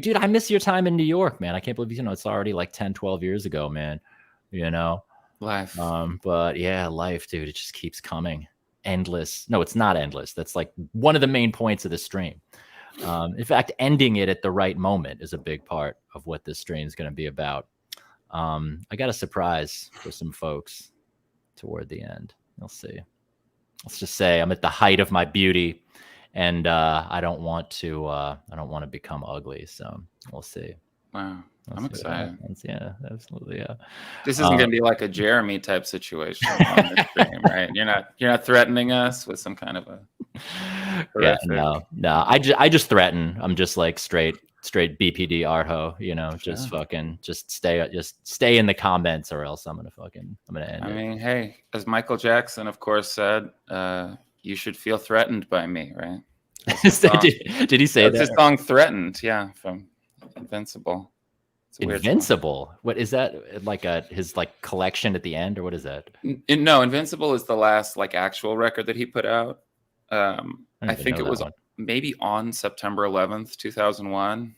Dude, I miss your time in New York, man. I can't believe, it's already like 10, 12 years ago, man. Life. But yeah, life, dude, it just keeps coming. Endless. No, it's not endless. That's like one of the main points of the stream. In fact, ending it at the right moment is a big part of what this stream is going to be about. I got a surprise for some folks toward the end. You'll see. Let's just say I'm at the height of my beauty, and I don't want to become ugly. So we'll see. Wow. I'm excited. Yeah, absolutely. Yeah. This isn't going to be like a Jeremy type situation on this stream, right? You're not threatening us with some kind of a horrific... Yeah, no. I just threaten. I'm just like straight BPD Arho, just stay in the comments, or else I'm gonna end it. I mean, hey, as Michael Jackson, of course, said, you should feel threatened by me, right? Did he say that? That's his song "Threatened," yeah, from Invincible. Invincible? What is that? Like his collection at the end, or what is that? No, Invincible is the last actual record that he put out. I think it was maybe on September 11th, 2001.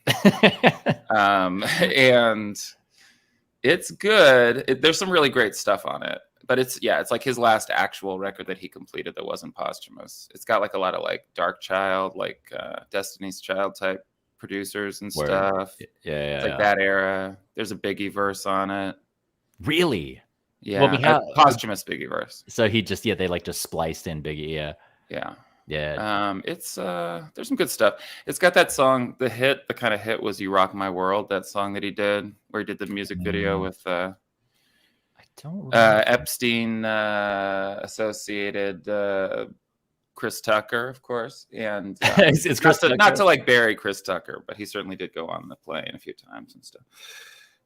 And it's good. There's some really great stuff on it, but it's like his last actual record that he completed that wasn't posthumous. It's got a lot of Dark Child, Destiny's Child type producers and stuff. Yeah, it's that era. There's a Biggie verse on it. Really? Yeah. Well, posthumous Biggie verse. So he just they just spliced in Biggie. Yeah. It's there's some good stuff. It's got that song, the kind of hit was "You Rock My World," that song that he did, where he did the music video with I don't remember. Epstein associated Chris Tucker, of course, and it's Chris Tucker. Not to bury Chris Tucker, but he certainly did go on the plane a few times and stuff.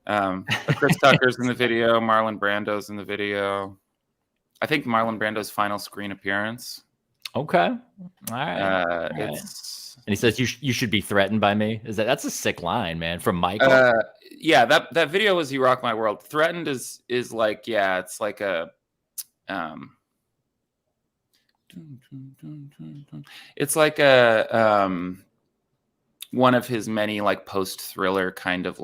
But Chris Tucker's in the video. Marlon Brando's in the video. I think Marlon Brando's final screen appearance. Okay, all right. And he says you should be threatened by me. That's a sick line, man, from Michael. Yeah, that video was "You Rock My World." Threatened is it's like a it's like a one of his many post-thriller kind of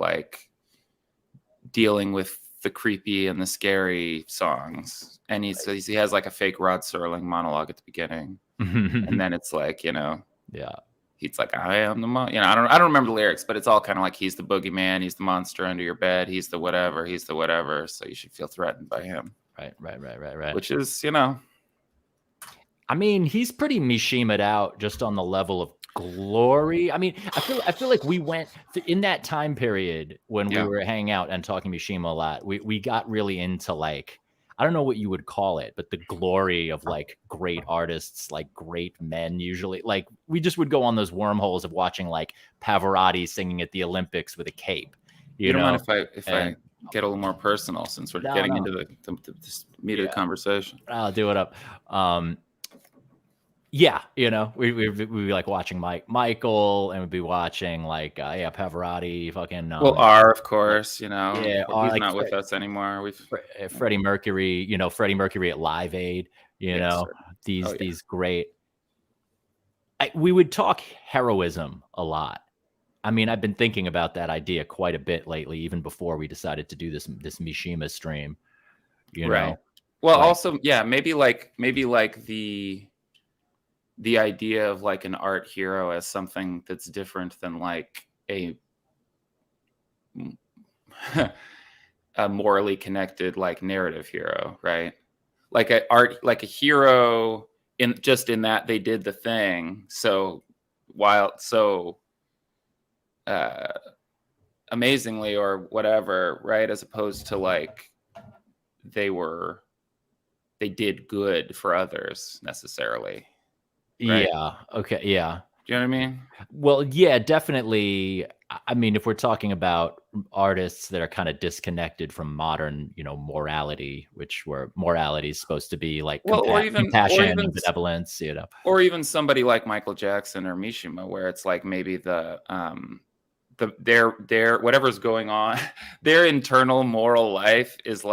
dealing with the creepy and the scary songs, and he has a fake Rod Serling monologue at the beginning, and then it's he's like, I am the I don't remember the lyrics, but it's all kind of he's the boogeyman, he's the monster under your bed, he's the whatever, so you should feel threatened by him. Right. Which is I mean, he's pretty Mishima'd out just on the level of glory. I mean, I feel like we went in that time period when we were hanging out and talking Mishima a lot. We got really into I don't know what you would call it, but the glory of great artists, great men. Usually, we just would go on those wormholes of watching Pavarotti singing at the Olympics with a cape. You don't mind if I get a little more personal, since we're getting into the meat of the conversation? I'll do it up. Yeah, we be watching Michael, and we'd be watching Pavarotti, fucking. R, of course, he's not with us anymore. Freddie Mercury, Freddie Mercury at Live Aid, these great. We would talk heroism a lot. I mean, I've been thinking about that idea quite a bit lately, even before we decided to do this Mishima stream. Right. Well, also, yeah, maybe the idea of an art hero as something that's different than a morally connected narrative hero, right? A hero in that they did the thing so amazingly or whatever, right? As opposed to they did good for others necessarily. Right? Yeah. Okay. Yeah. Do you know what I mean? Well, yeah, definitely. I mean, if we're talking about artists that are kind of disconnected from modern, morality, where morality is supposed to be compassion and benevolence, or even somebody like Michael Jackson or Mishima, where it's maybe their whatever's going on, their internal moral life is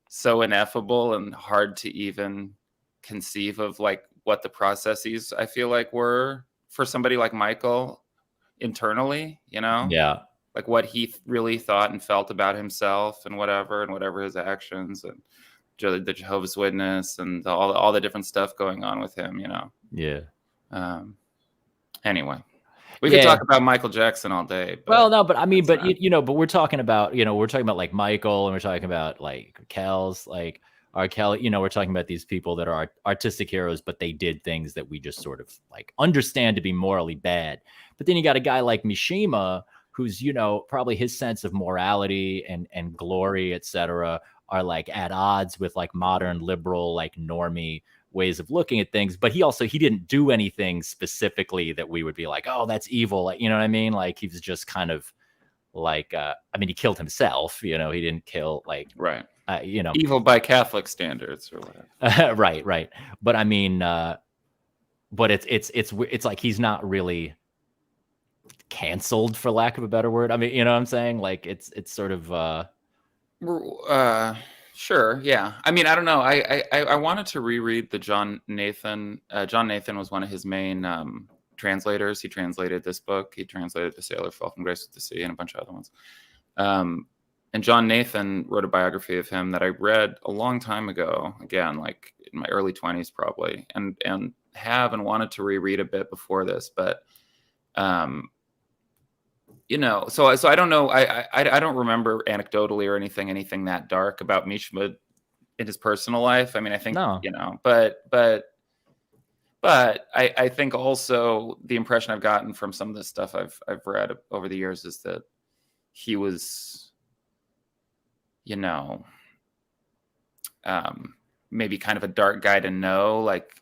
so ineffable and hard to even conceive of what the processes I feel were for somebody like Michael internally, you know? Yeah. Like what he really thought and felt about himself and whatever his actions, and the Jehovah's Witness and all the different stuff going on with him, you know? Yeah. Anyway, we could talk about Michael Jackson all day. But well, no, but I mean, but you know, but we're talking about, you know, we're talking about like Michael, and we're talking about like Kells, like R. Kelly, you know, we're talking about these people that are artistic heroes, but they did things that we just sort of like understand to be morally bad. But then you got a guy like Mishima, who's, you know, probably his sense of morality and glory, etc., are like at odds with like modern liberal, like normie ways of looking at things. But he didn't do anything specifically that we would be like, oh, that's evil. Like, you know what I mean? Like he was just kind of like, I mean, he killed himself, you know, he didn't kill like, right. You know, evil by Catholic standards or whatever. Right. But I mean, but it's like he's not really canceled, for lack of a better word. I mean, you know what I'm saying? Like it's sort of sure, yeah. I mean, I don't know. I wanted to reread the John Nathan. John Nathan was one of his main translators. He translated this book. He translated The Sailor Fell from Grace with the Sea and a bunch of other ones. And John Nathan wrote a biography of him that I read a long time ago, again, like in my early 20s probably, and wanted to reread a bit before this, but you know, so I don't know, I don't remember anecdotally or anything that dark about Mishima in his personal life. I mean, I think you know, but I think also the impression I've gotten from some of the stuff I've read over the years is that he was, you know, maybe kind of a dark guy to know, like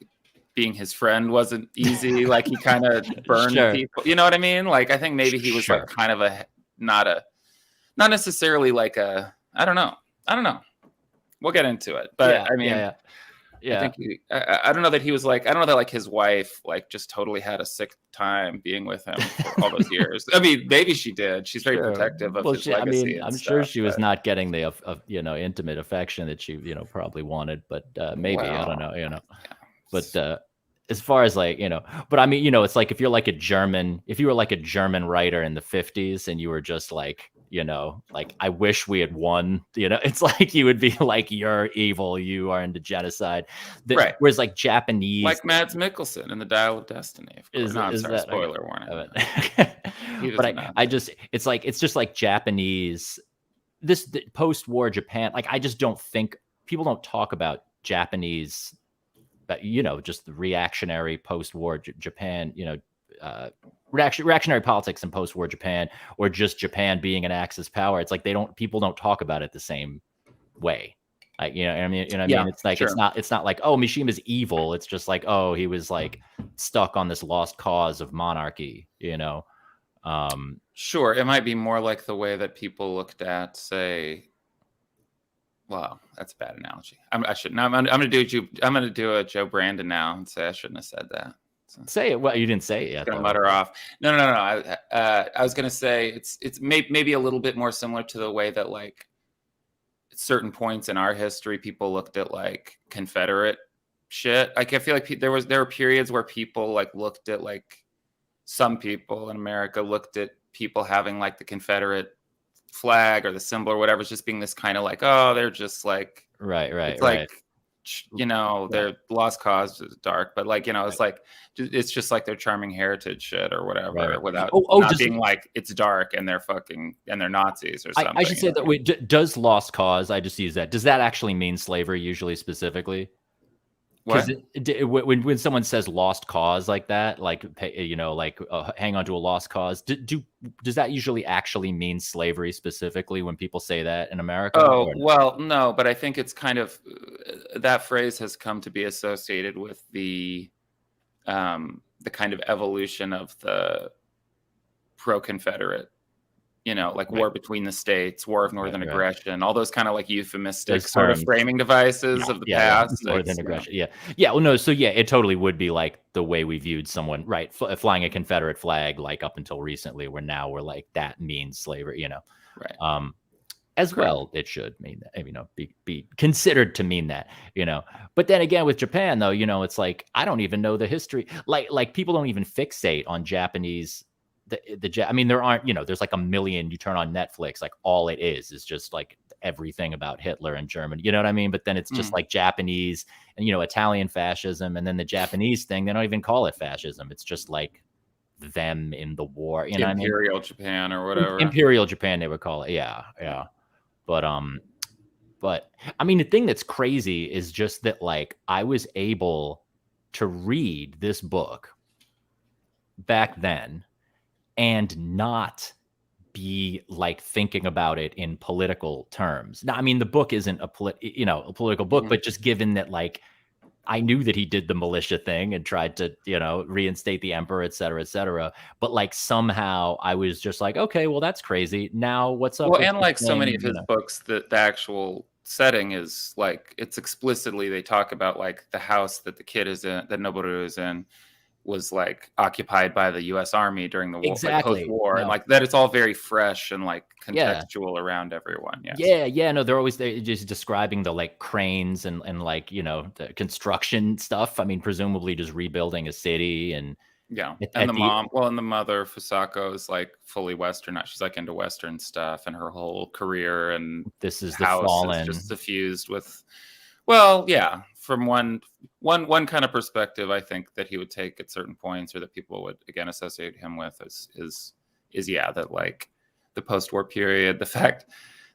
being his friend wasn't easy. Like he kind of burned people, you know what I mean? Like, I think maybe he was like kind of not necessarily like I don't know. We'll get into it, but I mean, yeah. I think I don't know that he was like, I don't know that like his wife like just totally had a sick time being with him for all those years. I mean, maybe she did. She's very protective of his legacy. I mean, I'm sure she was not getting the you know, intimate affection that she, you know, probably wanted, but maybe, I don't know, you know. But as far as like, you know, but I mean, you know, it's like if you were like a German writer in the 50s and you were just like, you know, like, I wish we had won, you know, it's like you would be like, you're evil, you are into genocide. Right. Whereas like Japanese, like Mads Mikkelsen in The Dial of Destiny. Of course. Is that spoiler warning? But I just, it's just like Japanese, this post-war Japan. Like, I just don't think people don't talk about Japanese, you know, just the reactionary post-war Japan, you know, reactionary politics in post-war Japan, or just Japan being an Axis power. It's like people don't talk about it the same way. Like, you know what I mean? You know what I mean? It's like, it's not like, oh, Mishima's evil. It's just like, oh, he was like stuck on this lost cause of monarchy, you know? Sure. It might be more like the way that people looked at, say, well, that's a bad analogy. I shouldn't. I'm going to do a Joe Brandon now and say I shouldn't have said that. So, say it. Well, you didn't say it yet. Going to mutter off. No. I was going to say it's maybe a little bit more similar to the way that like at certain points in our history, people looked at like Confederate shit. Like, I feel like there were periods where people like looked at, like, some people in America looked at people having like the Confederate flag or the symbol or whatever as just being this kind of like, oh, they're just like, right. Like, you know, their lost cause is dark, but like, you know, it's like, it's just like their charming heritage shit or whatever, without not being like it's dark and they're fucking and they're Nazis or something. I should say that. Wait, does lost cause? I just use that. Does that actually mean slavery usually specifically? Because when someone says lost cause like that, like, you know, like hang on to a lost cause, does that usually actually mean slavery specifically when people say that in America? Oh, well, no, but I think it's kind of that phrase has come to be associated with the kind of evolution of the pro-Confederate, you know, like war between the states, war of northern aggression, all those kind of like euphemistic sort of framing devices of the past. Northern aggression. Yeah. Well, no. So yeah, it totally would be like the way we viewed someone, right, flying a Confederate flag, like up until recently, where now we're like, that means slavery, you know. Right. As well, it should mean that, you know, be considered to mean that, you know. But then again, with Japan, though, you know, it's like, I don't even know the history. Like people don't even fixate on Japanese I mean, there aren't, there's like a million, you turn on Netflix, like all it is just like everything about Hitler and Germany, you know what I mean? But then it's just like Japanese and, Italian fascism. And then the Japanese thing, they don't even call it fascism. It's just like them in the war, you know what I mean? Imperial Japan or whatever. Imperial Japan, they would call it. Yeah. But I mean, the thing that's crazy is just that, like, I was able to read this book back then and not be like thinking about it in political terms. Now, I mean, the book isn't a political book, but just given that, like, I knew that he did the militia thing and tried to, reinstate the emperor, et cetera, but like somehow I was just like, okay, well, that's crazy. Now what's up? Well, and like so many of his books, the actual setting is like, it's explicitly, they talk about like the house that the kid is in, that Noboru is in, was like occupied by the U.S. Army during the war, exactly. like post-war, and like that. It's all very fresh and like contextual around everyone. No, they're just describing the like cranes and like the construction stuff. I mean, presumably just rebuilding a city and and the mom, and the mother Fusako is like fully Western. She's like into Western stuff, and her whole career and this is house the fallen, is just suffused with. From one kind of perspective, I think that he would take at certain points, or that people would again associate him with, is that like the post-war period, the fact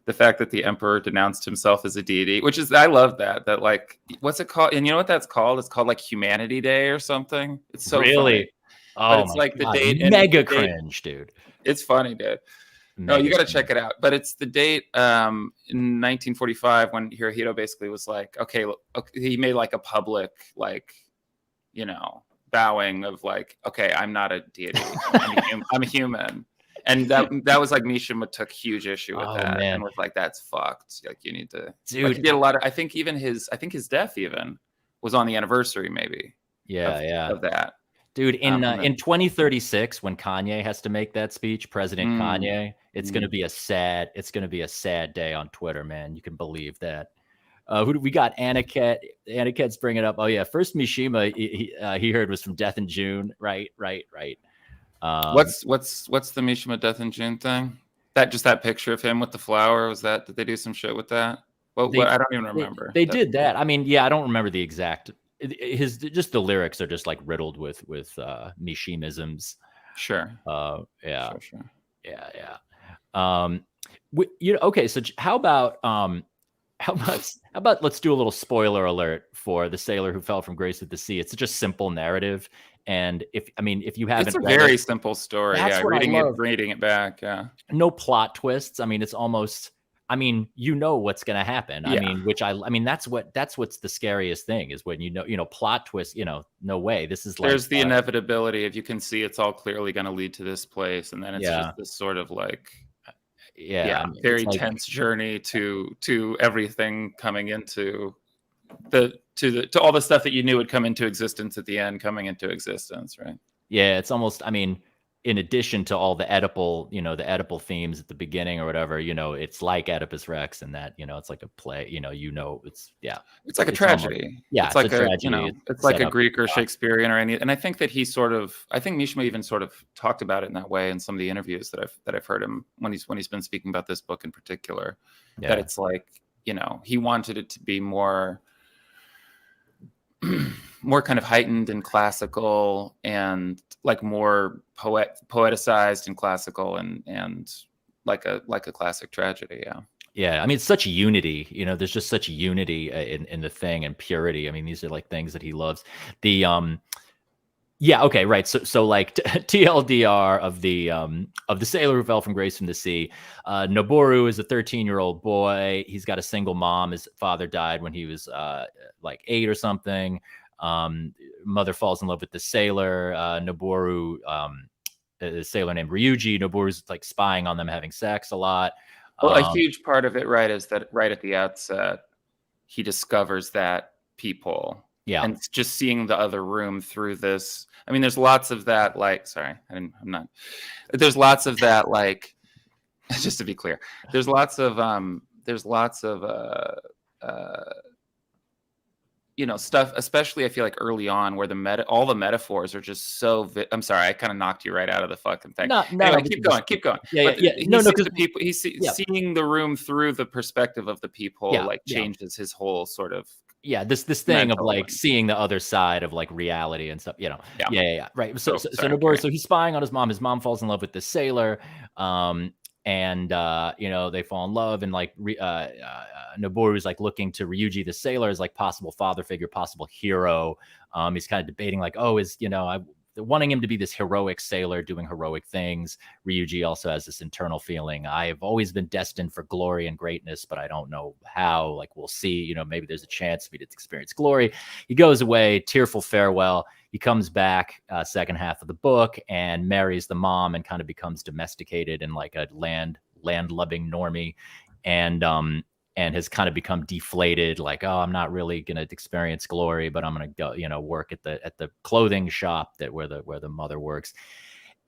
that the emperor denounced himself as a deity, which is, I love that like, what's it called? And you know what that's called? It's called like Humanity Day or something. It's so really funny. But it's like God, the date, mega cringe, dude. It's funny, dude. No, you got to check it out. But it's the date in 1945 when Hirohito basically was like, okay, he made like a public, like, bowing of like, okay, I'm not a deity, I'm a human. And that was like, Mishima took huge issue with that, man. And was like, that's fucked. Like, you need to, dude. Like, he did a lot of, I think his death even was on the anniversary, maybe. Of that. Dude, in 2036, when Kanye has to make that speech, President Kanye, it's gonna be a sad day on Twitter, man. You can believe that. Who do we got? Aniket. Aniket's bringing up. Oh yeah, first Mishima he heard was from Death in June. Right. What's the Mishima Death in June thing? That picture of him with the flower, did they do some shit with that? Well, I don't even remember. They did that. I mean, I don't remember the exact. Just the lyrics are just like riddled with Mishimisms. Sure. Sure. Yeah. Okay. So how about let's do a little spoiler alert for The Sailor Who Fell from Grace with the Sea. It's such a simple narrative, and if you haven't, it's a very simple story. Reading it back. Yeah. No plot twists. I mean, it's almost. I mean, what's going to happen. I mean, that's what's the scariest thing is when plot twist, no way. This is like, there's the inevitability of, you can see it's all clearly going to lead to this place. And then it's just this sort of like, very tense journey to everything coming into to all the stuff that you knew would come into existence at the end, coming into existence. Right. Yeah. It's almost, I mean, in addition to all the Oedipal themes at the beginning or whatever, it's like Oedipus Rex, and that, it's like a play, it's like a tragedy. It's like a tragedy. It's like a Greek or Shakespearean or any, and I think that I think Mishima even sort of talked about it in that way in some of the interviews that I've heard him when he's been speaking about this book in particular, that it's like, he wanted it to be more kind of heightened and classical, and like more poeticized and classical, and like a classic tragedy. I mean, it's such unity. There's just such unity in the thing, and purity. I mean, these are like things that he loves. The okay, right. So like TLDR of the Sailor Who Fell from Grace from the Sea. Noboru is a 13-year-old boy. He's got a single mom. His father died when he was like 8 or something. Mother falls in love with the sailor. Noboru, a sailor named Ryuji. Noboru's like spying on them having sex a lot. Well, a huge part of it, right, is that right at the outset, he discovers that peephole. Yeah. And just seeing the other room through this. I mean, there's lots of that, like, there's lots of that, like, just to be clear, there's lots of stuff, especially I feel like early on, where all the metaphors are just so. I'm sorry, I kind of knocked you right out of the fucking thing. No, anyway, keep going. Yeah, He sees the people. He's seeing the room through the perspective of the peephole, changes his whole sort of. Yeah, this thing of like seeing the other side of like reality and stuff, right. So Noboru, so he's spying on his mom. His mom falls in love with this sailor, and they fall in love, and like Noboru is like looking to Ryuji the sailor as like possible father figure, possible hero. He's kind of debating like, wanting him to be this heroic sailor doing heroic things. Ryuji also has this internal feeling, I have always been destined for glory and greatness, but I don't know how. Like, we'll see, maybe there's a chance for me to experience glory. He goes away, tearful farewell. He comes back second half of the book and marries the mom and kind of becomes domesticated and like a land-loving normie, and has kind of become deflated, like, I'm not really going to experience glory, but I'm going to go, work at the clothing shop where the mother works.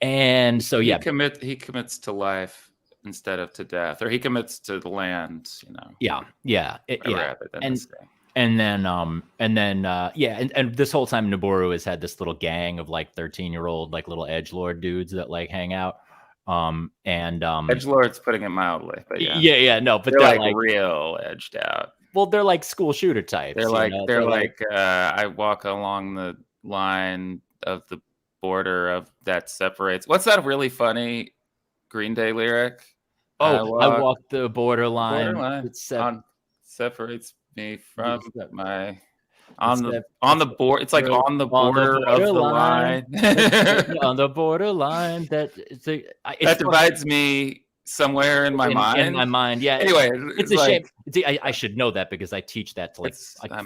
And so, he commits to life instead of to death, or he commits to the land, And this whole time Noboru has had this little gang of like 13-year-old, like little edgelord dudes that like hang out. Edgelord's putting it mildly, but but they're like real edged out. Well, they're like school shooter types. They're like I walk along the line of the border of that separates. What's that really funny Green Day lyric? I walk the borderline. That separates me from my. On the board, it's like on the border of the line. On the borderline that divides me somewhere in my mind. In my mind, yeah. Anyway, it's a shame. I should know that because I teach that to like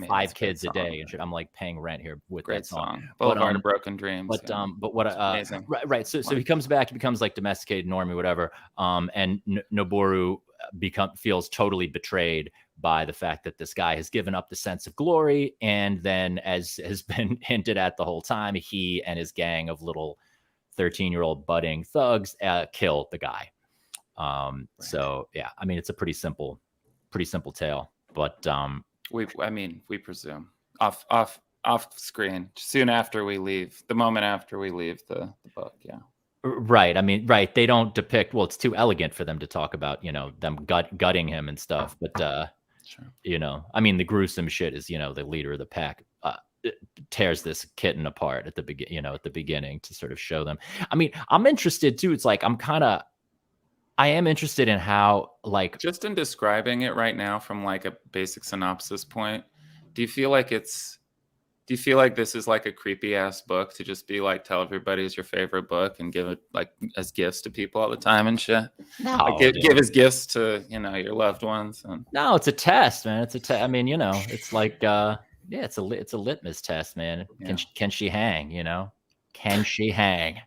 5 kids a day, and shit. I'm like paying rent here with great that song. Boulevard of Broken Dreams. But what? Right. So he comes back, he becomes like domesticated normie, whatever. And Noboru feels totally betrayed by the fact that this guy has given up the sense of glory, and then, as has been hinted at the whole time, he and his gang of little 13-year-old budding thugs kill the guy. So yeah, I mean, it's a pretty simple tale, but we presume off screen soon after we leave, the moment after we leave the book. Yeah. Right. I mean, right. They don't depict, well, it's too elegant for them to talk about, them gutting him and stuff. But, sure. I mean, the gruesome shit is, the leader of the pack tears this kitten apart at the beginning to sort of show them. I mean, I'm interested too. It's like, I am interested in how, like, just in describing it right now from like a basic synopsis point, do you feel like this is like a creepy ass book to just be like, tell everybody it's your favorite book and give it like as gifts to people all the time and shit? No, like, give as gifts to, your loved ones. No, it's a test, man. It's a test. I mean, it's like, it's a litmus test, man. Yeah. Can she hang, Can she hang?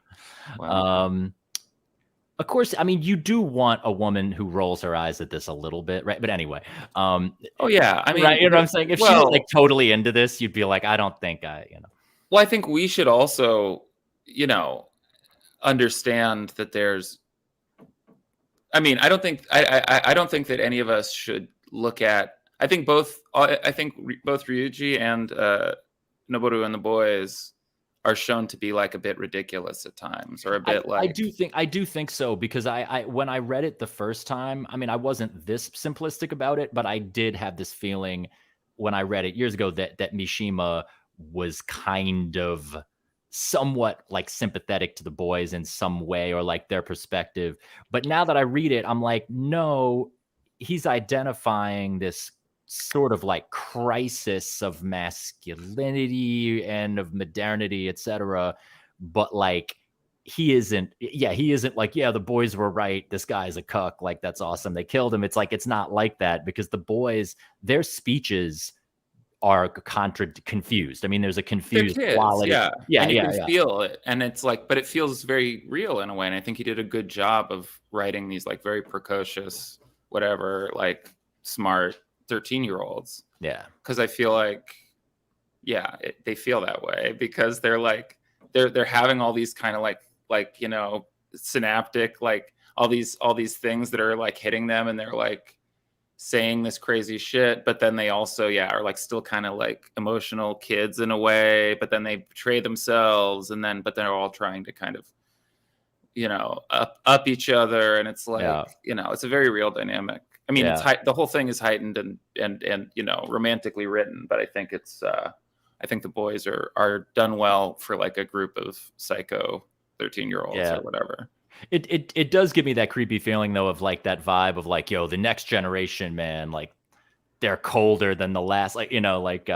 Wow. Of course, I mean, you do want a woman who rolls her eyes at this a little bit, right? But anyway, oh yeah, I mean, right? You know what I'm saying? If she was like totally into this, you'd be like, I don't think Well, I think we should also, understand that there's. I mean, I don't think that any of us should look at. I think both Ryuji and Noboru and the boys are shown to be like a bit ridiculous at times, or a bit like. I do think so, because I when I read it the first time, I mean, I wasn't this simplistic about it, but I did have this feeling when I read it years ago that Mishima was kind of somewhat like sympathetic to the boys in some way, or like their perspective. But now that I read it, I'm like, no, he's identifying this sort of like crisis of masculinity and of modernity, etc. But like, he isn't like, yeah, the boys were right, this guy's a cuck, like, that's awesome, they killed him. It's like, it's not like that, because the boys, their speeches are confused. I mean, there's a confused quality. And you can feel it, and it's like, but it feels very real in a way. And I think he did a good job of writing these like very precocious, whatever, like smart 13-year-olds. Yeah, because I feel like, they feel that way, because they're like they're having all these kind of like synaptic, like all these things that are like hitting them, and they're like saying this crazy shit, but then they also are like still kind of like emotional kids in a way, but then they betray themselves, and then but they're all trying to kind of up each other, and it's like it's a very real dynamic. I mean, it's the whole thing is heightened and romantically written, but I think it's I think the boys are done well for like a group of psycho 13-year-olds or whatever. It does give me that creepy feeling though, of like that vibe of like, the next generation, man, like they're colder than the last, like like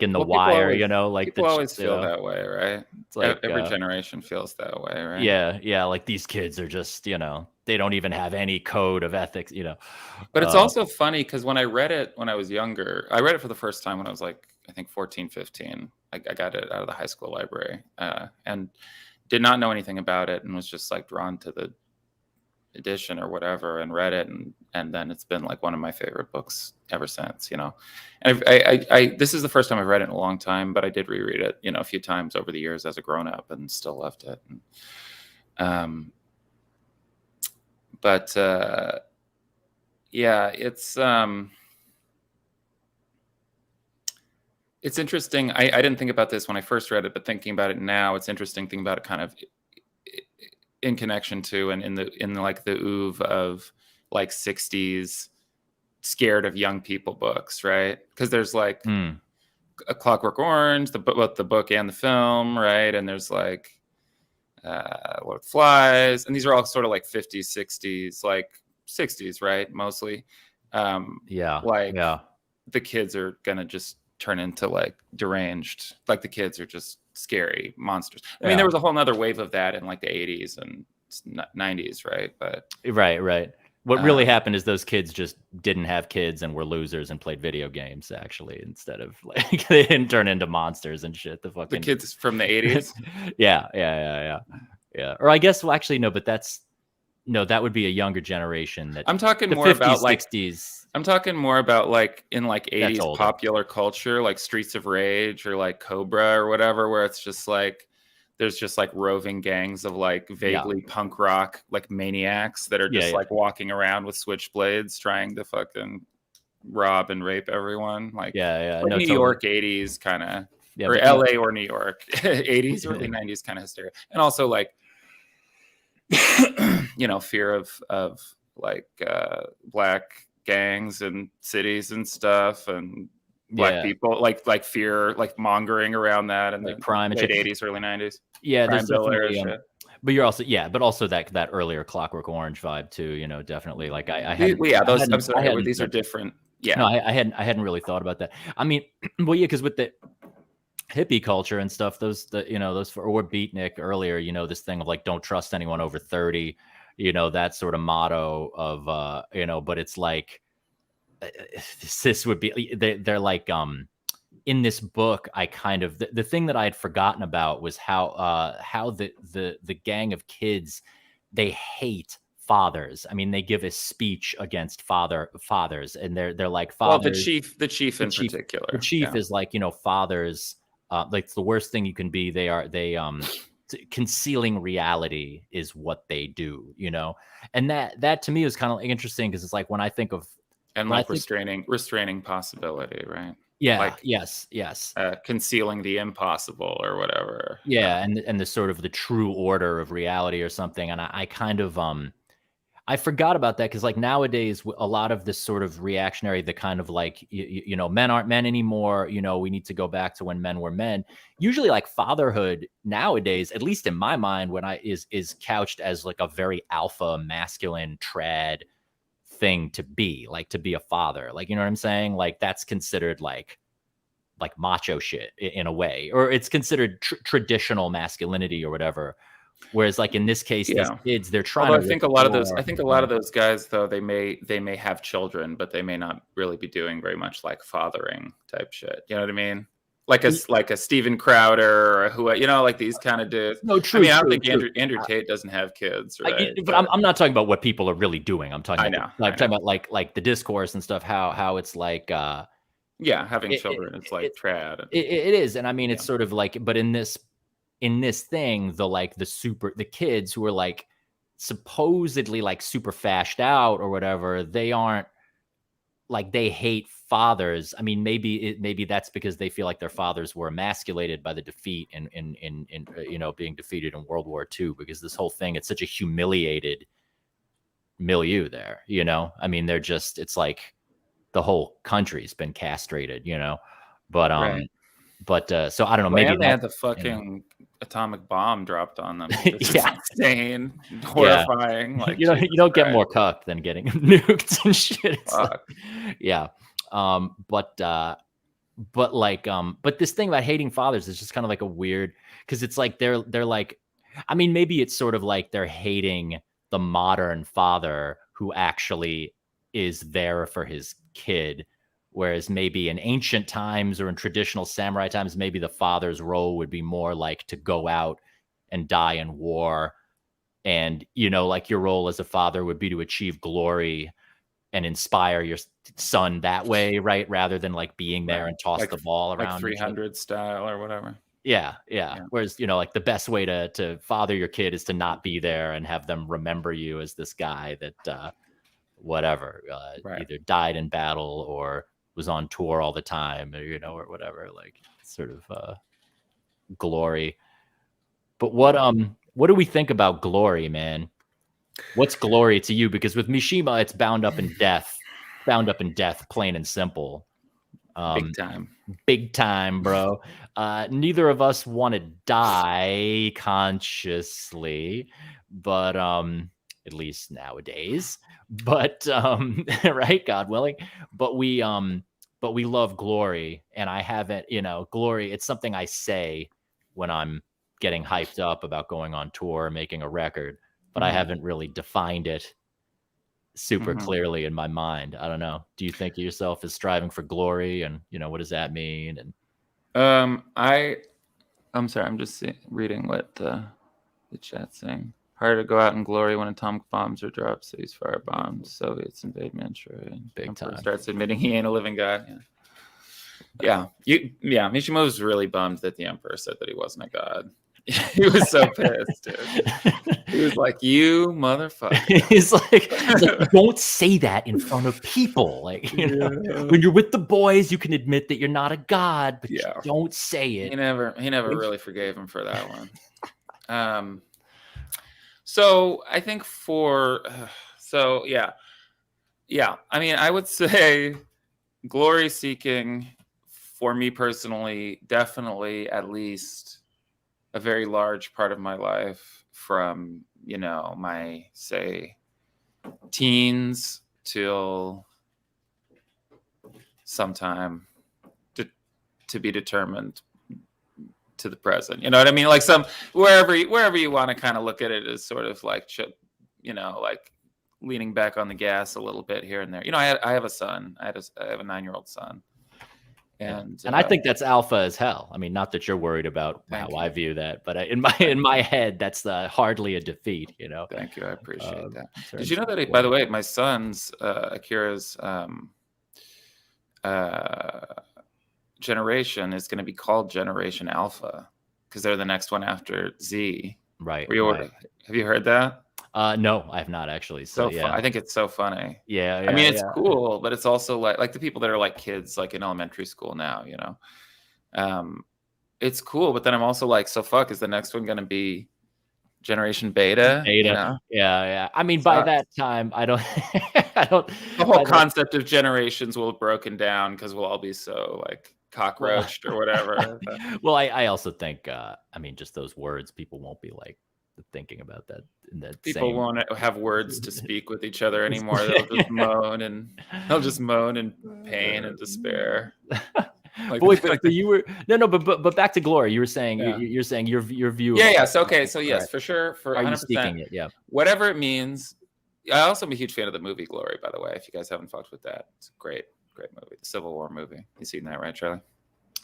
in The Wire, like people always feel that way, right? It's like every generation feels that way, right? Yeah, like these kids are just, they don't even have any code of ethics, But it's also funny because when I read it when I was younger, I read it for the first time when I was like, I think 14, 15. I got it out of the high school library and did not know anything about it and was just like drawn to the edition or whatever and read it, and then it's been like one of my favorite books ever since. And I this is the first time I've read it in a long time, but I did reread it a few times over the years as a grown-up and still loved it. It's interesting. I didn't think about this when I first read it, but thinking about it now, it's interesting thinking about it kind of in connection to and in like the oeuvre of like 60s scared of young people books, right? Because there's like A Clockwork Orange, both the book and the film, right? And there's like Lord of the Flies, and these are all sort of like 50s, 60s, like 60s, right? Mostly. The kids are gonna just turn into like deranged, like the kids are just scary monsters. I mean, there was a whole nother wave of that in like the 80s and 90s, right? But right. What really happened is those kids just didn't have kids and were losers and played video games, actually, instead of like they didn't turn into monsters and shit. The kids from the 80s. Yeah. Or I guess, well, actually, no, but that would be a younger generation. That I'm talking more 50s, about like 60s. I'm talking more about like in like 80s popular culture, like Streets of Rage or like Cobra or whatever, where it's just like there's just like roving gangs of like vaguely punk rock like maniacs that are just like walking around with switchblades trying to fucking rob and rape everyone. Like New York 80s kind of, or LA or New York 80s, early 90s kind of hysteria, and also like fear of like black gangs and cities and stuff, and black people like fear, like mongering around that, and like crime and late 80s, early 90s. There's definitely but you're also but also that earlier Clockwork Orange vibe too. Definitely like I had these are different. No, I hadn't really thought about that. I mean, well, because with the hippie culture and stuff, those or beatnik earlier, this thing of like don't trust anyone over 30, that sort of motto of but it's like this would be they're like in this book, I kind of the thing that I had forgotten about was how the gang of kids, they hate fathers. I mean, they give a speech against fathers, and they're like fathers. Well, the chief in particular. The chief is like, fathers. Like it's the worst thing you can be. They concealing reality is what they do, and that to me is kind of interesting, because it's like when I think of restraining possibility, right? Yeah. Like, yes. Concealing the impossible or whatever. Yeah, and the sort of the true order of reality or something. And I kind of I forgot about that, because like nowadays a lot of this sort of reactionary, the kind of like men aren't men anymore. We need to go back to when men were men. Usually, like fatherhood nowadays, at least in my mind, is couched as like a very alpha masculine trad thing to be a father, like, you know what I'm saying? Like that's considered like macho shit in a way, or it's considered traditional masculinity or whatever. Whereas like in this case, these kids, they're trying to. I think a lot of those guys though, they may have children, but they may not really be doing very much like fathering type shit. You know what I mean? Like a Steven Crowder or who, like these kind of dudes. No, true. I mean, I don't think Andrew Tate doesn't have kids, right? But I'm not talking about what people are really doing. I'm talking about like the discourse and stuff. How it's like, having children. It's like trad. It is, and I mean, it's sort of like, but in this thing, the kids who are like supposedly like super fashed out or whatever, they aren't like, they hate fathers. I mean, maybe that's because they feel like their fathers were emasculated by the defeat in being defeated in World War II, because this whole thing, it's such a humiliated milieu there, I mean, they're just, it's like the whole country's been castrated, but Right. So I don't know, maybe they had the fucking atomic bomb dropped on them. This is insane, horrifying. Like, you don't get more cucked than getting nuked and shit. But this thing about hating fathers is just kind of like a weird, because it's like they're like, I mean, maybe it's sort of like they're hating the modern father who actually is there for his kid. Whereas maybe in ancient times or in traditional samurai times, maybe the father's role would be more like to go out and die in war. And, like your role as a father would be to achieve glory and inspire your son that way, right? Rather than like being there and toss the ball around. Like 300 style or whatever. Yeah. Whereas, like the best way to father your kid is to not be there and have them remember you as this guy that whatever, either died in battle or was on tour all the time, or whatever, like sort of glory. But what do we think about glory, man? What's glory to you? Because with Mishima, it's bound up in death, plain and simple. Big time, bro. Neither of us want to die consciously, but at least nowadays. But right, God willing. But we love glory, and I haven't, glory. It's something I say when I'm getting hyped up about going on tour, making a record, but I haven't really defined it super clearly in my mind. I don't know. Do you think of yourself as striving for glory, and what does that mean? And I'm sorry, I'm just reading what the chat's saying. Harder to go out in glory when atomic bombs are dropped, cities fire bombs, Soviets invade Manchuria, and big time starts admitting he ain't a living god. Mishima was really bummed that the emperor said that he wasn't a god. He was so pissed, dude. He was like, "You motherfucker!" He's like, don't say that in front of people. Like, when you're with the boys, you can admit that you're not a god, but you don't say it. He never really forgave him for that one. So I think I mean, I would say glory seeking for me personally, definitely at least a very large part of my life from, my, say, teens till sometime to be determined to the present. You know what I mean? Like wherever you want to kind of look at it as sort of like, like leaning back on the gas a little bit here and there. I have a son. I have a 9-year-old son. And I think that's alpha as hell. I mean, not that you're worried about how I view that, but in my head, that's hardly a defeat. Thank you, I appreciate that. Did you know that? By the way, my son's Akira's generation is going to be called Generation Alpha because they're the next one after Z. Right. Have you heard that? No, I have not actually. So yeah, I think it's so funny. Yeah. I mean, it's cool, but it's also like the people that are like kids, like in elementary school now, it's cool. But then I'm also like, so fuck, is the next one going to be Generation Beta? Yeah. I mean, by that time, I don't. The whole concept of generations will have broken down because we'll all be so like cockroached or whatever. Well, I also think, I mean, just those words, people won't be like thinking about that. People won't have words to speak with each other anymore. They'll just moan in pain and despair. But you were but back to glory. You were saying you're saying your view. So yes, right. For sure, for 100%. Yeah, whatever it means. I also am a huge fan of the movie Glory, by the way. If you guys haven't fucked with that, it's a great movie. The Civil War movie. You seen that, right, Charlie?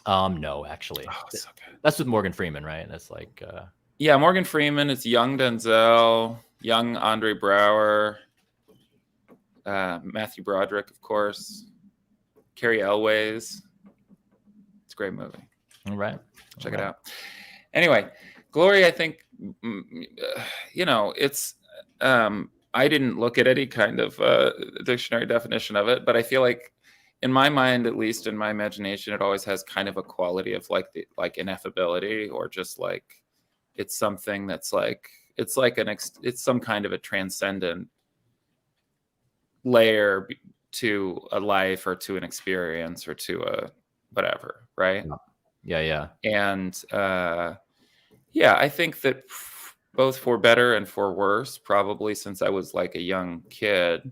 No, actually. Oh, it's so good. That's with Morgan Freeman, right? That's like. Yeah, Morgan Freeman. It's young Denzel, young Andre Braugher, Matthew Broderick, of course, Carrie Elways. It's a great movie. All right. Check it out. Anyway, Glory, I think, it's I didn't look at any kind of dictionary definition of it, but I feel like, in my mind, at least in my imagination, it always has kind of a quality of like ineffability, or just like it's something that's like it's some kind of a transcendent layer to a life, or to an experience, or to a whatever, right? Yeah. And I think that both for better and for worse, probably since I was like a young kid,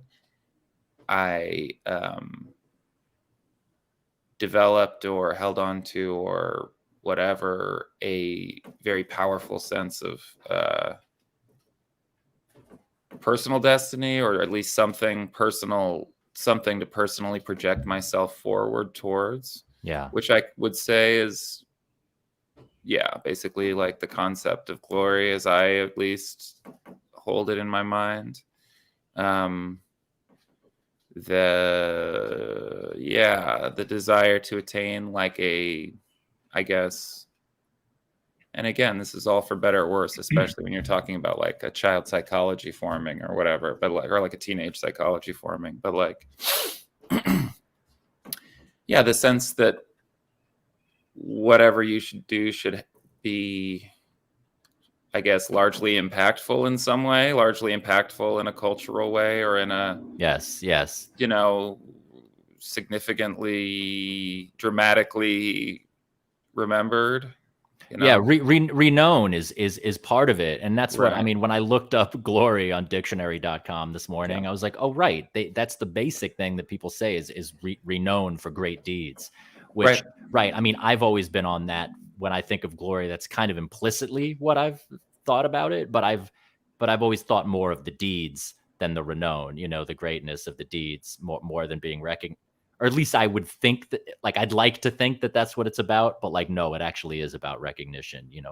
I developed or held on to, or whatever, a very powerful sense of personal destiny, or at least something to personally project myself forward towards. Yeah. Which I would say is, basically like the concept of glory, as I at least hold it in my mind. The desire to attain like I guess, and again, this is all for better or worse, especially when you're talking about like a child psychology forming or whatever, but like, or like a teenage psychology forming, but like, the sense that whatever you should do should be, I guess, largely impactful in some way, largely impactful in a cultural way, or in a yes, significantly, dramatically remembered. Renown is part of it, and that's what I Right. mean when I looked up glory on dictionary.com this morning. I was like, oh right, that's the basic thing that people say is renowned for great deeds, which right. I mean, I've always been on that. When I think of glory, that's kind of implicitly what I've thought about it, but I've always thought more of the deeds than the renown, the greatness of the deeds more than being recognized. Or at least I would think that, like, I'd like to think that that's what it's about, but like, no, it actually is about recognition, in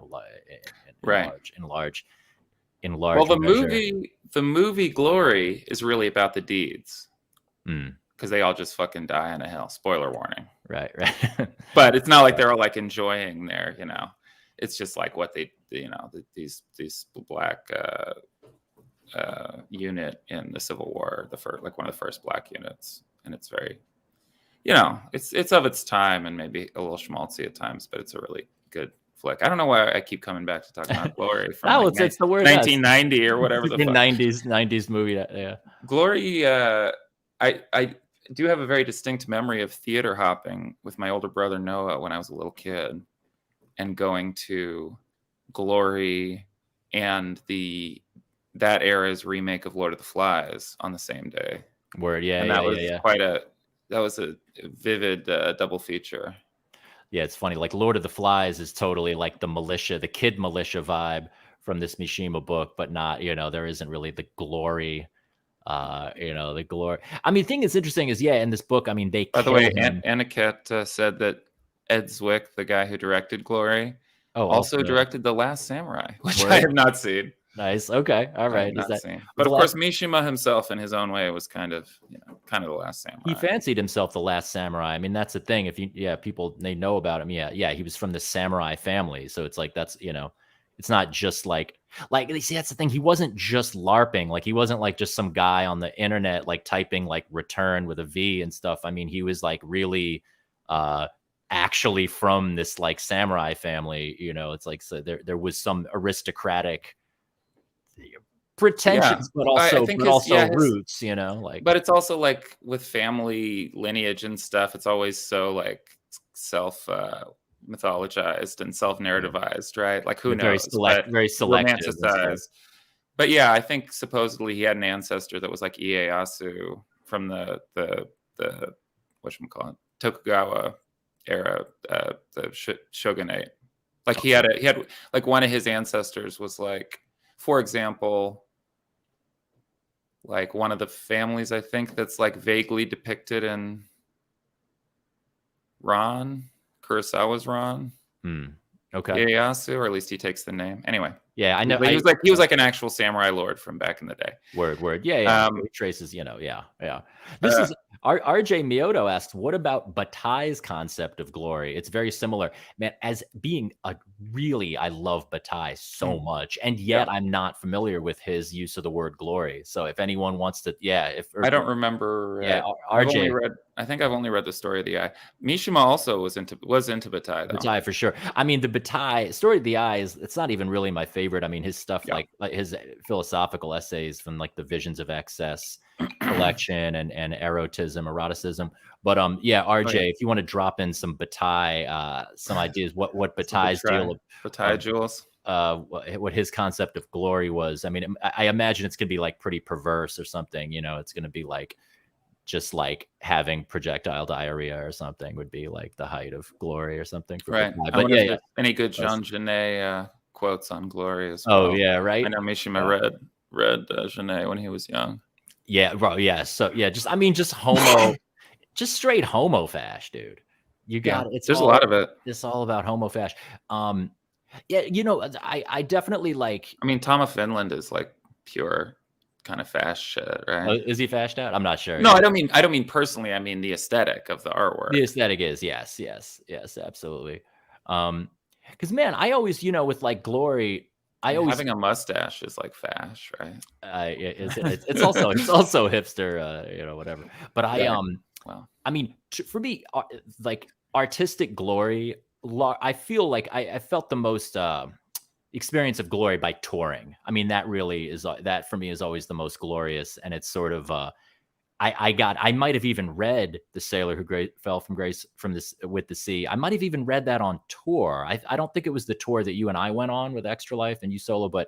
large. Well, the movie Glory is really about the deeds, because they all just fucking die in a hell. Spoiler warning. Right. But it's not like they're all like enjoying their, it's just like what they, these black unit in the Civil War, one of the first black units, and it's very. It's of its time, and maybe a little schmaltzy at times, but it's a really good flick. I don't know why I keep coming back to talking about Glory from it's the word 1990 or whatever the fuck. 90s movie. Yeah. Glory. I do have a very distinct memory of theater hopping with my older brother Noah when I was a little kid, and going to Glory and that era's remake of Lord of the Flies on the same day. Word, yeah, and that was that was a vivid double feature. Yeah, it's funny. Like Lord of the Flies is totally like the kid militia vibe from this Mishima book, but not, there isn't really the glory, the glory. I mean, the thing that's interesting is, in this book, I mean, they By the way, Aniket said that Ed Zwick, the guy who directed Glory, also directed The Last Samurai, which I have not seen. Nice. Okay. All right. But of course, Mishima himself, in his own way, was kind of The Last Samurai. He fancied himself The Last Samurai. I mean, that's the thing. People, they know about him. Yeah. He was from the samurai family. So it's like, that's, it's not just like, see, that's the thing. He wasn't just LARPing. Like, he wasn't like just some guy on the internet, like typing like return with a V and stuff. I mean, he was like really, actually from this like samurai family, it's like, so there was some aristocratic pretensions, but also roots, but it's also like with family lineage and stuff, it's always so like self mythologized and self-narrativized, right? Like, who knows? Very selective, romanticized. But I think supposedly he had an ancestor that was like Ieyasu from the whatchamacallit, Tokugawa era, the shogunate. Like, he had like one of his ancestors was like, for example, like one of the families, I think, that's like vaguely depicted in Kurosawa's Ron. Okay. Ieyasu, or at least he takes the name. Anyway. Yeah, I know. He was like an actual samurai lord from back in the day. Word. Yeah. He traces, yeah. This is RJ Mioto asks, what about Bataille's concept of glory? It's very similar, man. As being I love Bataille so much, and yet I'm not familiar with his use of the word glory. So if anyone wants to, I don't remember. RJ. I think I've only read The Story of the Eye. Mishima also was into Bataille, though. Bataille for sure. I mean, the Bataille Story of the Eye it's not even really my favorite. I mean, his stuff like his philosophical essays from like the Visions of Excess collection and eroticism. But RJ, if you want to drop in some Bataille, some ideas, what Bataille's Bataille Jules. What his concept of glory was. I mean, I imagine it's gonna be like pretty perverse or something. It's gonna be like just like having projectile diarrhea or something would be like the height of glory or something. Right. But any good Jean Genet quotes on glory as well. Oh yeah, right. I know Mishima read Genet when he was young. Yeah, bro. Yeah. So just just straight homo fash, dude. You got it. There's a lot of it. It's all about homo fash. I definitely like. I mean, Tom of Finland is like pure kind of fast shit, right? Is he fashed out? I'm not sure. No, I don't mean personally. I mean the aesthetic of the artwork. The aesthetic is yes, absolutely. Because man, I always with like glory, having a mustache is like fash, right? It's also hipster, whatever. But I mean, for me, like artistic glory, I feel like I felt the most experience of glory by touring. I mean, that really is that for me is always the most glorious, and it's sort of I might have even read The Sailor Who Fell from Grace with the Sea. I might have even read that on tour. I don't think it was the tour that you and I went on with Extra Life and you solo, but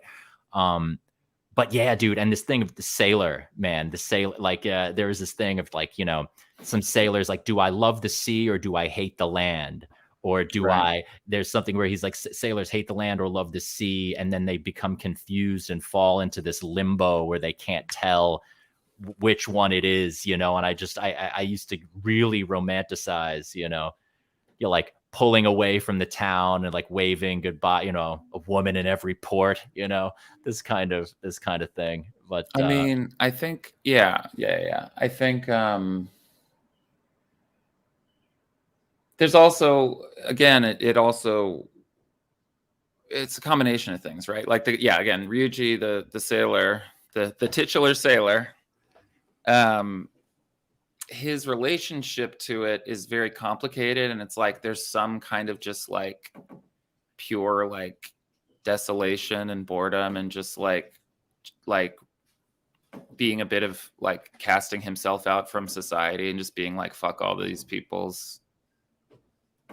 yeah, dude. And this thing of the sailor, man, like there was this thing of like, some sailors like, do I love the sea or do I hate the land? Or there's something where he's like, sailors hate the land or love the sea. And then they become confused and fall into this limbo where they can't tell which one it is, and I used to really romanticize, you're like pulling away from the town and like waving goodbye, a woman in every port, this kind of thing. But I mean, I think, yeah. I think, there's also, again, it's a combination of things, right? Like again, Ryuji, the sailor, the titular sailor, his relationship to it is very complicated, and it's like there's some kind of just like pure like desolation and boredom and just like being a bit of like casting himself out from society and just being like fuck all these people's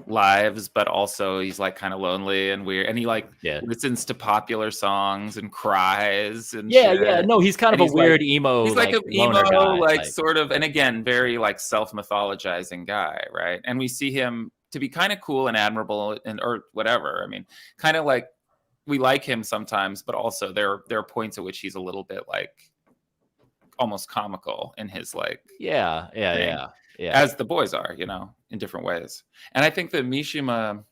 lives, but also he's like kind of lonely and weird, and he like listens to popular songs and cries and no, he's kind of a weird emo, he's like an emo guy, like sort of, and again very like self-mythologizing guy, right? And we see him to be kind of cool and admirable and or whatever. I mean, kind of like we like him sometimes, but also there are points at which he's a little bit like almost comical in his like as the boys are, in different ways. And I think that Mishima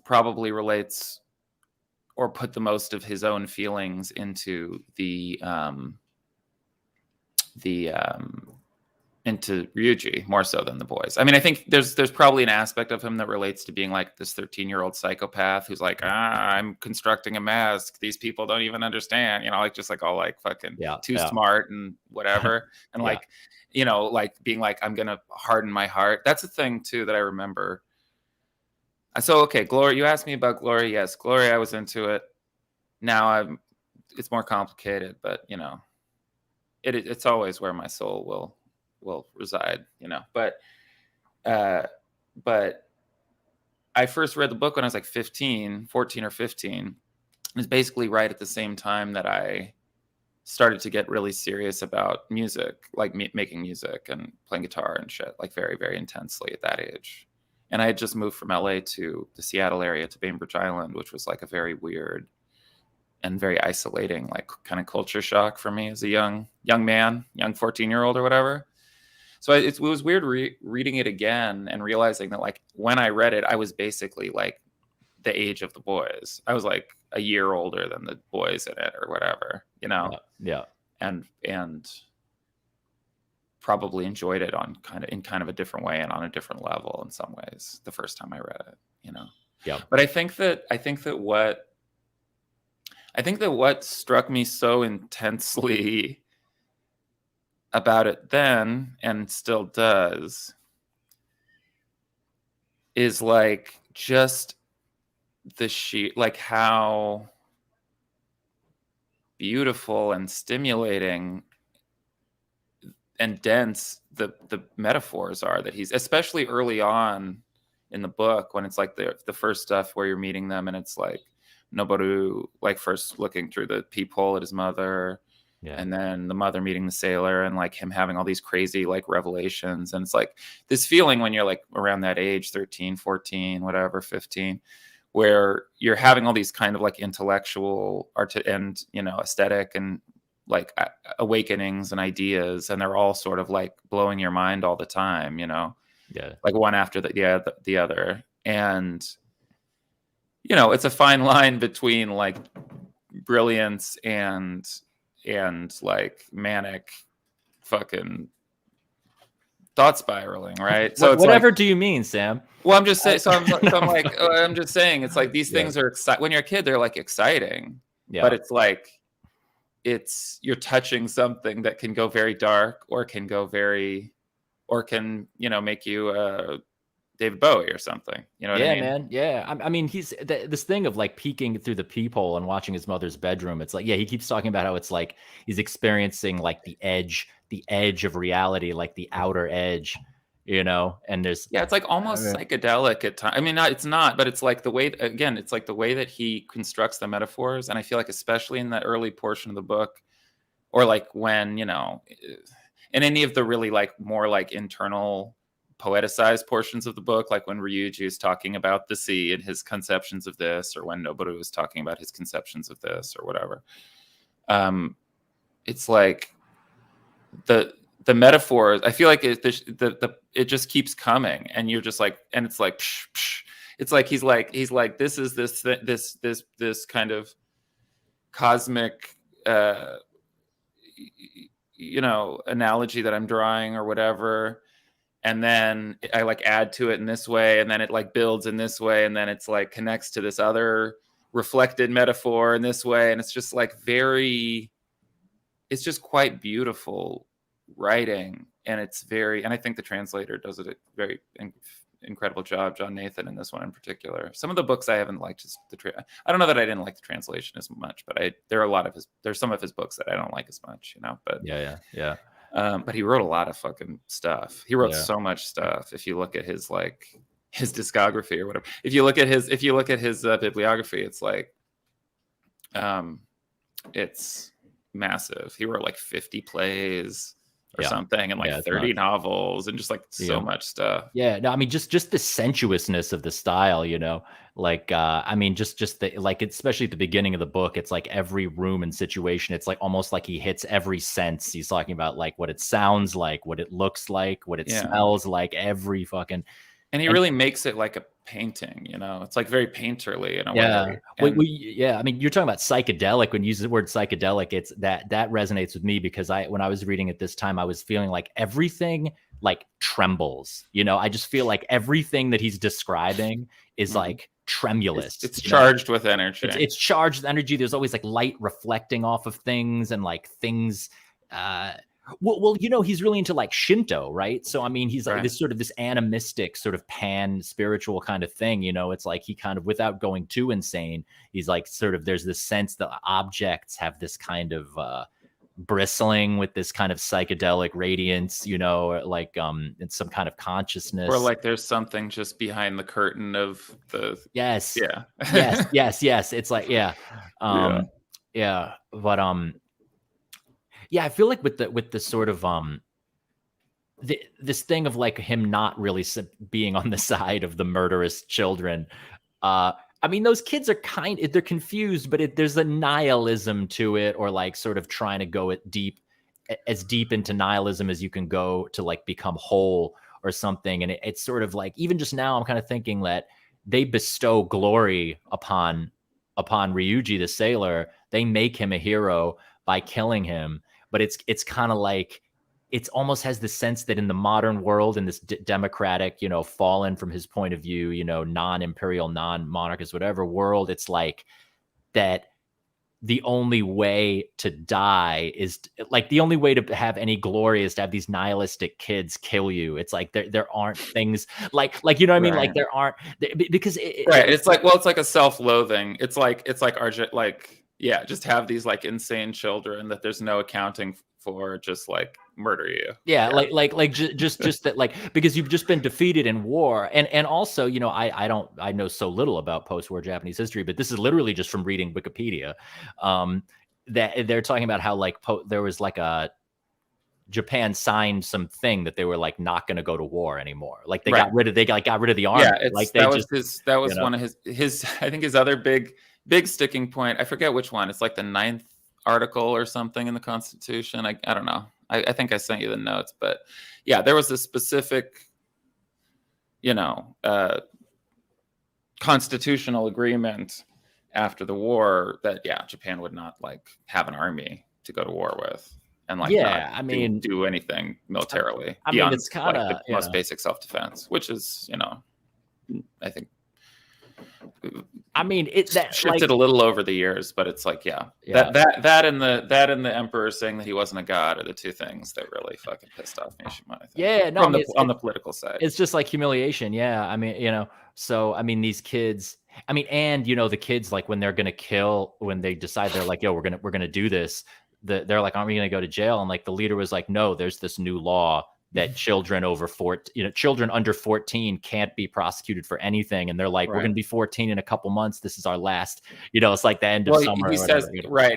probably relates or put the most of his own feelings into into Ryuji more so than the boys. I mean, I think there's probably an aspect of him that relates to being like this 13-year-old psychopath who's like, I'm constructing a mask. These people don't even understand, like just like all like fucking too smart and whatever. And like, like being like, I'm going to harden my heart. That's a thing too that I remember. So, okay, Glory, you asked me about Glory. Yes, Glory, I was into it. Now it's more complicated, but it's always where my soul will reside, but I first read the book when I was like 14 or 15. It was basically right at the same time that I started to get really serious about music, like making music and playing guitar and shit, like very, very intensely at that age. And I had just moved from LA to the Seattle area to Bainbridge Island, which was like a very weird and very isolating, like kind of culture shock for me as a young man, young 14-year-old or whatever. So it was weird reading it again and realizing that like when I read it, I was basically like the age of the boys. I was like a year older than the boys in it or whatever, you know? Yeah. And probably enjoyed it in kind of a different way and on a different level in some ways the first time I read it, you know? Yeah. But I think that what struck me so intensely about it then, and still does, is like just like how beautiful and stimulating and dense the metaphors are that he's, especially early on in the book, when it's like the first stuff where you're meeting them and it's like Noboru like first looking through the peephole at his mother, and then the mother meeting the sailor and like him having all these crazy like revelations. And it's like this feeling when you're like around that age, 13, 14, whatever, 15, where you're having all these kind of like intellectual art and, you know, aesthetic and like awakenings and ideas, and they're all sort of like blowing your mind all the time, you know? Yeah. Like one after the other. And, you know, it's a fine line between like brilliance and like manic fucking thought spiraling, right? So it's whatever like, do you mean, Sam? well, I'm just saying. So I'm just saying, it's like these things are exciting. When you're a kid, they're like exciting, but it's like you're touching something that can go very dark, or can you know, make you David Bowie or something. You know what I mean? Man. Yeah. I mean, he's this thing of like peeking through the peephole and watching his mother's bedroom. It's like, he keeps talking about how it's like he's experiencing like the edge of reality, like the outer edge, you know? And there's, it's like almost psychedelic at times. I mean, it's not, but it's like the way, again, it's like the way that he constructs the metaphors. And I feel like, especially in that early portion of the book, or like when, you know, in any of the really like more like internal poeticized portions of the book, like when Ryuji is talking about the sea and his conceptions of this, or when Noboru is talking about his conceptions of this or whatever. It's like the metaphors, I feel like it just keeps coming, and you're just like, and it's like, psh, psh. It's like he's like this is this kind of cosmic you know, analogy that I'm drawing or whatever, and then I like add to it in this way, and then it like builds in this way, and then it's like connects to this other reflected metaphor in this way, and it's just like it's just quite beautiful writing, and and I think the translator does a very incredible job, John Nathan, in this one in particular. Some of the books I haven't liked, I don't know that I didn't like the translation as much, but there's some of his books that I don't like as much, you know. But but he wrote a lot of fucking stuff. He wrote so much stuff. If you look at his discography or whatever, if you look at his bibliography, it's like it's massive. He wrote like 50 plays or something, and like 30 novels, and just like so much stuff. No, I mean, just the sensuousness of the style, you know, like I mean, just the like, especially at the beginning of the book, it's like every room and situation, it's like almost like he hits every sense. He's talking about like what it sounds like, what it looks like, what it smells like, every fucking. And he really makes it like a painting, you know. It's like very painterly in a way. I mean, you're talking about psychedelic. When you use the word psychedelic, it's that resonates with me, because when I was reading it this time, I was feeling like everything like trembles. You know, I just feel like everything that he's describing is like tremulous. It's charged with energy. It's charged with energy. There's always like light reflecting off of things, and like things. Well, you know, he's really into like Shinto, right? So, I mean, he's like this sort of this animistic sort of pan spiritual kind of thing, you know. It's like he kind of, without going too insane, he's like sort of, there's this sense that objects have this kind of bristling with this kind of psychedelic radiance, you know, like it's some kind of consciousness. Or like there's something just behind the curtain of the... Yes. Yeah. yes. It's like, but I feel like with the sort of this thing of like him not really being on the side of the murderous children. I mean, those kids are they're confused, but there's a nihilism to it, or like sort of trying to go as deep into nihilism as you can go to like become whole or something. And it's sort of like, even just now, I'm kind of thinking that they bestow glory upon Ryuji the sailor. They make him a hero by killing him, but it's kind of like, it almost has the sense that in the modern world, in this democratic, you know, fallen from his point of view, you know, non-imperial, non-monarchist, whatever world, it's like that the only way to die is like, the only way to have any glory is to have these nihilistic kids kill you. It's like there aren't things like, you know what I mean? Like there aren't, because it's like, well, it's like a self-loathing. It's like yeah, just have these like insane children that there's no accounting for, just like murder you. Yeah, like just that, like, because you've just been defeated in war. And also, you know, I know so little about post-war Japanese history, but this is literally just from reading Wikipedia, that they're talking about how like there was like a Japan signed something that they were like not going to go to war anymore. Like they got rid of the army. Yeah, like that was one of his I think his other big sticking point. I forget which one. It's like the 9th article or something in the Constitution. I don't know. I think I sent you the notes, but yeah, there was a specific, you know, constitutional agreement after the war that Japan would not like have an army to go to war with, and like do anything militarily. I mean, it's kind of like the most basic self-defense, which is, you know, I think. I mean, that shifted like, a little over the years, but it's like, that and the emperor saying that he wasn't a god are the two things that really fucking pissed off Mishima, I think. Yeah, no, on the political side, it's just like humiliation. Yeah, I mean, you know, so I mean, these kids. I mean, and you know, the kids, like when they're gonna kill, when they decide they're like, yo, we're gonna do this. They're like, aren't we gonna go to jail? And like the leader was like, no, there's this new law that children children under 14 can't be prosecuted for anything. And they're like, we're going to be 14 in a couple months. This is our last, you know, it's like the end of summer. He says,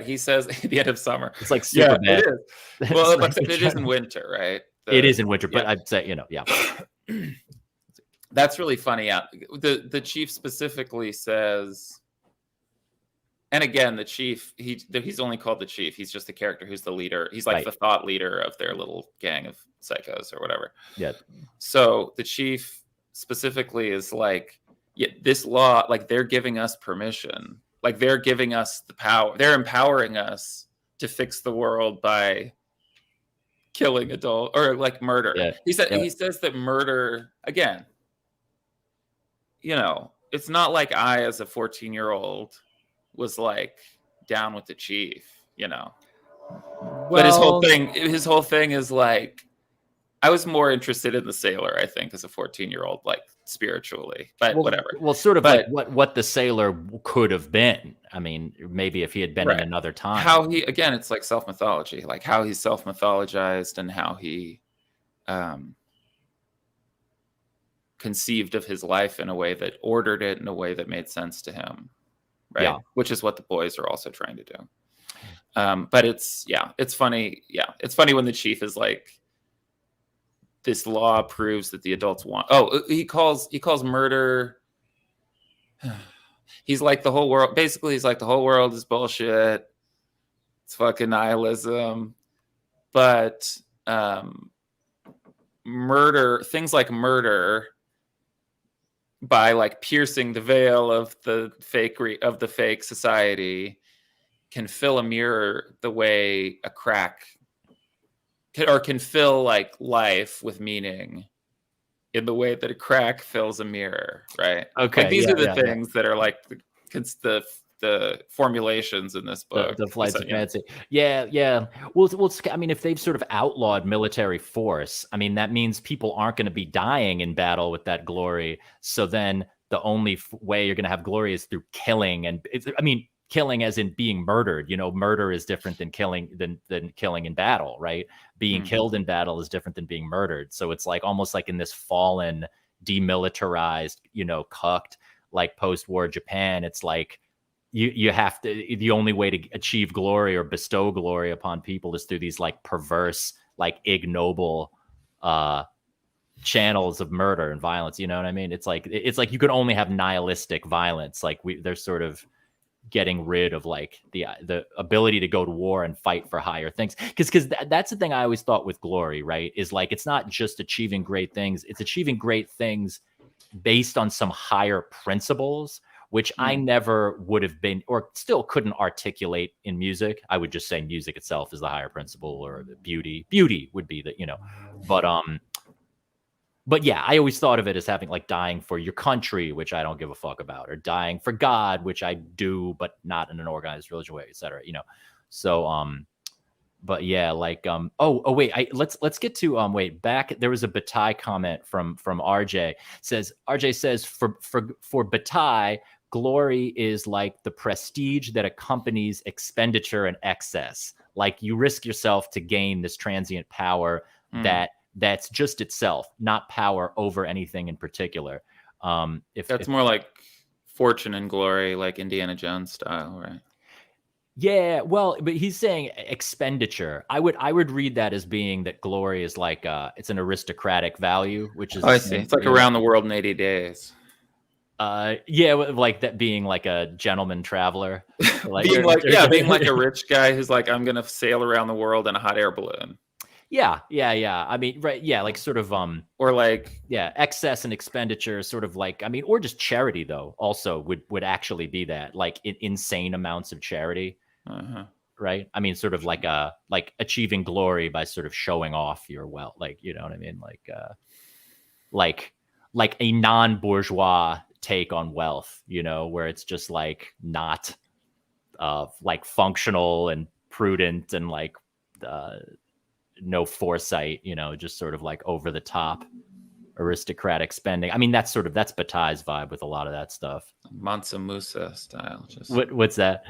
he says the end of summer. It's like super bad. It is. Well, but it is in winter, right? It is in winter, but I'd say, you know, That's really funny. Yeah. The chief specifically says, and again, the chief, he's only called the chief. He's just the character who's the leader. He's like the thought leader of their little gang of psychos or whatever. Yeah. So the chief specifically is like, this law, like they're giving us permission. Like they're giving us the power. They're empowering us to fix the world by killing adult or like murder. Yeah. He says that murder, again, you know, it's not like I, as a 14-year-old, was like down with the chief, you know. Well, but his whole thing is like, I was more interested in the sailor, I think, as a 14-year-old, like spiritually, but whatever. Well, sort of like what the sailor could have been. I mean, maybe if he had been in another time. How he, again, it's like self-mythology, like how he's self-mythologized and how he conceived of his life in a way that ordered it in a way that made sense to him. Right. Yeah. Which is what the boys are also trying to do. But it's funny. Yeah. It's funny when the chief is like, this law proves that the adults want. Oh, he calls murder. He's like the whole world. Basically, he's like the whole world is bullshit. It's fucking nihilism. But murder, things like murder, by like piercing the veil of the fake society, can fill a mirror the way a crack can fill like life with meaning in the way that a crack fills a mirror, right? Okay, like these are the things that are like the formulations in this book. The flights of fancy. Yeah. Well, I mean, if they've sort of outlawed military force, I mean, that means people aren't going to be dying in battle with that glory. So then the only way you're going to have glory is through killing. And killing as in being murdered. You know, murder is different than killing than killing in battle, right? Being killed in battle is different than being murdered. So it's like almost like in this fallen, demilitarized, you know, cucked, like post-war Japan, it's like you have to, the only way to achieve glory or bestow glory upon people is through these like perverse, like ignoble channels of murder and violence. You know what I mean? It's like you could only have nihilistic violence. Like they're sort of getting rid of like the ability to go to war and fight for higher things. Because that's the thing I always thought with glory, right? Is like, it's not just achieving great things. It's achieving great things based on some higher principles, which I never would have been, or still couldn't articulate in music. I would just say music itself is the higher principle, or the beauty would be that, but yeah, I always thought of it as having like dying for your country, which I don't give a fuck about, or dying for God, which I do, but not in an organized religious way, etc. So but yeah, like wait, let's get to wait, back there was a Bataille comment from RJ. RJ says for Bataille, glory is like the prestige that accompanies expenditure and excess. Like you risk yourself to gain this transient power that's just itself, not power over anything in particular. If more like fortune and glory, like Indiana Jones style, right? Yeah, well, but he's saying expenditure. I would read that as being that glory is like it's an aristocratic value, which is I see. It's like around the world in 80 days. Yeah, like that being like a gentleman traveler. Like, being like a rich guy who's like, I'm gonna sail around the world in a hot air balloon. Yeah. I mean, right, yeah, like sort of or like excess and expenditure, sort of like, I mean, or just charity though also would actually be that, like insane amounts of charity. Right? I mean, sort of like achieving glory by sort of showing off your wealth, like, you know what I mean? Like a non-bourgeois take on wealth, where it's just like not like functional and prudent and like no foresight, just sort of like over the top aristocratic spending. I mean, that's Bataille's vibe with a lot of that stuff. Mansa Musa style. Just what's that?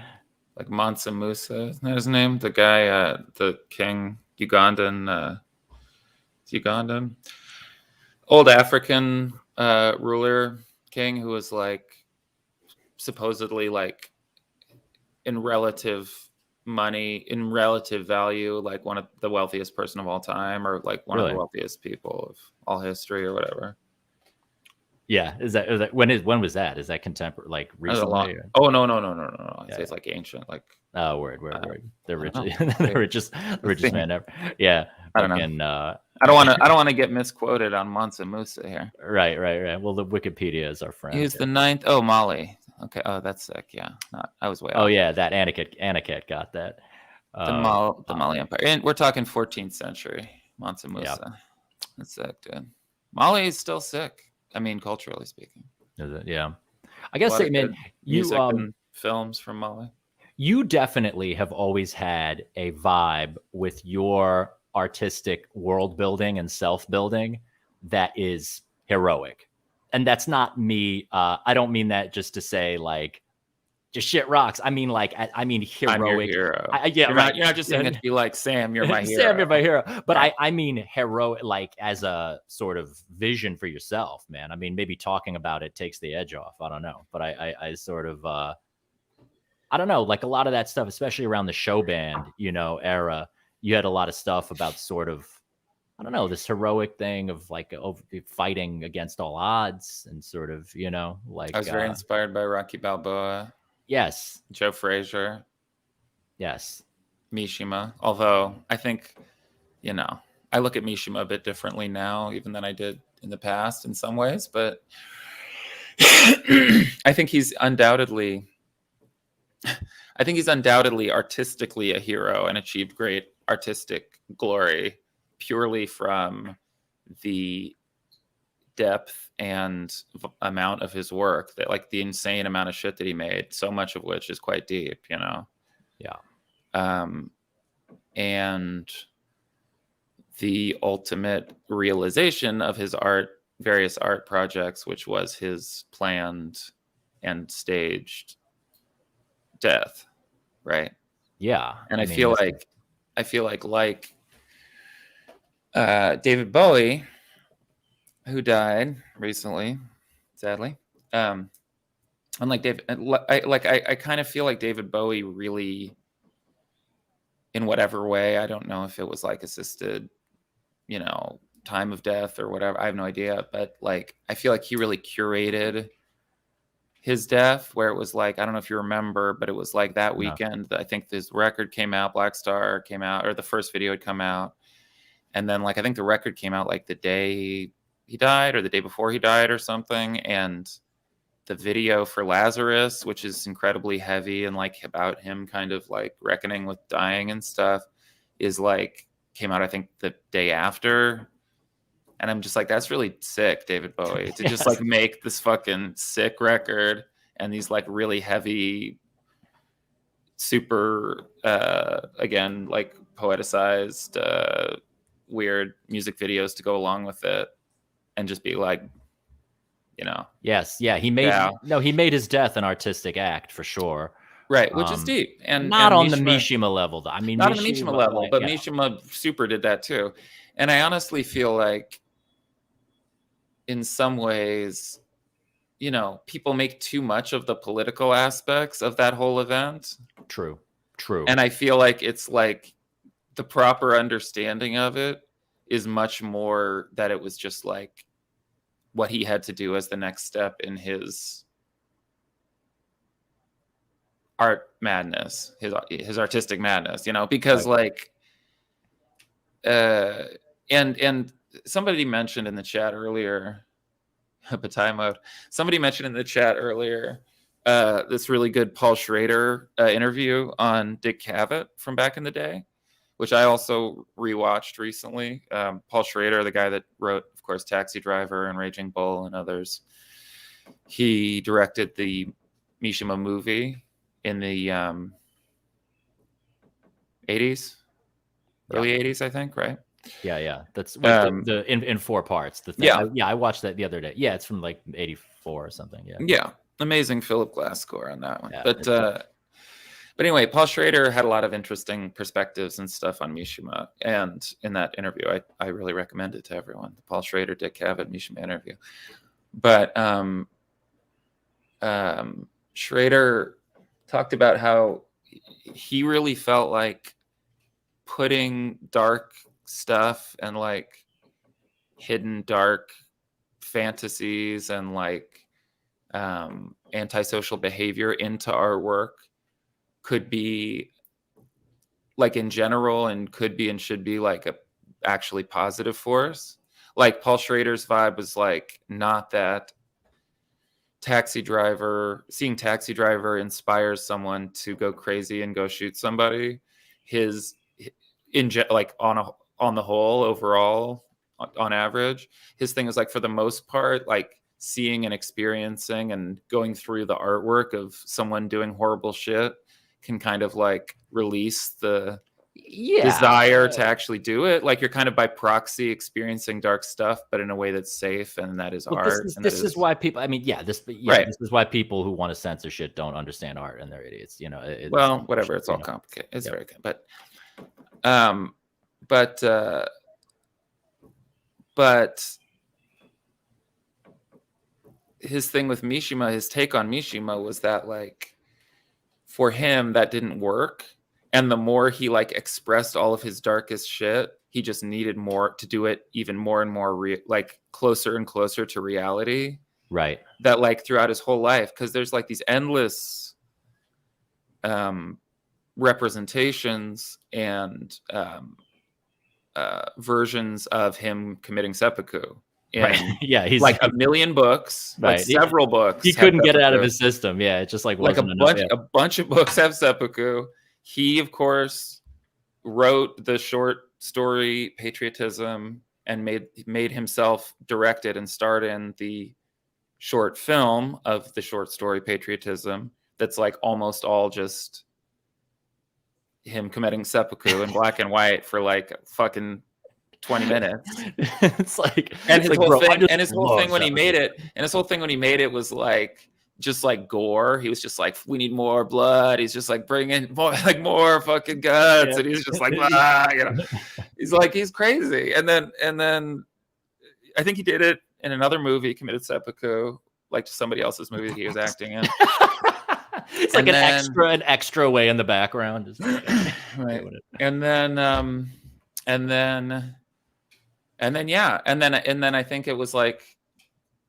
Like Mansa Musa, isn't that his name? The guy, the king, Ugandan, old African ruler king who was like supposedly like in relative money, in relative value, like one of the wealthiest person of all time, or like one of the wealthiest people of all history, or whatever. Yeah, is that when was that? Is that contemporary, like recently? Oh no. I'd say it's like ancient, like word. The richest man ever. Yeah, I don't know. I don't want to get misquoted on Mansa Musa here. Right. Well, the Wikipedia is our friend. He was the 9th. Oh, Mali. Okay. Oh, that's sick. Yeah. I was way off. Oh yeah, that Aniket got that. The Mali Empire, and we're talking 14th century. Mansa Musa. Yep. That's sick, dude. Mali is still sick. I mean, culturally speaking. Is it? Yeah. I guess, man, music and films from Mali. You definitely have always had a vibe with your artistic world building and self building that is heroic. And that's not me. I don't mean that just to say like, just shit rocks. I mean, like, I mean, heroic. I'm your hero. You're not just saying it to be like, Sam, you're my hero. Sam, you're my hero. But right. I mean, heroic, like as a sort of vision for yourself, man. I mean, maybe talking about it takes the edge off. I don't know. But I sort of, I don't know, like a lot of that stuff, especially around the Showband, era, you had a lot of stuff about sort of, I don't know, this heroic thing of like fighting against all odds and sort of, like. I was very inspired by Rocky Balboa. Yes. Joe Frazier. Yes. Mishima. Although I think, I look at Mishima a bit differently now, even than I did in the past in some ways. But I think he's undoubtedly artistically a hero and achieved great artistic glory purely from the depth and amount of his work, that like the insane amount of shit that he made, so much of which is quite deep, Yeah. And the ultimate realization of his various art projects, which was his planned and staged death. Right. Yeah. And I feel like David Bowie, who died recently, sadly. Unlike David, I kind of feel like David Bowie really, in whatever way, I don't know if it was like assisted, time of death or whatever. I have no idea, but like I feel like he really curated his death, where it was like, I don't know if you remember, but it was like that weekend that I think this record came out, Black Star came out, or the first video had come out, and then like I think the record came out like the day he died or the day before he died or something. And the video for Lazarus, which is incredibly heavy and like about him kind of like reckoning with dying and stuff, is like came out I think the day after. And I'm just like, that's really sick, David Bowie, to just like make this fucking sick record and these like really heavy, super again like poeticized weird music videos to go along with it, and just be like, you know. Yes, yeah, he made his death an artistic act for sure. Right, which is deep, and not and on the Mishima level. I mean, not on the Mishima level, but Mishima super did that too. And I honestly feel like, in some ways, you know, people make too much of the political aspects of that whole event. True. And I feel like it's like the proper understanding of it is much more that it was just like what he had to do as the next step in his art madness, his artistic madness, you know, because like and somebody mentioned in the chat earlier, Bataille mode. Somebody mentioned in the chat earlier this really good Paul Schrader interview on Dick Cavett from back in the day, which I also rewatched recently. Paul Schrader, the guy that wrote, of course, Taxi Driver and Raging Bull and others. He directed the Mishima movie in the 80s, early 80s, I think, right? Yeah. That's in 4 parts. The thing. I watched that the other day. Yeah, it's from like 84 or something. Yeah, amazing Philip Glass score on that one. But anyway, Paul Schrader had a lot of interesting perspectives and stuff on Mishima, and in that interview, I really recommend it to everyone. The Paul Schrader, Dick Cavett, Mishima interview. But Schrader talked about how he really felt like putting dark stuff and like hidden dark fantasies and like antisocial behavior into artwork could be like in general and could be and should be like a actually positive force. Like Paul Schrader's vibe was like not that seeing Taxi Driver inspires someone to go crazy and go shoot somebody. Like on the whole, overall, on average, his thing is like, for the most part, like seeing and experiencing and going through the artwork of someone doing horrible shit can kind of like release the desire to actually do it. Like you're kind of by proxy experiencing dark stuff, but in a way that's safe, and that is art. This is why people. I mean, this is why people who want to censor shit don't understand art and they're idiots. You know. Whatever. It's all complicated. It's very good, but his thing with Mishima, his take on Mishima was that like for him that didn't work. And the more he like expressed all of his darkest shit, he just needed more to do it even more and more like closer and closer to reality. Right. That like throughout his whole life, because there's like these endless representations and versions of him committing seppuku. Right. Yeah, he's like a million books, right. Like several books. He couldn't get it out of his system. Yeah, it's just like a bunch of books have seppuku. He, of course, wrote the short story Patriotism and made himself direct it and starred in the short film of the short story Patriotism. That's like almost all just him committing seppuku in black and white for like fucking 20 minutes. It's like, and his whole thing when he made it was like just like gore. He was just like, we need more blood. He's just like bringing more fucking guts, and he's just like, he's like, he's crazy. And then I think he did it in another movie, committed seppuku, like to somebody else's movie that he was acting in. It's like an extra way in the background. Right. And then I think it was like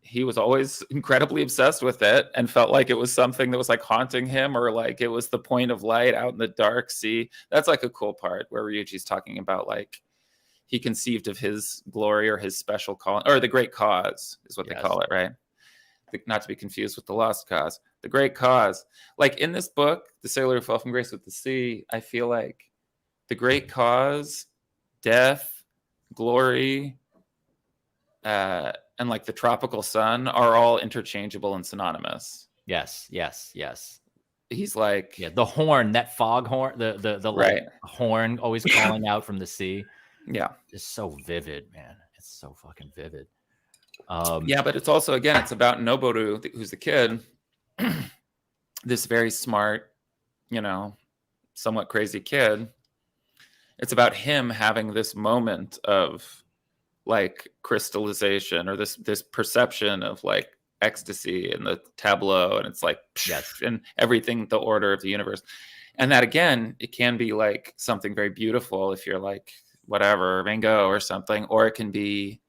he was always incredibly obsessed with it and felt like it was something that was like haunting him, or like it was the point of light out in the dark sea. That's like a cool part where Ryuji's talking about like he conceived of his glory or his special call, or the great cause is what they call it, right? Not to be confused with the lost cause. The great cause. Like in this book, The Sailor Who Fell from Grace with the Sea, I feel like the great cause, death, glory, and like the tropical sun are all interchangeable and synonymous. Yes. He's like, the horn, that fog horn, the right. like horn always calling out from the sea. Yeah, it's so vivid, man. It's so fucking vivid. Yeah, but it's also, again, it's about Noboru, who's the kid, this very smart, somewhat crazy kid. It's about him having this moment of like crystallization, or this perception of like ecstasy in the tableau, and it's like and everything, the order of the universe. And that, again, it can be like something very beautiful if you're like whatever, Van Gogh or something, or it can be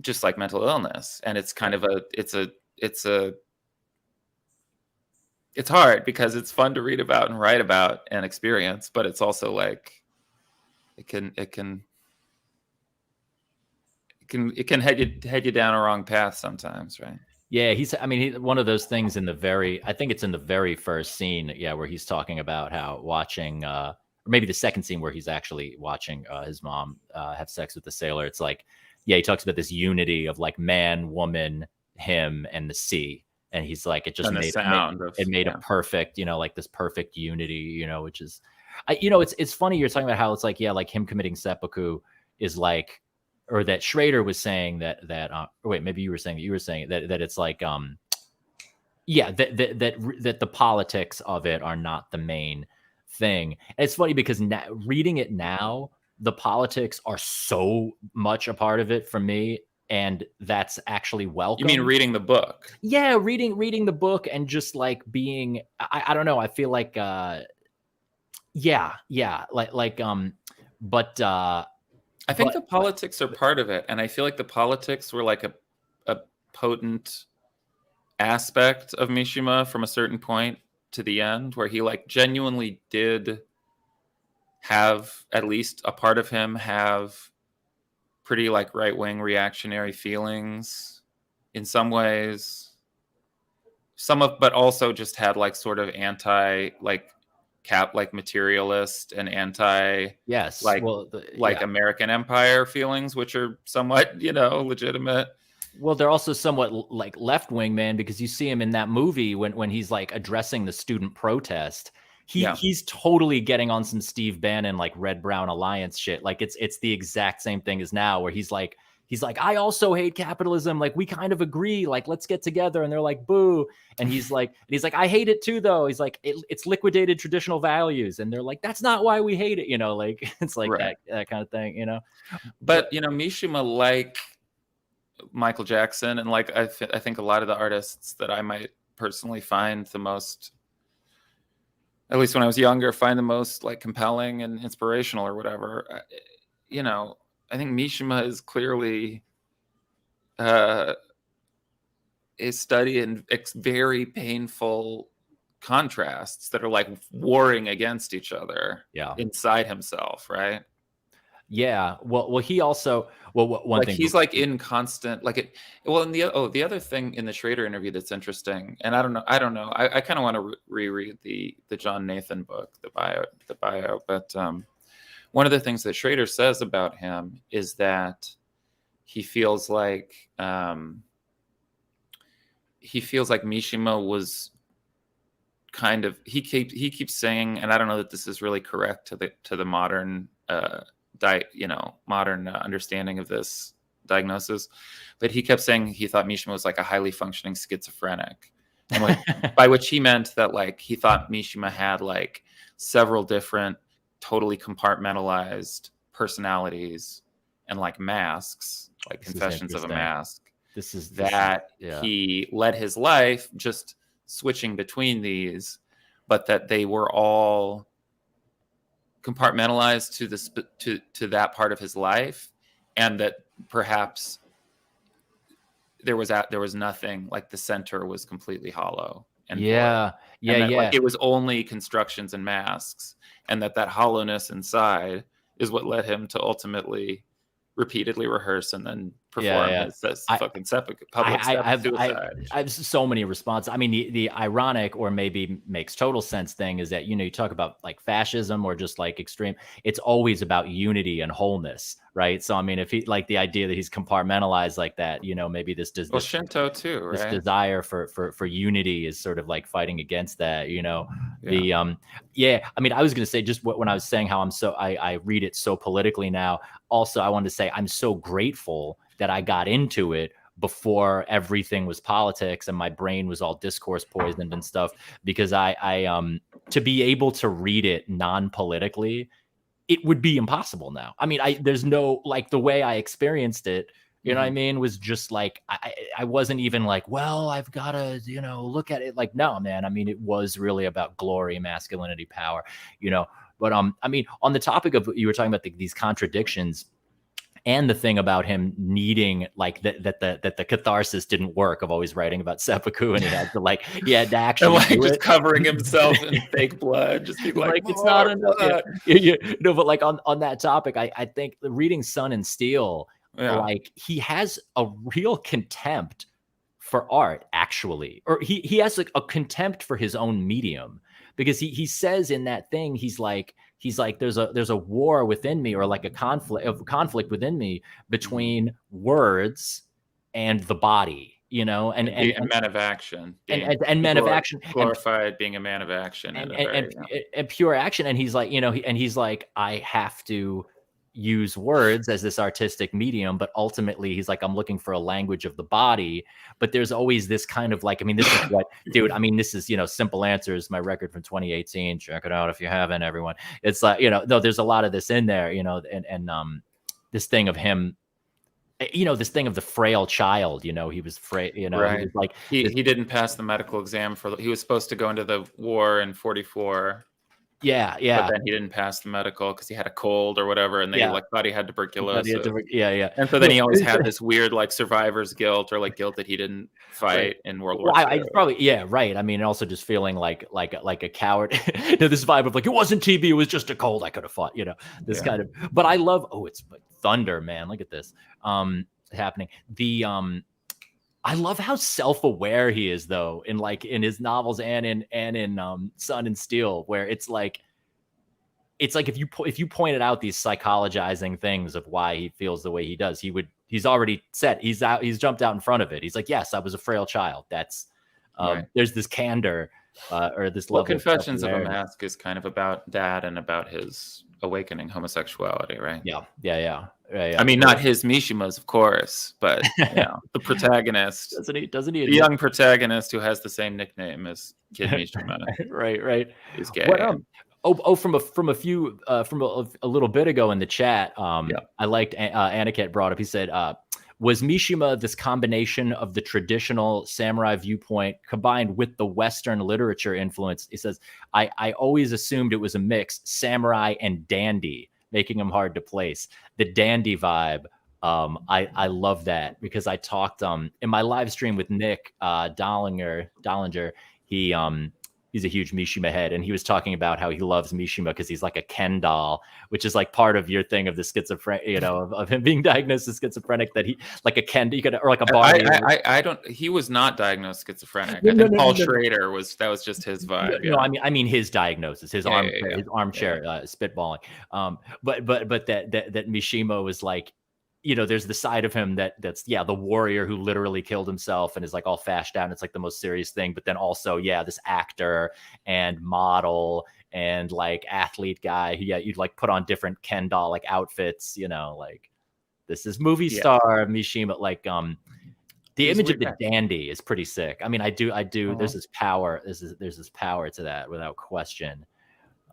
just like mental illness. And it's kind of it's hard because it's fun to read about and write about and experience, but it's also like it can head you down a wrong path sometimes, right? Yeah, he's one of those things I think it's in the very first scene, where he's talking about how watching, or maybe the second scene where he's actually watching his mom have sex with the sailor. It's like, he talks about this unity of like man, woman, him, and the sea. And he's like, it just made a perfect, like this perfect unity, which is, it's funny you're talking about how it's like, like him committing seppuku is like, or that Schrader was saying that wait, maybe you were saying that it's like, that the politics of it are not the main thing. And it's funny because reading it now, the politics are so much a part of it for me, and that's actually welcome. You mean reading the book? Yeah, reading the book, and just like being, I don't know, I feel like, but I think the politics are part of it, and I feel like the politics were like a potent aspect of Mishima from a certain point to the end, where he like genuinely did have, at least a part of him, have pretty like right-wing reactionary feelings in some ways, but also just had like sort of anti like materialist and anti American empire feelings, which are somewhat legitimate. Well, they're also somewhat like left-wing, man, because you see him in that movie when he's like addressing the student protest. He's totally getting on some Steve Bannon like Red Brown Alliance shit. Like it's the exact same thing as now, where he's like, I also hate capitalism. Like, we kind of agree. Like, let's get together. And they're like, boo. And he's like, I hate it too, though. He's like, it's liquidated traditional values. And they're like, that's not why we hate it. Like, it's like that kind of thing, But, Mishima, like Michael Jackson, and like, I think a lot of the artists that I might personally find the most, at least when I was younger, find the most like compelling and inspirational or whatever, I think Mishima is clearly a study in very painful contrasts that are like warring against each other inside himself, right? Yeah. Well, he also, one thing he's like in constant, like it. Well, and the other thing in the Schrader interview that's interesting, and I don't know. I kind of want to reread the John Nathan book, the bio, but one of the things that Schrader says about him is that he feels like Mishima was kind of, he keeps saying, and I don't know that this is really correct to the modern modern understanding of this diagnosis, but he kept saying he thought Mishima was like a highly functioning schizophrenic, and by which he meant that like he thought Mishima had like several different totally compartmentalized personalities and like masks, like Confessions of a Mask. He led his life just switching between these, but that they were all compartmentalized to that part of his life, and that perhaps there was nothing, like the center was completely hollow. And like, it was only constructions and masks, and that hollowness inside is what led him to ultimately repeatedly rehearse and then perform his fucking public suicide. I have so many responses. I mean, the ironic, or maybe makes total sense thing is that, you know, you talk about like fascism or just like extreme, it's always about unity and wholeness, right? So, I mean, if he, like the idea that he's compartmentalized like that, you know, maybe this does, well, Shinto too, right? This desire for unity is sort of like fighting against that, you know. I mean, I was going to say, just when I was saying how I read it so politically now, also I wanted to say I'm so grateful that I got into it before everything was politics and my brain was all discourse poisoned and stuff, because I to be able to read it non-politically, it would be impossible now. I mean, there's no, like, the way I experienced it, you know what I mean, was just like, I wasn't even like, well, I've got to, you know, look at it like, no, man. I mean, it was really about glory, masculinity, power, you know. But I mean, on the topic of, you were talking about these contradictions, and the thing about him needing, like, that the catharsis didn't work, of always writing about seppuku, and he had to actually, and like just covering himself in fake blood, just being like it's not enough. No, but like on that topic, I think reading Sun and Steel, like, he has a real contempt for art, actually, or he has like a contempt for his own medium, because he says in that thing, he's like there's a war within me, or like a conflict within me between words and the body, you know, and men of action, and men of action, glorified being a man of action, and pure action. And he's like, you know, he's like, I have to use words as this artistic medium, but ultimately he's like, I'm looking for a language of the body. But there's always this kind of like, I mean, this is what, dude, I mean, this is, you know, Simple Answers, my record from 2018. Check it out if you haven't, everyone. It's like, you know, no, there's a lot of this in there, you know, and this thing of him, you know, this thing of the frail child, you know, he was frail, you know, right. He was like, he didn't pass the medical exam he was supposed to go into the war in 44. Yeah. But then he didn't pass the medical because he had a cold or whatever, and they like thought he had tuberculosis. And so then he always had this weird like survivor's guilt, or like guilt that he didn't fight in World War II. I probably, right. I mean, also just feeling like a coward. This vibe of like, it wasn't TB, it was just a cold, I could have fought, you know, this kind of. But I love, it's like thunder, man. Look at this happening. I love how self-aware he is, though, in his novels and in Sun and Steel, where it's like if you pointed out these psychologizing things of why he feels the way he does, he's already said, he's jumped out in front of it. He's like, yes, I was a frail child. That's there's this candor or this level. Confessions of a Mask is kind of about Dad and about his awakening homosexuality, right? Yeah. I mean, not his Mishima's, of course, but you know, the protagonist. Doesn't he? The young protagonist who has the same nickname as Kid Mishima. right. Is gay. From a little bit ago in the chat, I liked Aniket brought up. He said, was Mishima this combination of the traditional samurai viewpoint combined with the Western literature influence? He says, I always assumed it was a mix, samurai and dandy, making him hard to place. The dandy vibe, I love that, because I talked in my live stream with Nick Dollinger. He's a huge Mishima head, and he was talking about how he loves Mishima because he's like a Ken doll, which is like part of your thing of the schizophrenic, you know, of him being diagnosed as schizophrenic, that he like a Ken, or like a Barbie. He was not diagnosed schizophrenic. I think Paul Schrader was just his vibe. No, I mean his diagnosis, his armchair spitballing. But that Mishima was like, you know, there's the side of him that's the warrior who literally killed himself and is like all fashed out, and it's like the most serious thing. But then also, this actor and model and like athlete guy who, you'd like put on different Ken doll like outfits, you know, like this is movie star Mishima. Like the image of the dandy is pretty sick. I mean, I do. There's this power. There's this power to that without question.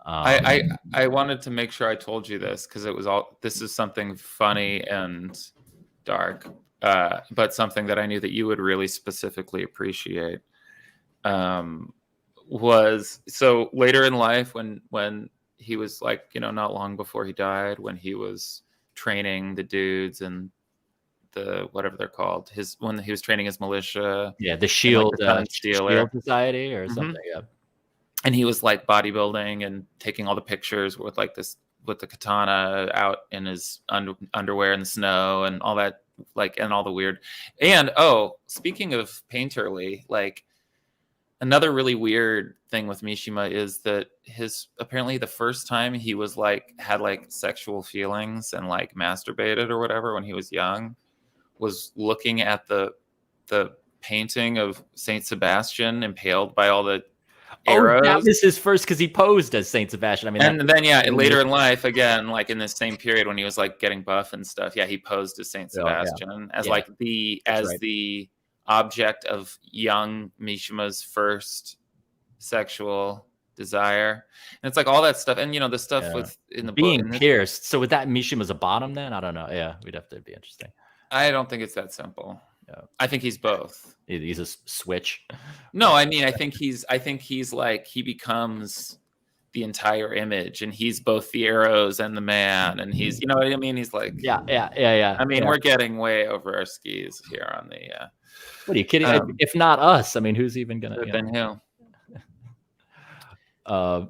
I wanted to make sure I told you this, because this is something funny and dark, but something that I knew that you would really specifically appreciate. Was so later in life when he was like, you know, not long before he died, when he was training the dudes and the whatever they're called, when he was training his militia, the Shield, like Shield Society or something, And he was like bodybuilding and taking all the pictures with like this with the katana out in his underwear in the snow and all that, like, and all the weird. And speaking of painterly, like, another really weird thing with Mishima is that apparently the first time he was like had like sexual feelings and like masturbated or whatever when he was young was looking at the painting of Saint Sebastian impaled by all the arrows. That was his first, because he posed as Saint Sebastian. I mean, and then later in life, again, like in the same period when he was like getting buff and stuff, he posed as Saint Sebastian as like the object of young Mishima's first sexual desire. And it's like all that stuff, and the stuff with in the being book, pierced. So with that, Mishima's a bottom then? I don't know. Yeah, we'd have to be interesting. I don't think it's that simple. I think he's both. He's a switch. No, I mean, I think he's like, he becomes the entire image, and he's both the arrows and the man, and he's, you know what I mean? He's like, yeah. I mean, we're getting way over our skis here on the. What are you kidding? If not us, I mean, who's even gonna? Ben Hill. But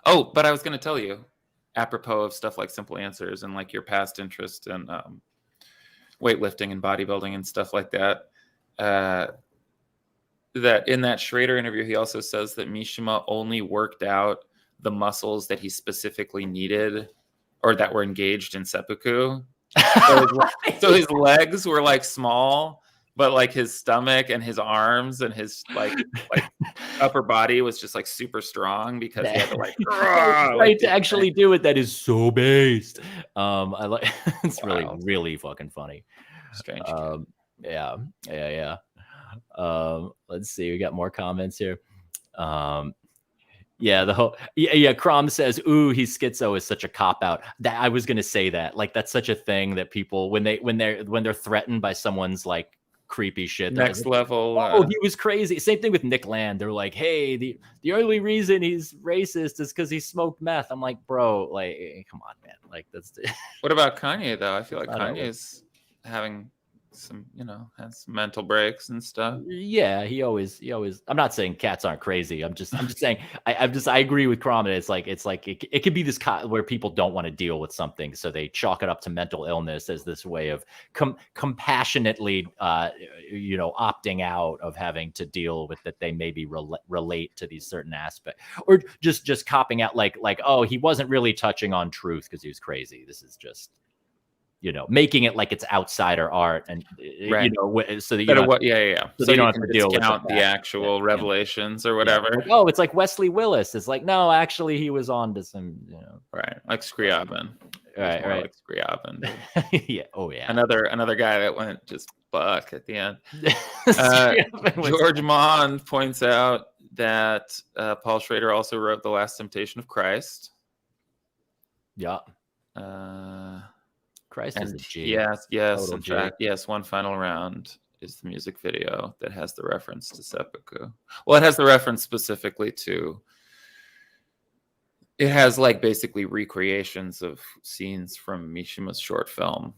I was gonna tell you, apropos of stuff like Simple Answers and like your past interest in weightlifting and bodybuilding and stuff like that. That in that Schrader interview, he also says that Mishima only worked out the muscles that he specifically needed or that were engaged in seppuku. So his legs were like small, but like his stomach and his arms and his like upper body was just like super strong because he had to like to actually do it. That is so based. I like it's really fucking funny. Strange. Yeah. Let's see. We got more comments here. The whole Crom says, "Ooh, he's schizo" is such a cop out. That I was gonna say that. Like that's such a thing that people when they're threatened by someone's like creepy shit. Next level. He was crazy. Same thing with Nick Land. They're like, hey, the only reason he's racist is because he smoked meth. I'm like, bro, like, come on, man. Like that's. What about Kanye though? I feel like Kanye's having some, has some mental breaks and stuff. Yeah, he always. I'm not saying cats aren't crazy. I'm just saying. I agree with Crom. It's like it could be this where people don't want to deal with something, so they chalk it up to mental illness as this way of compassionately, opting out of having to deal with that. They maybe relate to these certain aspects, or just copping out like oh, he wasn't really touching on truth because he was crazy. This is just. Making it like it's outsider art, and right. So that you don't, so you don't have to deal with the actual revelations or whatever. Yeah. It's like Wesley Willis. It's like no, actually, he was on to some, right, like Scriabin. Right, like Scriabin. Yeah. Oh yeah. Another guy that went just buck at the end. George Mond points out that Paul Schrader also wrote The Last Temptation of Christ. Yeah. Christ is a G. Yes. In fact, yes. One Final Round is the music video that has the reference to seppuku. Well, it has the reference specifically to. It has like basically recreations of scenes from Mishima's short film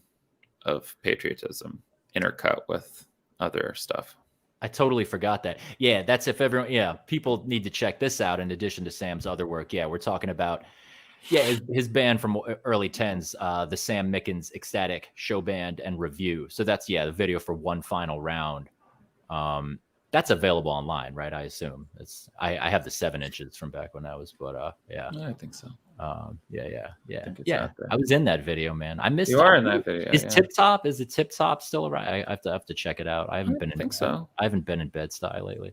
of patriotism intercut with other stuff. I totally forgot that. Yeah, that's if everyone. Yeah, people need to check this out in addition to Sam's other work. Yeah, we're talking about. Yeah, his band from early 10s, the Sam Mickens, Ecstatic, Showband, and Revue. So that's, the video for One Final Round. That's available online, right? I assume. I have the 7 inches from back when I was, but yeah. I think so. Yeah. I was in that video, man. I missed. You are in that video. Is Tip Top still around? I have to check it out. I haven't been in Bed-Stuy lately.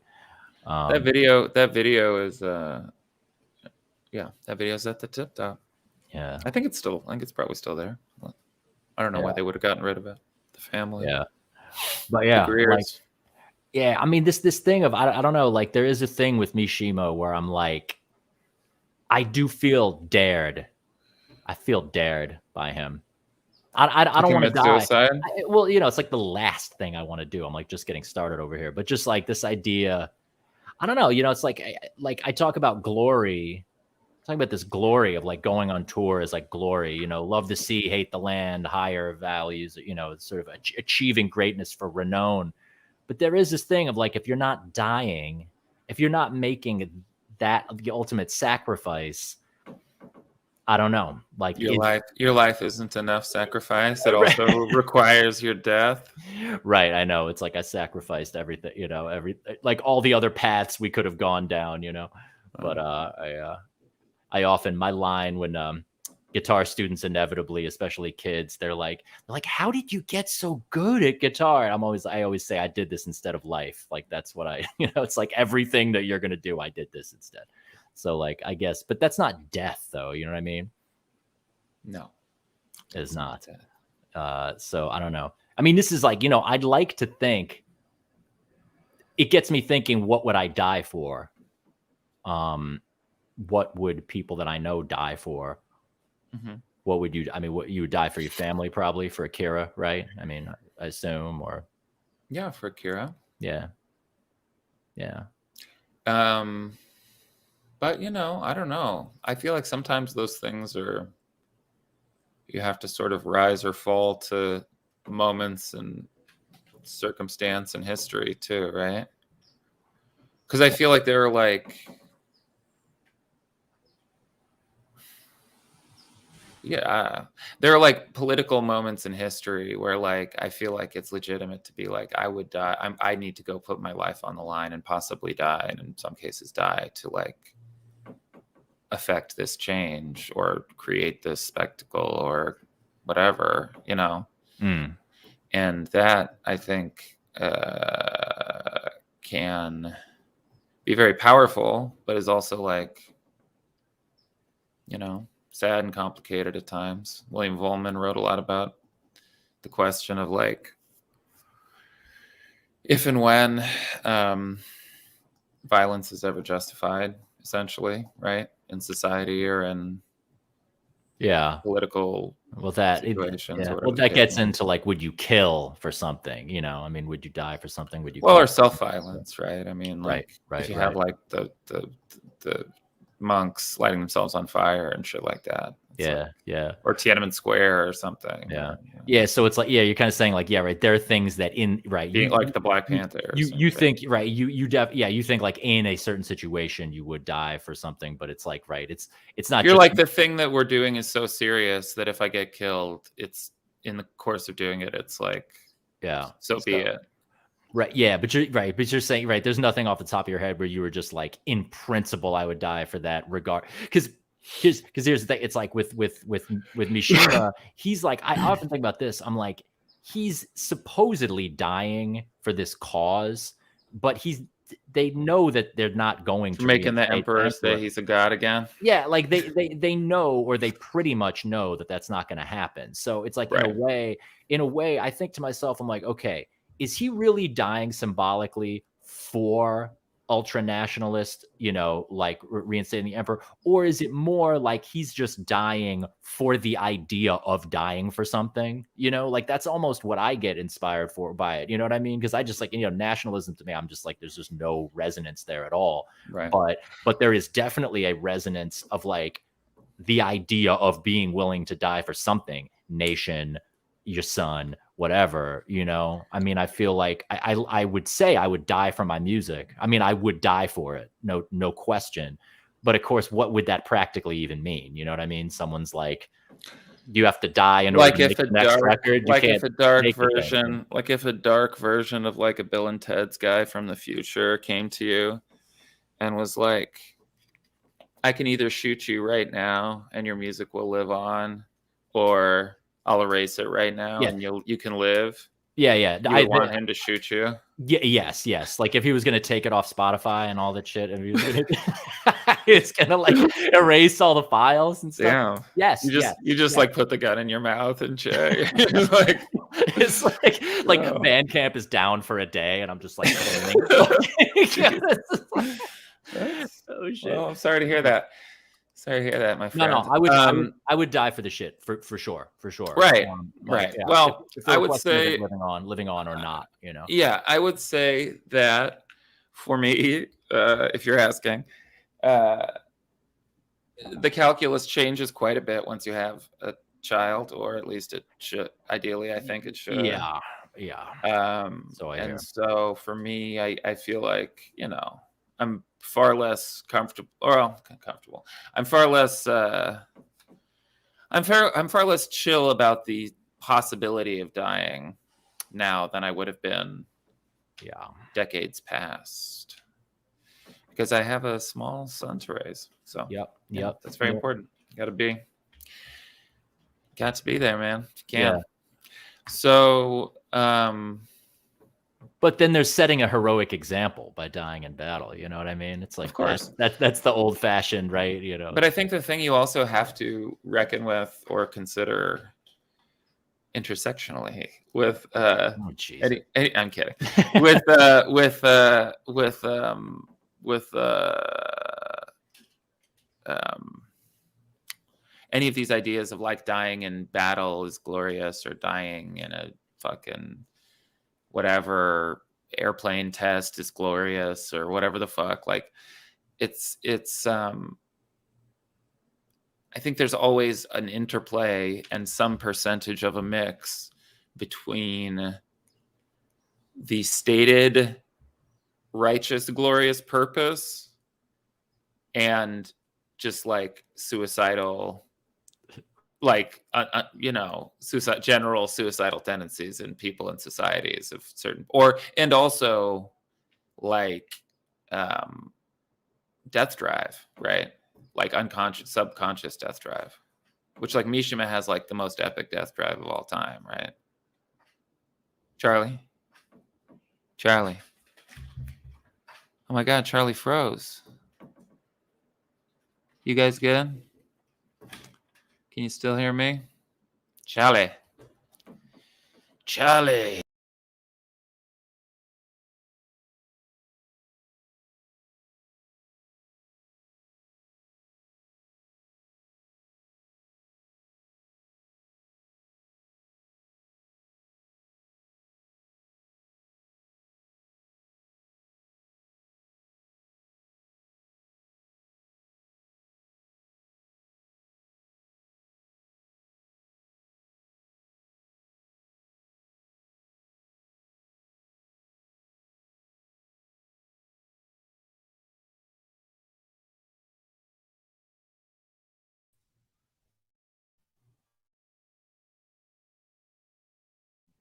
That video is. Yeah, that video's at the Tip Top. Yeah, I think it's probably still there. I don't know why they would have gotten rid of it. The family. Yeah, but yeah, I mean this thing of I don't know. Like there is a thing with Mishima where I'm like, I do feel dared. I feel dared by him. I don't want to die. It's like the last thing I want to do. I'm like just getting started over here, but just like this idea. I don't know. It's like I talk about glory. Talking about this glory of like going on tour is like glory, love the sea, hate the land, higher values, sort of achieving greatness for renown. But there is this thing of like, if you're not dying, if you're not making that the ultimate sacrifice, I don't know. Like your life isn't enough sacrifice. It also requires your death. Right. I know. It's like I sacrificed everything, like all the other paths we could have gone down, but I often, my line when guitar students inevitably, especially kids, they're like, how did you get so good at guitar? And I always say I did this instead of life. Like that's what it's like everything that you're going to do, I did this instead. So like, I guess, but that's not death though. You know what I mean? No, it's not. So I don't know. I mean, this is like, I'd like to think it gets me thinking, what would I die for? What would people that I know die for? Mm-hmm. What would you, what you would die for your family, probably for Akira, right? I mean, I assume, or. Yeah, for Akira. Yeah. Yeah. But I don't know. I feel like sometimes those things you have to sort of rise or fall to moments and circumstance and history too, right? Because I feel like there are like, there are like political moments in history where like I feel like it's legitimate to be like, I would die. I need to go put my life on the line and possibly die, and in some cases die, to like affect this change or create this spectacle or whatever, And that, I think, can be very powerful, but is also like, sad and complicated at times. William Vollmann wrote a lot about the question of like, if and when violence is ever justified, essentially, right? In society or in political situations. Well, that gets into like, would you kill for something? Would you die for something? Would you? Well, or self-violence, right? I mean, like, right, if you have like the monks lighting themselves on fire and shit like that. Yeah. Or Tiananmen Square or something. Yeah. So it's like, you're kind of saying like, right, there are things that being like the Black Panther. You think, right, you think like in a certain situation you would die for something, but it's like, right, it's not. You're like, the thing that we're doing is so serious that if I get killed, it's in the course of doing it, it's like, so be it. Right. Yeah. But you're saying, right, there's nothing off the top of your head where you were just like, in principle, I would die for that regard. Because here's the thing. It's like with Mishima, he's like, I often think about this. I'm like, he's supposedly dying for this cause, but they know that they're not going to making the emperor say he's a god again. Yeah. Like they know, or they pretty much know that that's not going to happen. So it's like, in a way, I think to myself, I'm like, okay, is he really dying symbolically for ultra nationalist, like reinstating the emperor? Or is it more like he's just dying for the idea of dying for something? Like that's almost what I get inspired by it. You know what I mean? Because I just like, nationalism to me, I'm just like, there's just no resonance there at all. Right. But there is definitely a resonance of like the idea of being willing to die for something, nation, your son, whatever, I feel like I would say I would die for my music. I would die for it. No question. But of course, what would that practically even mean? You know what I mean? Someone's like, you have to die in order to make the next record. If a dark version of like a Bill and Ted's guy from the future came to you and was like, I can either shoot you right now and your music will live on, or I'll erase it right now and you can live. Yeah. I want him to shoot you. Yeah, yes. Like if he was gonna take it off Spotify and all that shit, and he was gonna like erase all the files and stuff. Yeah. Yes. You just like put the gun in your mouth and shit. It's like Bandcamp is down for a day, and I'm just like, oh shit. Well, I'm sorry to hear that. Sorry to hear that, my friend. No, I would die for the shit for sure. Right, right. Yeah, well, if I would say living on or not. Yeah, I would say that for me, if you're asking, the calculus changes quite a bit once you have a child, or at least it should. Ideally, I think it should. Yeah. So for me, I feel like I'm far less comfortable. I'm far less I'm far less chill about the possibility of dying now than I would have been decades past, because I have a small son to raise. So that's very important. Got to be there, man. You can. Yeah. So but then there's setting a heroic example by dying in battle. You know what I mean? It's like, of course, that's the old fashioned, right? You know. But I think the thing you also have to reckon with or consider intersectionally with I'm kidding. with any of these ideas of like dying in battle is glorious, or dying in a fucking whatever airplane test is glorious, or whatever the fuck. Like it's I think there's always an interplay and some percentage of a mix between the stated righteous, glorious purpose and just like suicidal, like, general suicidal tendencies in people and societies of certain, and also like death drive, right? Like unconscious, subconscious death drive, which like Mishima has like the most epic death drive of all time, right? Charlie. Oh my God, Charlie froze. You guys good? Can you still hear me? Charlie.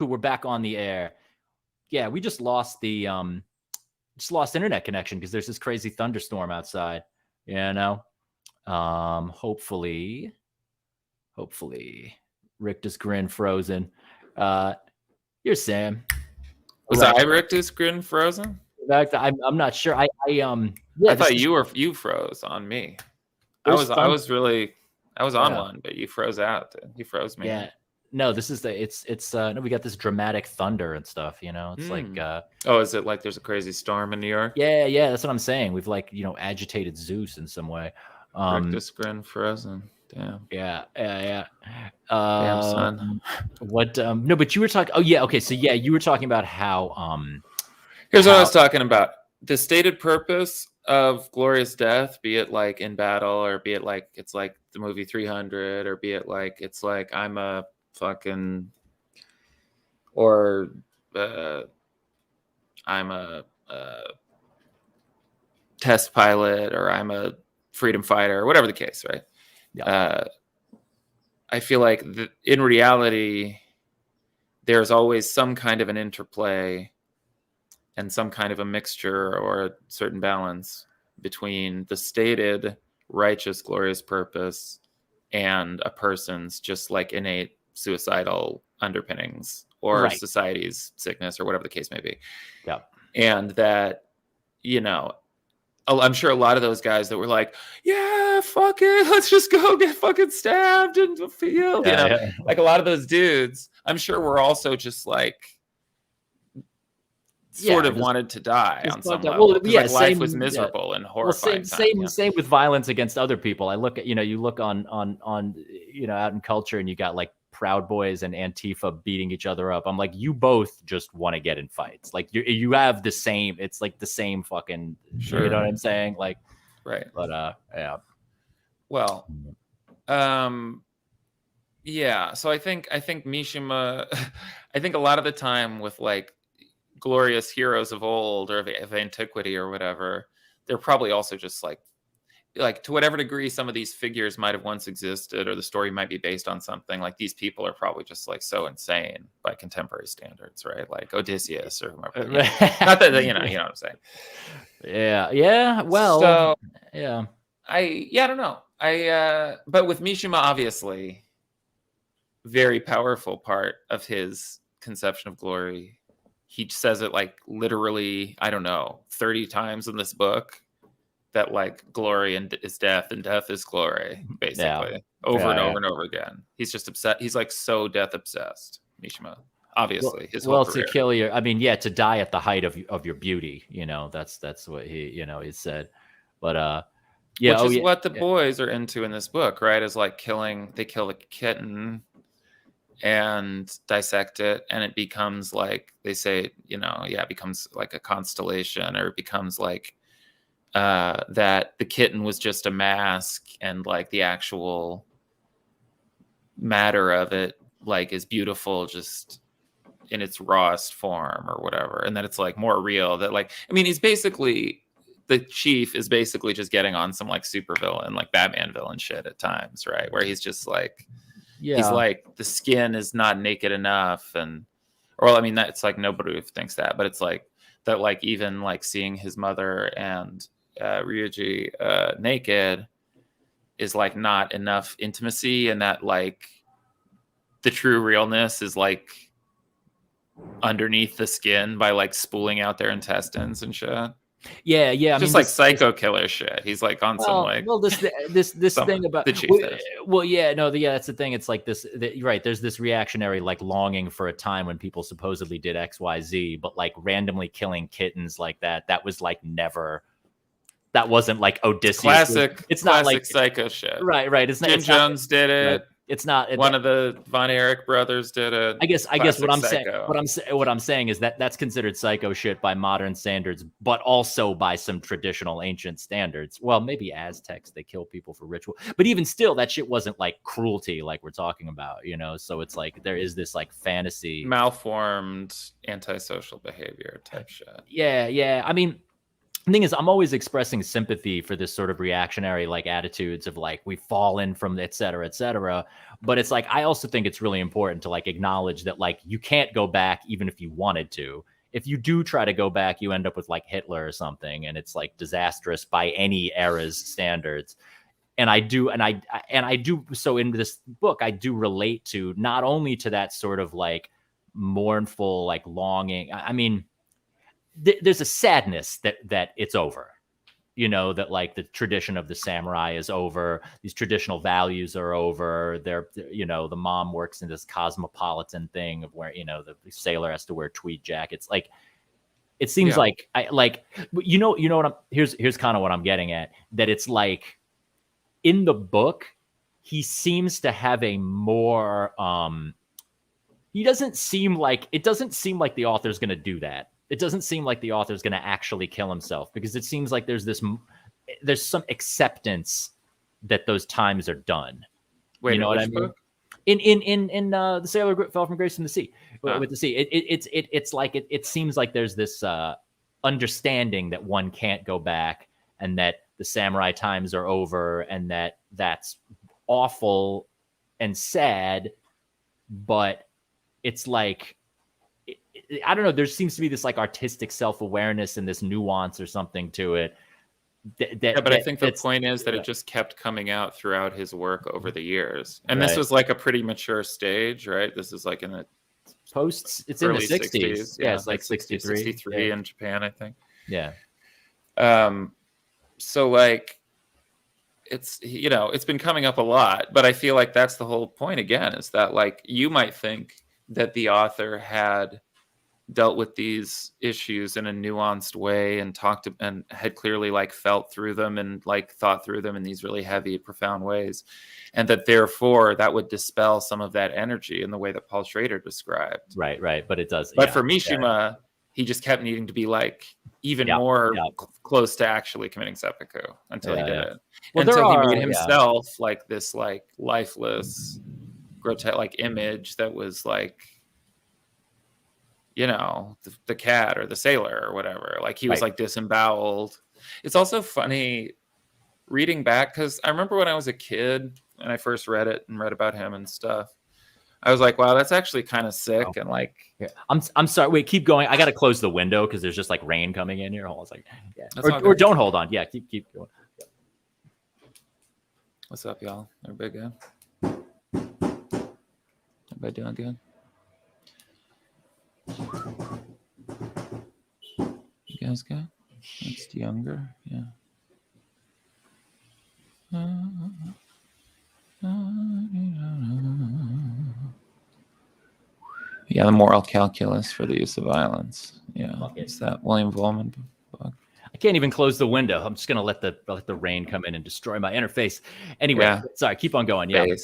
We're back on the air. Yeah, we just lost the internet connection because there's this crazy thunderstorm outside. You know, hopefully, Richter's grin frozen. Here's Sam. Was I Richter's grin frozen? In fact, I'm not sure. I thought you froze on me. I was on one, but you froze out. You froze me. Yeah. No, this is no, we got this dramatic thunder and stuff, you know. It's like is it like there's a crazy storm in New York? Yeah, that's what I'm saying. We've like, agitated Zeus in some way. Richter's grin frozen. Damn. Yeah. Damn, son. What no, but you were talking okay, so you were talking about how here's what I was talking about. The stated purpose of glorious death, be it like in battle, or be it like it's like the movie 300, or be it like it's like I'm a fucking, or I'm a test pilot, or I'm a freedom fighter, or whatever the case, right? Yeah. I feel like in reality, there's always some kind of an interplay and some kind of a mixture or a certain balance between the stated righteous, glorious purpose and a person's just like innate suicidal underpinnings, or society's sickness, or whatever the case may be. Yeah. And that, I'm sure a lot of those guys that were like, yeah, fuck it, let's just go get fucking stabbed in the field. Like a lot of those dudes, I'm sure were also just like sort of wanted to die on some level. Like life was miserable and horrifying. Same with violence against other people. I look at, you look on out in culture, and you got like Proud Boys and Antifa beating each other up. I'm like, you both just want to get in fights. Like you have the same, it's like the same fucking, sure. You know what I'm saying? Like, right. But yeah. Well, yeah. So I think Mishima, I think a lot of the time with like glorious heroes of old, or of antiquity or whatever, they're probably also just like, like to whatever degree some of these figures might have once existed, or the story might be based on something, like these people are probably just like so insane by contemporary standards, right? Like Odysseus or whoever. Not that you know what I'm saying. Yeah. Well, so yeah. I don't know. But with Mishima, obviously, very powerful part of his conception of glory. He says it like literally, I don't know, 30 times in this book, that like glory is death and death is glory, basically, over and over and over again. He's just upset. He's like so death obsessed, Mishima. Obviously, his whole career. To kill your, I mean, to die at the height of your beauty, that's what he said. But which is what the boys are into in this book, right? Is like they kill a kitten and dissect it, and it becomes like, they say, it becomes like a constellation, or it becomes like that the kitten was just a mask, and like the actual matter of it like is beautiful just in its rawest form or whatever, and that it's like more real, that like, I mean, the chief is basically just getting on some like super villain, like Batman villain shit at times, right? Where he's just like, he's like, the skin is not naked enough, well, I mean, that's like, nobody thinks that, but it's like that, like even like seeing his mother and Ryuji naked is like not enough intimacy, and that like the true realness is like underneath the skin by like spooling out their intestines and shit. Yeah. Just like psycho killer shit. He's like on some like. Well, this thing about the chief. That's the thing. It's like this, right? There's this reactionary like longing for a time when people supposedly did X, Y, Z, but like randomly killing kittens like that was like never. That wasn't like Odysseus. Classic. It's not like psycho shit. Right. It's not. Jim Jones did it. Right. It's not one of the Von Erich brothers did it. I guess what I'm saying is that that's considered psycho shit by modern standards, but also by some traditional ancient standards. Well, maybe Aztecs, they kill people for ritual, but even still, that shit wasn't like cruelty like we're talking about, So it's like there is this like fantasy, malformed antisocial behavior type shit. Yeah. I mean, the thing is, I'm always expressing sympathy for this sort of reactionary like attitudes of like we've fallen from et cetera, but it's like I also think it's really important to like acknowledge that like you can't go back even if you wanted to. If you do try to go back, you end up with like Hitler or something, and it's like disastrous by any era's standards. And I do so in this book, I do relate to not only to that sort of like mournful like longing. I mean, there's a sadness that it's over, that like the tradition of the samurai is over. These traditional values are over. The mom works in this cosmopolitan thing of where, the sailor has to wear tweed jackets. Like, it seems like here's kind of what I'm getting at, that it's like in the book, he seems to have a more, it doesn't seem like the author's going to do that. It doesn't seem like the author's going to actually kill himself, because it seems like there's some acceptance that those times are done. Wait, you know what I mean? Book? In the Sailor Fell from Grace from the Sea, with the sea, it's like it seems like there's this understanding that one can't go back, and that the samurai times are over, and that's awful and sad, but it's like, I don't know, there seems to be this like artistic self-awareness and this nuance or something to it. I think the point is that it just kept coming out throughout his work over the years. And this was like a pretty mature stage, right? This is like in the it's in the 60s. Yeah, it's like 63. 63 in Japan, I think. Yeah. So like, it's, it's been coming up a lot, but I feel like that's the whole point again, is that like, you might think that the author had dealt with these issues in a nuanced way and and had clearly like felt through them and like thought through them in these really heavy, profound ways. And that therefore that would dispel some of that energy in the way that Paul Schrader described. Right. But it does. But for Mishima, he just kept needing to be like even more close to actually committing seppuku until he did it. Well, until he made himself like this like lifeless, grotesque like image that was like, the cat or the sailor or whatever. Like he was like disemboweled. It's also funny reading back, because I remember when I was a kid and I first read it and read about him and stuff, I was like, wow, that's actually kind of sick. Oh. And like, yeah. I'm sorry. Wait, keep going. I got to close the window because there's just like rain coming in here. Hold on a second. Yeah. Or don't hold on. Yeah, keep going. Yeah. What's up, y'all? Everybody good? Everybody doing good? You guys good? It's younger. Yeah. Yeah, the moral calculus for the use of violence. Yeah, it's that William Vollmann book. I can't even close the window. I'm just gonna let the rain come in and destroy my interface. Anyway, sorry, keep on going. Yeah, no,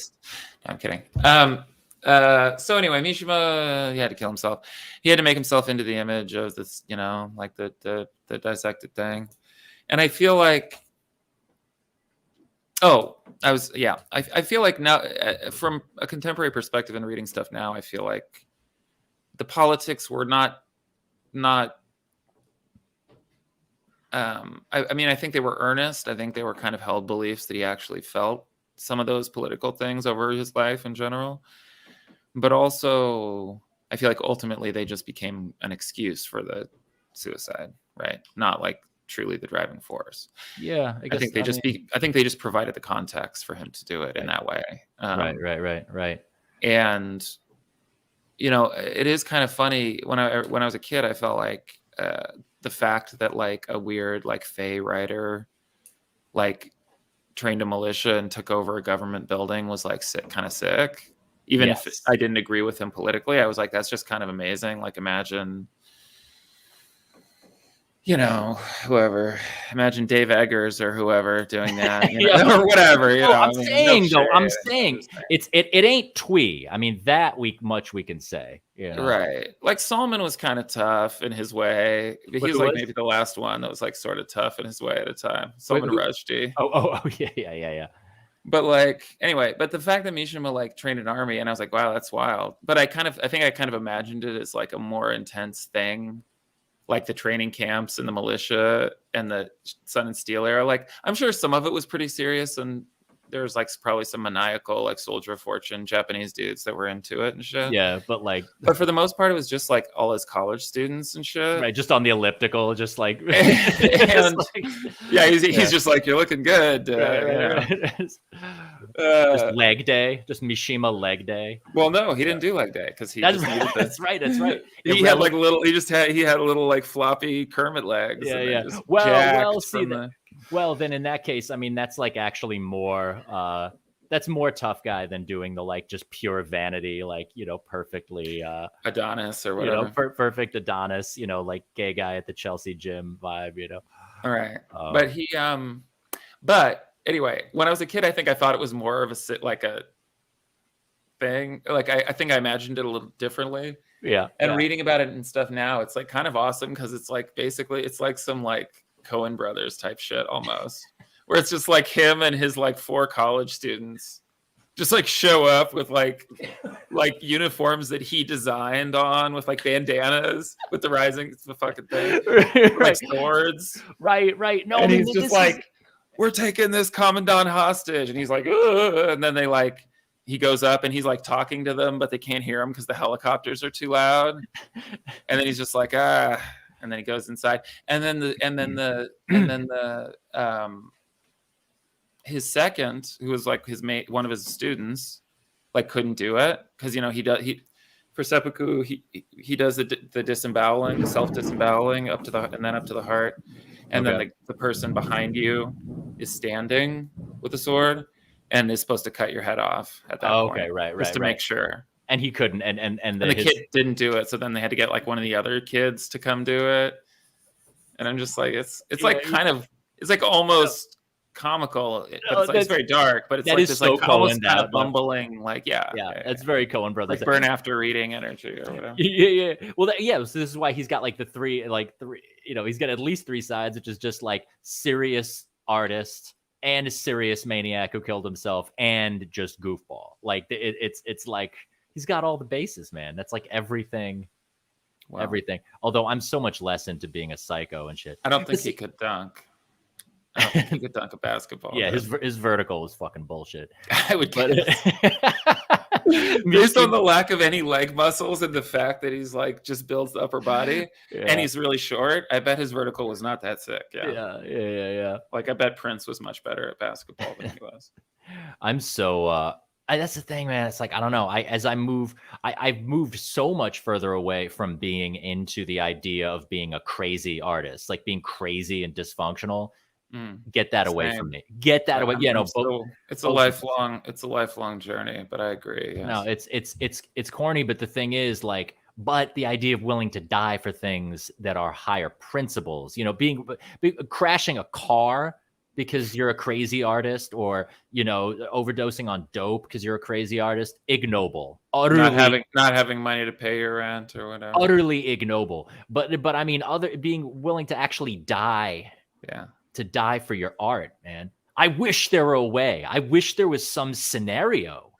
I'm kidding. So anyway, Mishima, he had to kill himself. He had to make himself into the image of this, you know, like the dissected thing. And I feel like, I feel like now, from a contemporary perspective and reading stuff now, I feel like the politics were not. I mean, I think they were earnest. I think they were kind of held beliefs that he actually felt some of those political things over his life in general. But also, I feel like ultimately they just became an excuse for the suicide, right? Not like truly the driving force. Yeah, I think they just provided the context for him to do it in that way. Right. And you know, it is kind of funny. When I was a kid, I felt like the fact that like a weird like Fae writer like trained a militia and took over a government building was like kind of sick. Even if I didn't agree with him politically, I was like, that's just kind of amazing. Like, imagine, you know, imagine Dave Eggers or whoever doing that, you know, or whatever. You know, I'm saying it ain't twee. I mean, that we can say, you know? Right? Like Salman was kind of tough in his way. He was like maybe the last one that was like sort of tough in his way at a time. Salman Rushdie. Oh, yeah. But like, anyway, but the fact that Mishima like trained an army, and I was like, wow, that's wild. But I think I kind of imagined it as like a more intense thing, like the training camps and the militia and the Sun and Steel era. Like, I'm sure some of it was pretty serious, and there's like probably some maniacal like soldier of fortune Japanese dudes that were into it and shit. Yeah, but for the most part, it was just like all his college students and shit. Right, just on the elliptical, just like. And, he's just like, you're looking good. Just leg day, just Mishima leg day. Well, no, he didn't do leg day because he. That's right. He had like a little. He had a little like floppy Kermit legs. Yeah. Well, then in that case, I mean, that's like actually more. That's more tough guy than doing the like just pure vanity, like, you know, perfectly Adonis or whatever. You know, perfect Adonis. You know, like gay guy at the Chelsea gym vibe. You know. All right, but he but anyway, when I was a kid, I think I thought it was more of a thing. Like I think I imagined it a little differently. Yeah. And reading about it and stuff now, it's like kind of awesome because it's like basically it's like some like Coen Brothers type shit almost, where it's just like him and his like 4 college students just like show up with like uniforms that he designed on with like bandanas with the fucking thing, like swords. Right. No, and he's just like, we're taking this commandant hostage, and he's like, ugh. And then he goes up and he's like talking to them, but they can't hear him because the helicopters are too loud. And then he's just like, and then he goes inside, and then his second, who was like his mate, one of his students, like couldn't do it because, you know, for seppuku he does the disemboweling, the self disemboweling up to the heart, and then the person behind you is standing with a sword and is supposed to cut your head off at that point. Okay, right, just to make sure. And he couldn't, and the kid didn't do it, so then they had to get like one of the other kids to come do it. And I'm just like, it's like kind of, it's like almost comical, but it's very dark. But it's like this like almost kind of bumbling, like it's very Coen Brothers, like burn after reading energy or whatever. Yeah. Well, so this is why he's got like three. You know, he's got at least 3 sides, which is just like serious artist and a serious maniac who killed himself and just goofball. Like it's like. He's got all the bases, man. That's like everything. Wow. Everything. Although I'm so much less into being a psycho and shit. I don't think he could dunk. I don't think he could dunk a basketball. Yeah, his vertical was fucking bullshit. I would guess. Based on the lack of any leg muscles and the fact that he's like just builds the upper body and he's really short, I bet his vertical was not that sick. Yeah. Like I bet Prince was much better at basketball than he was. I'm so that's the thing, man. It's like, I don't know. I've moved so much further away from being into the idea of being a crazy artist, like being crazy and dysfunctional. Get that away from me. Get that away. It's a lifelong journey, but I agree. Yes. No, it's corny, but the thing is, like, but the idea of willing to die for things that are higher principles, being crashing a car because you're a crazy artist, or overdosing on dope because you're a crazy artist, ignoble. Utterly not having money to pay your rent or whatever. Utterly ignoble. But I mean, being willing to actually die. Yeah. To die for your art, man. I wish there were a way. I wish there was some scenario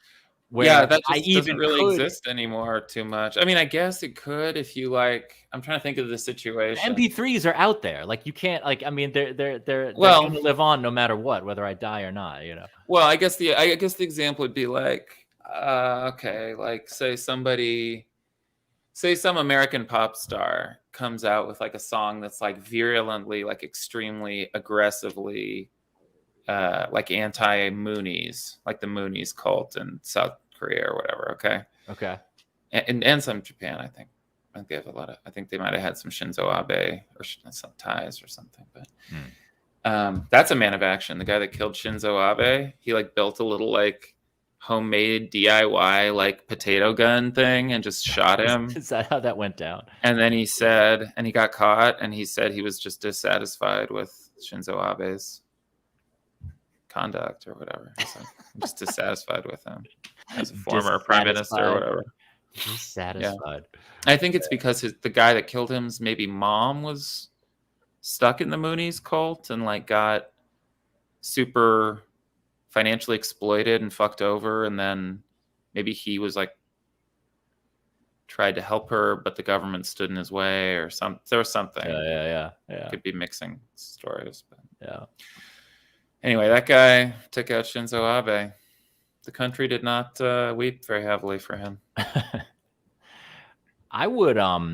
where that doesn't really exist anymore too much. I mean, I guess it could if you like. I'm trying to think of the situation. MP3s are out there. Like you can't. Like I mean, they're going to live on no matter what, whether I die or not. Well, I guess the example would be like, okay, like say some American pop star comes out with like a song that's like virulently, like extremely aggressively, like anti-Moonies, like the Moonies cult in South Korea or whatever. Okay. And some Japan, I think they have a lot of. I think they might have had some Shinzo Abe or some ties or something. But that's a man of action. The guy that killed Shinzo Abe, he like built a little like homemade DIY like potato gun thing and just shot him. Is that how that went down? And then he said, and he got caught, and he said he was just dissatisfied with Shinzo Abe's conduct or whatever. So I'm just dissatisfied with him as a former prime minister or whatever. Dissatisfied. Yeah. I think it's because the guy that killed him's maybe mom was stuck in the Moonies cult and like got super financially exploited and fucked over, and then maybe he was like tried to help her, but the government stood in his way, or there was something. Yeah. Could be mixing stories, but yeah. Anyway, that guy took out Shinzo Abe. The country did not weep very heavily for him. I would I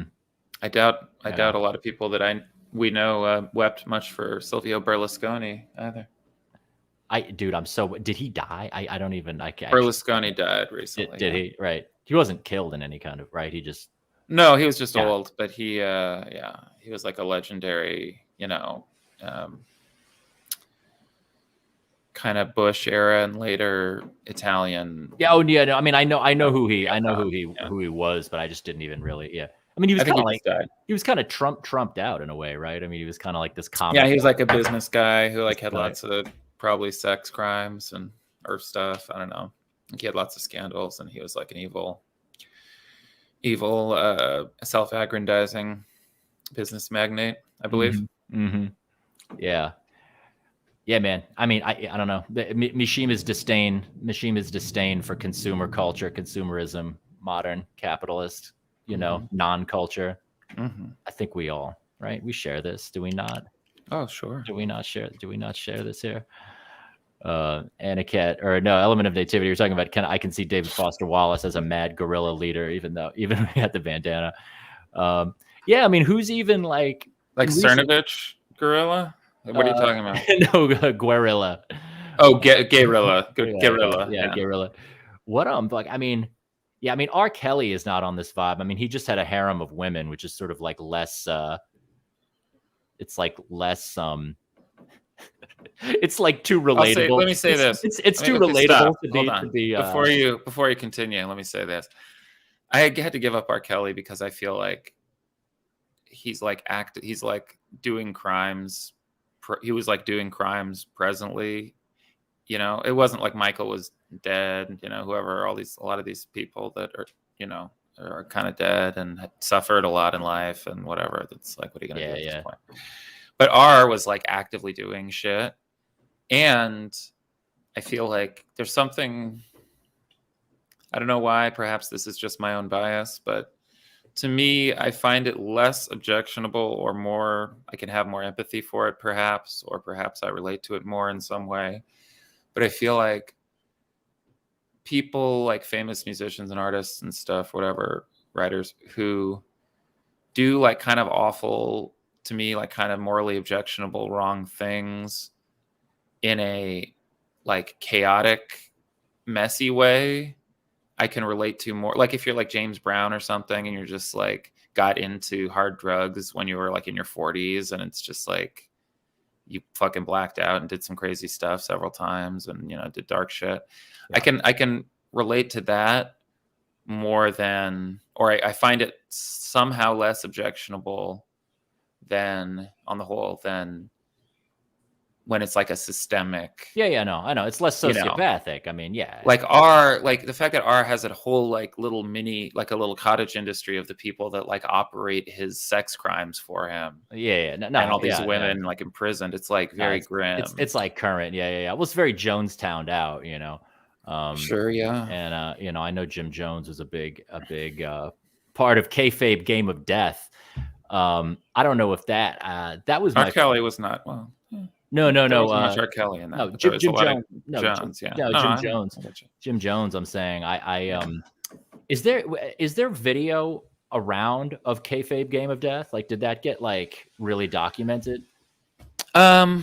doubt a lot of people that we know wept much for Silvio Berlusconi either. Did he die? I don't even. Berlusconi died recently. Did he? Right. He wasn't killed in any kind of. Right. He just. No, he was just old, but he was like a legendary, kind of Bush era and later Italian. Yeah. Oh yeah. No, I mean, I know who he was, but I just didn't even really. Yeah. I mean, he was kind of like he was kind of trumped out in a way, right? I mean, he was kind of like this comic. Yeah, he was like a business guy who like had lots of probably sex crimes or stuff. I don't know. He had lots of scandals, and he was like an evil, self-aggrandizing business magnate, I believe. Mm-hmm. Yeah, man. I mean, I don't know. Mishima's disdain for consumer culture, consumerism, modern capitalist, non-culture. Mm-hmm. I think we all, right? We share this, do we not? Oh, sure. Do we not share this here? Aniket, or no, element of nativity. You're talking about I can see David Foster Wallace as a mad guerrilla leader, even when he had the bandana. Yeah, I mean, who's even like Cernovich guerrilla? What are you talking about? No, guerrilla. Oh, guerrilla. Guerrilla. Yeah, guerrilla. What I mean, R. Kelly is not on this vibe. I mean, he just had a harem of women, which is sort of like less. It's like less. It's like too relatable. Let me say this. It's too relatable to be. Before you continue, let me say this. I had to give up R. Kelly because I feel like he's like doing crimes. He was like doing crimes presently. It wasn't like Michael was dead. Whoever, a lot of these people that are are kind of dead and had suffered a lot in life and whatever. That's like, what are you gonna do at this point? But R was like actively doing shit. And I feel like there's something, I don't know why, perhaps this is just my own bias, but to me, I find it less objectionable or more, I can have more empathy for it perhaps, or perhaps I relate to it more in some way. But I feel like people like famous musicians and artists and stuff, whatever, writers who do like kind of awful, to me, like kind of morally objectionable, wrong things in a like chaotic, messy way, I can relate to more. Like if you're like James Brown or something and you're just like got into hard drugs when you were like in your 40s and it's just like you fucking blacked out and did some crazy stuff several times and, you know, did dark shit. Yeah. I can relate to that more than, or I find it somehow less objectionable than, on the whole, than when it's like a systemic. Yeah, no, I know. It's less sociopathic. I mean, yeah. Like like the fact that R has a whole like little mini, like a little cottage industry of the people that like operate his sex crimes for him. Yeah. No, and all these women like imprisoned. It's like very grim. It's like current. Yeah. Well, it's very Jonestowned out, you know. Sure, yeah. And you know, I know Jim Jones was a big part of Kayfabe Game of Death. I don't know if that was R. Kelly was not, well. No. Much R. Kelly in that. No, Jim Jones. Jones, yeah. Jim Jones. Jim Jones. I'm saying, is there video around of Kayfabe Game of Death? Like, did that get like really documented? I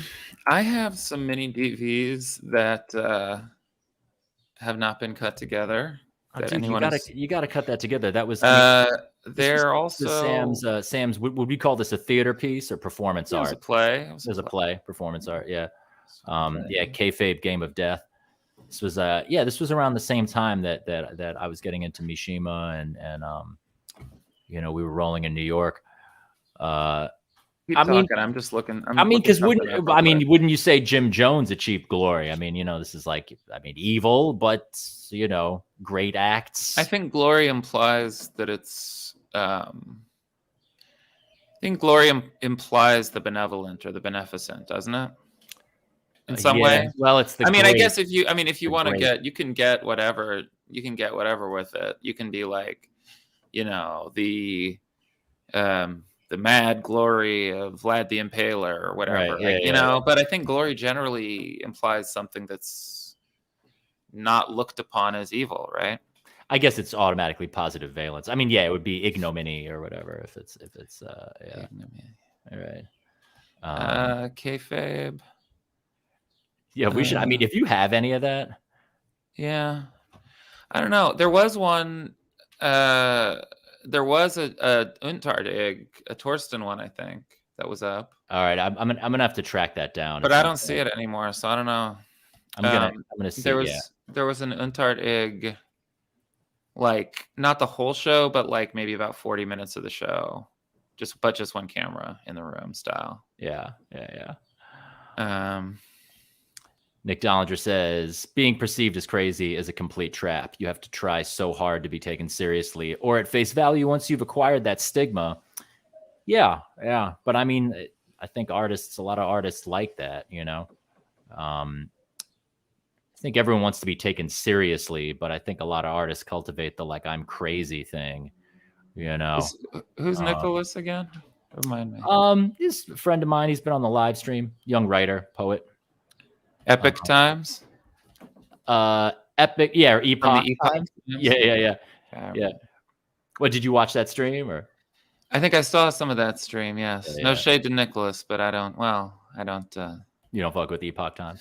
have some mini DVs that have not been cut together. Dude, you gotta cut that together. That was they're also Sam's. Would we call this a theater piece or performance art? It was a play. It was a play, performance art. Yeah, yeah. Kayfabe Game of Death. This was this was around the same time that I was getting into Mishima and you know, we were rolling in New York. I'm just looking. Wouldn't you say Jim Jones achieved glory? I mean, you know, this is like, evil, but you know, great acts. I think glory implies that it's. I think glory implies the benevolent or the beneficent, doesn't it? In some way. Well, it's the. I guess if you want to get, you can get whatever. You can get whatever with it. You can be like, you know, the mad glory of Vlad the Impaler or whatever, right, you know. But I think glory generally implies something that's not looked upon as evil, right? I guess it's automatically positive valence. I mean, it would be ignominy or whatever if it's Ignominy. All right. Kayfabe. Yeah, we should. I mean, if you have any of that. Yeah, I don't know. There was one. There was a Unterdig, a Torsten one, I think, that was up. All right, I'm gonna have to track that down. But I don't see it anymore, so I don't know. I'm gonna see. There was an Unterdig, like not the whole show, but like maybe about 40 minutes of the show, just one camera in the room style. Yeah. Nick Dollinger says, being perceived as crazy is a complete trap. You have to try so hard to be taken seriously or at face value once you've acquired that stigma. Yeah. But I mean, I think a lot of artists like that, you know. I think everyone wants to be taken seriously, but I think a lot of artists cultivate the like I'm crazy thing, you know. Who's Nicholas again? Remind me. He's a friend of mine. He's been on the live stream. Young writer, poet. Epic Times? Epic, or Epoch Times. Yeah. Yeah. What, did you watch that stream or? I think I saw some of that stream, yes. Yeah. No shade to Nicholas, but I don't. You don't fuck with the Epoch Times?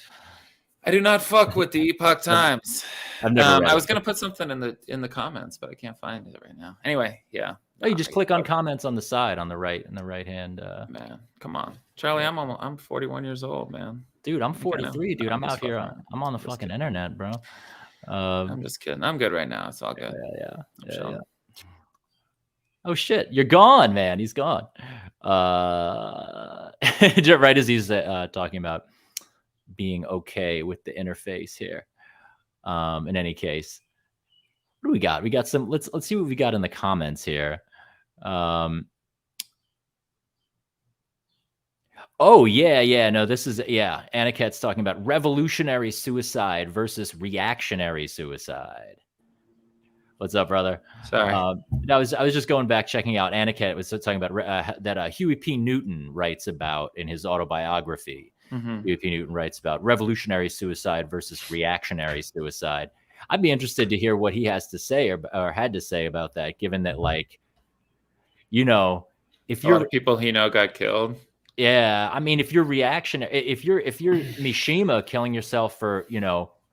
I do not fuck with the Epoch Times. I've never read I was going to put something in the comments, but I can't find it right now. Anyway, yeah. Oh, you just click on comments on the side, on the right hand. Man, come on. Charlie, I'm 41 years old, man. Dude, I'm 43, dude. I'm out here. I'm on the fucking internet, bro. I'm just kidding. I'm good right now. It's all good. Yeah. Oh shit, you're gone, man. He's gone. Right as he's talking about being okay with the interface here. In any case, what do we got? We got some. Let's see what we got in the comments here. Oh, yeah. No, this is, Aniket's talking about revolutionary suicide versus reactionary suicide. What's up, brother? Sorry. I was just going back, checking out Aniket was talking about that Huey P. Newton writes about in his autobiography. Huey P. Newton writes about revolutionary suicide versus reactionary suicide. I'd be interested to hear what he has to say or had to say about that, given that, like, you know, if a lot of people he got killed. Yeah, I mean, if you're reactionary, if you're Mishima killing yourself for,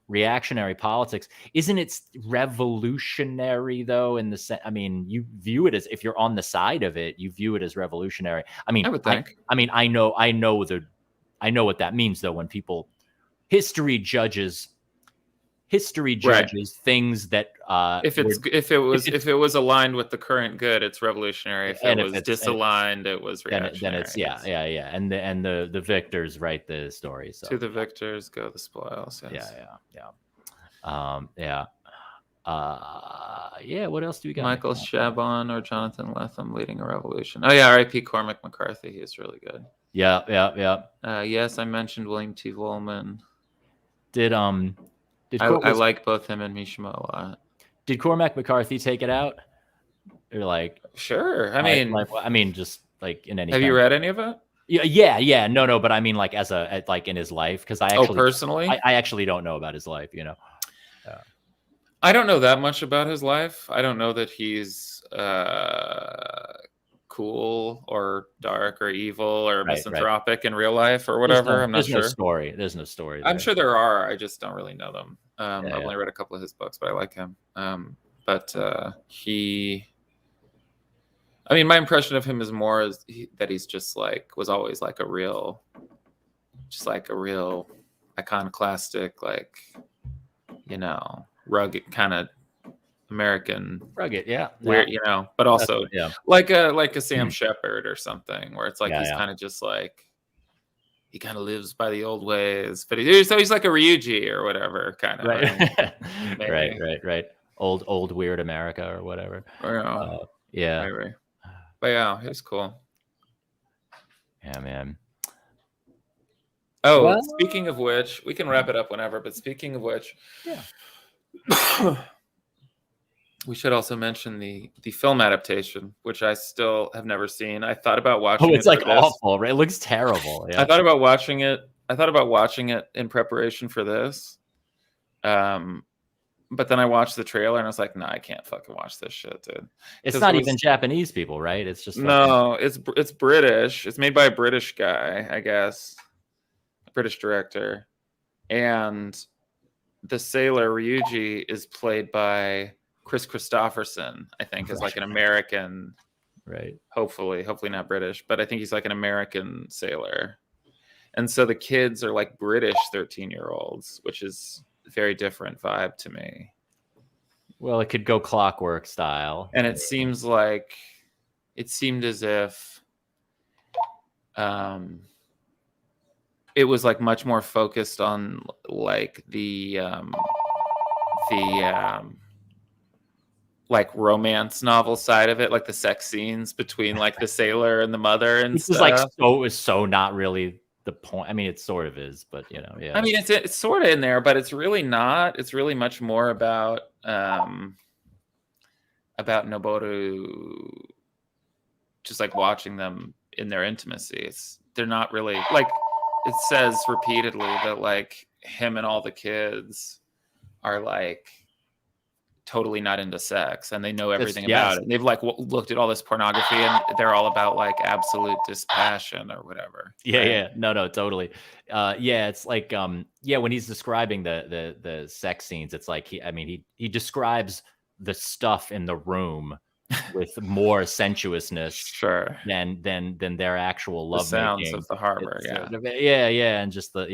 reactionary politics, isn't it revolutionary though? In the sense, I mean, you view it as, if you're on the side of it, you view it as revolutionary. I mean, I would think. I know what that means though. When history judges things that if it was aligned with the current good, it's revolutionary. If it was disaligned, it was reactionary. Then it's and the victors write the story. So to the victors go the spoils. Yes. What else do we got? Michael Chabon or Jonathan Lethem leading a revolution. Oh yeah, R.I.P. Cormac McCarthy. He is really good. Yes, I mentioned William T. Woolman. I like both him and Mishima a lot. Did Cormac McCarthy take it out? Or like, sure. I mean, just like in any. Have you read any of it? Yeah. No. But I mean, like like in his life, because I actually personally, I actually don't know about his life. I don't know that much about his life. I don't know that he's cool or dark or evil or misanthropic in real life or whatever. I'm not sure. There's no story. I'm sure there are. I just don't really know them. I've only read a couple of his books, but I like him. But my impression of him is more that he's just like, was always like a real iconoclastic, like, rugged kind of American, weird, but also like a Sam Shepard or something, where it's like he's kind of just like, he kind of lives by the old ways, but he's like a Ryuji or whatever kind of, right. Old weird America or whatever. Right. But yeah, he's cool. Yeah, man. Oh, speaking of which, we can wrap it up whenever. But speaking of which, we should also mention the film adaptation, which I still have never seen. I thought about watching it. It's like awful, right? It looks terrible. Yeah. I thought about watching it in preparation for this. But then I watched the trailer and I was like, nah, I can't fucking watch this shit, dude. It's not even Japanese people, right? It's just it's British. It's made by a British guy, I guess. A British director. And the sailor Ryuji is played by Chris Christopherson, I think, is like an American, right? Hopefully not British, but I think he's like an American sailor. And so the kids are like British 13-year-olds, which is a very different vibe to me. Well, it could go Clockwork style. And it seemed as if it was like much more focused on like the like romance novel side of it, like the sex scenes between like the sailor and the mother and stuff. Like, so it was so not really the point. I mean, it sort of is, but yeah. I mean, it's sort of in there, but it's really not. It's really much more about Noboru, just like watching them in their intimacy. They're not really like, it says repeatedly that like him and all the kids are like totally not into sex, and they know everything about it. And they've like looked at all this pornography, and they're all about like absolute dispassion or whatever. No, totally. It's like when he's describing the sex scenes, it's like he describes the stuff in the room with more sensuousness than their actual love sounds of the harbor. And just the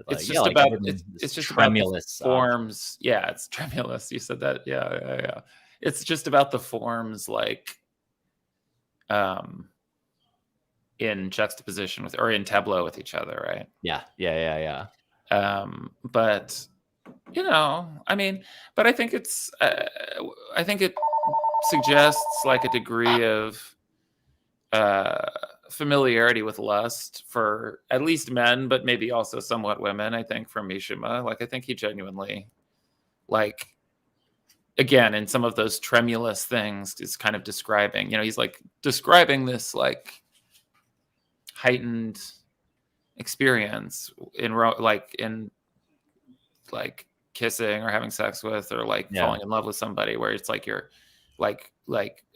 it's just about it's just tremulous about the forms. It's tremulous. You said that. Yeah. It's just about the forms, like in juxtaposition with, or in tableau with each other, right? Yeah. But but I think it's I think it suggests like a degree of familiarity with lust for at least men, but maybe also somewhat women. I think from Mishima, like I think he genuinely like again, in some of those tremulous things, is kind of describing, he's like describing this like heightened experience in kissing or having sex with, or like falling in love with somebody, where it's like you're like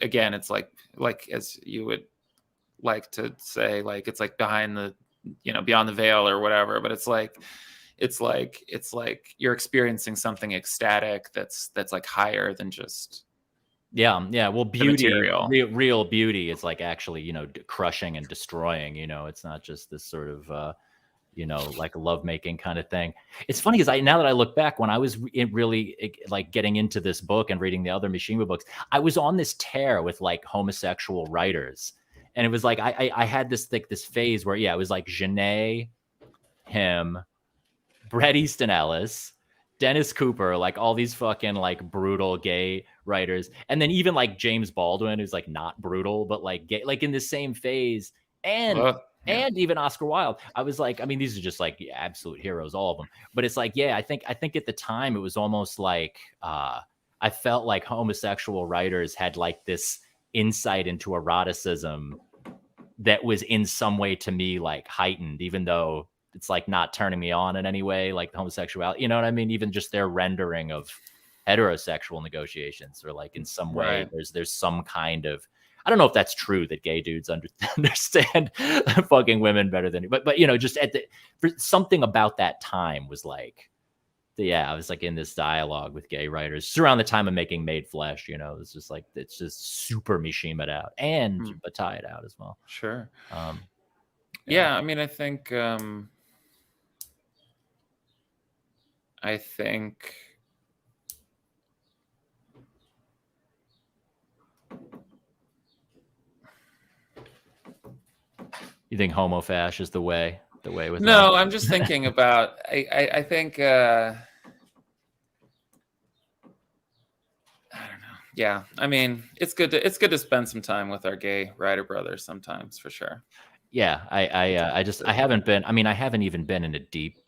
again, it's like as you would like to say, like it's like behind the beyond the veil or whatever, but it's like you're experiencing something ecstatic that's like higher than just well, beauty, real beauty is like actually crushing and destroying. It's not just this sort of like a lovemaking kind of thing. It's funny because now that I look back, when I was really like getting into this book and reading the other Mishima books, I was on this tear with like homosexual writers. And it was like, I had this phase where, it was like Genet, him, Bret Easton Ellis, Dennis Cooper, like all these fucking like brutal gay writers. And then even like James Baldwin, who's like not brutal, but like gay, like in the same phase. And even Oscar Wilde. I was like, I mean, these are just like absolute heroes, all of them. But it's like, I think at the time it was almost like I felt like homosexual writers had like this insight into eroticism that was in some way to me like heightened, even though it's like not turning me on in any way, like homosexuality, you know what I mean? Even just their rendering of heterosexual negotiations, or like in some way there's some kind of, I don't know if that's true that gay dudes understand fucking women better than, but just for something about that time was like, I was like in this dialogue with gay writers just around the time of making Made Flesh. It's just like, it's just super Mishima'd out and Bataille out as well. Sure. I mean, I think you think homofash is the way with no, I'm just thinking about I think I don't know. Yeah, I mean, it's good to spend some time with our gay writer brothers sometimes, for sure. I haven't been, I mean, I haven't even been in a deep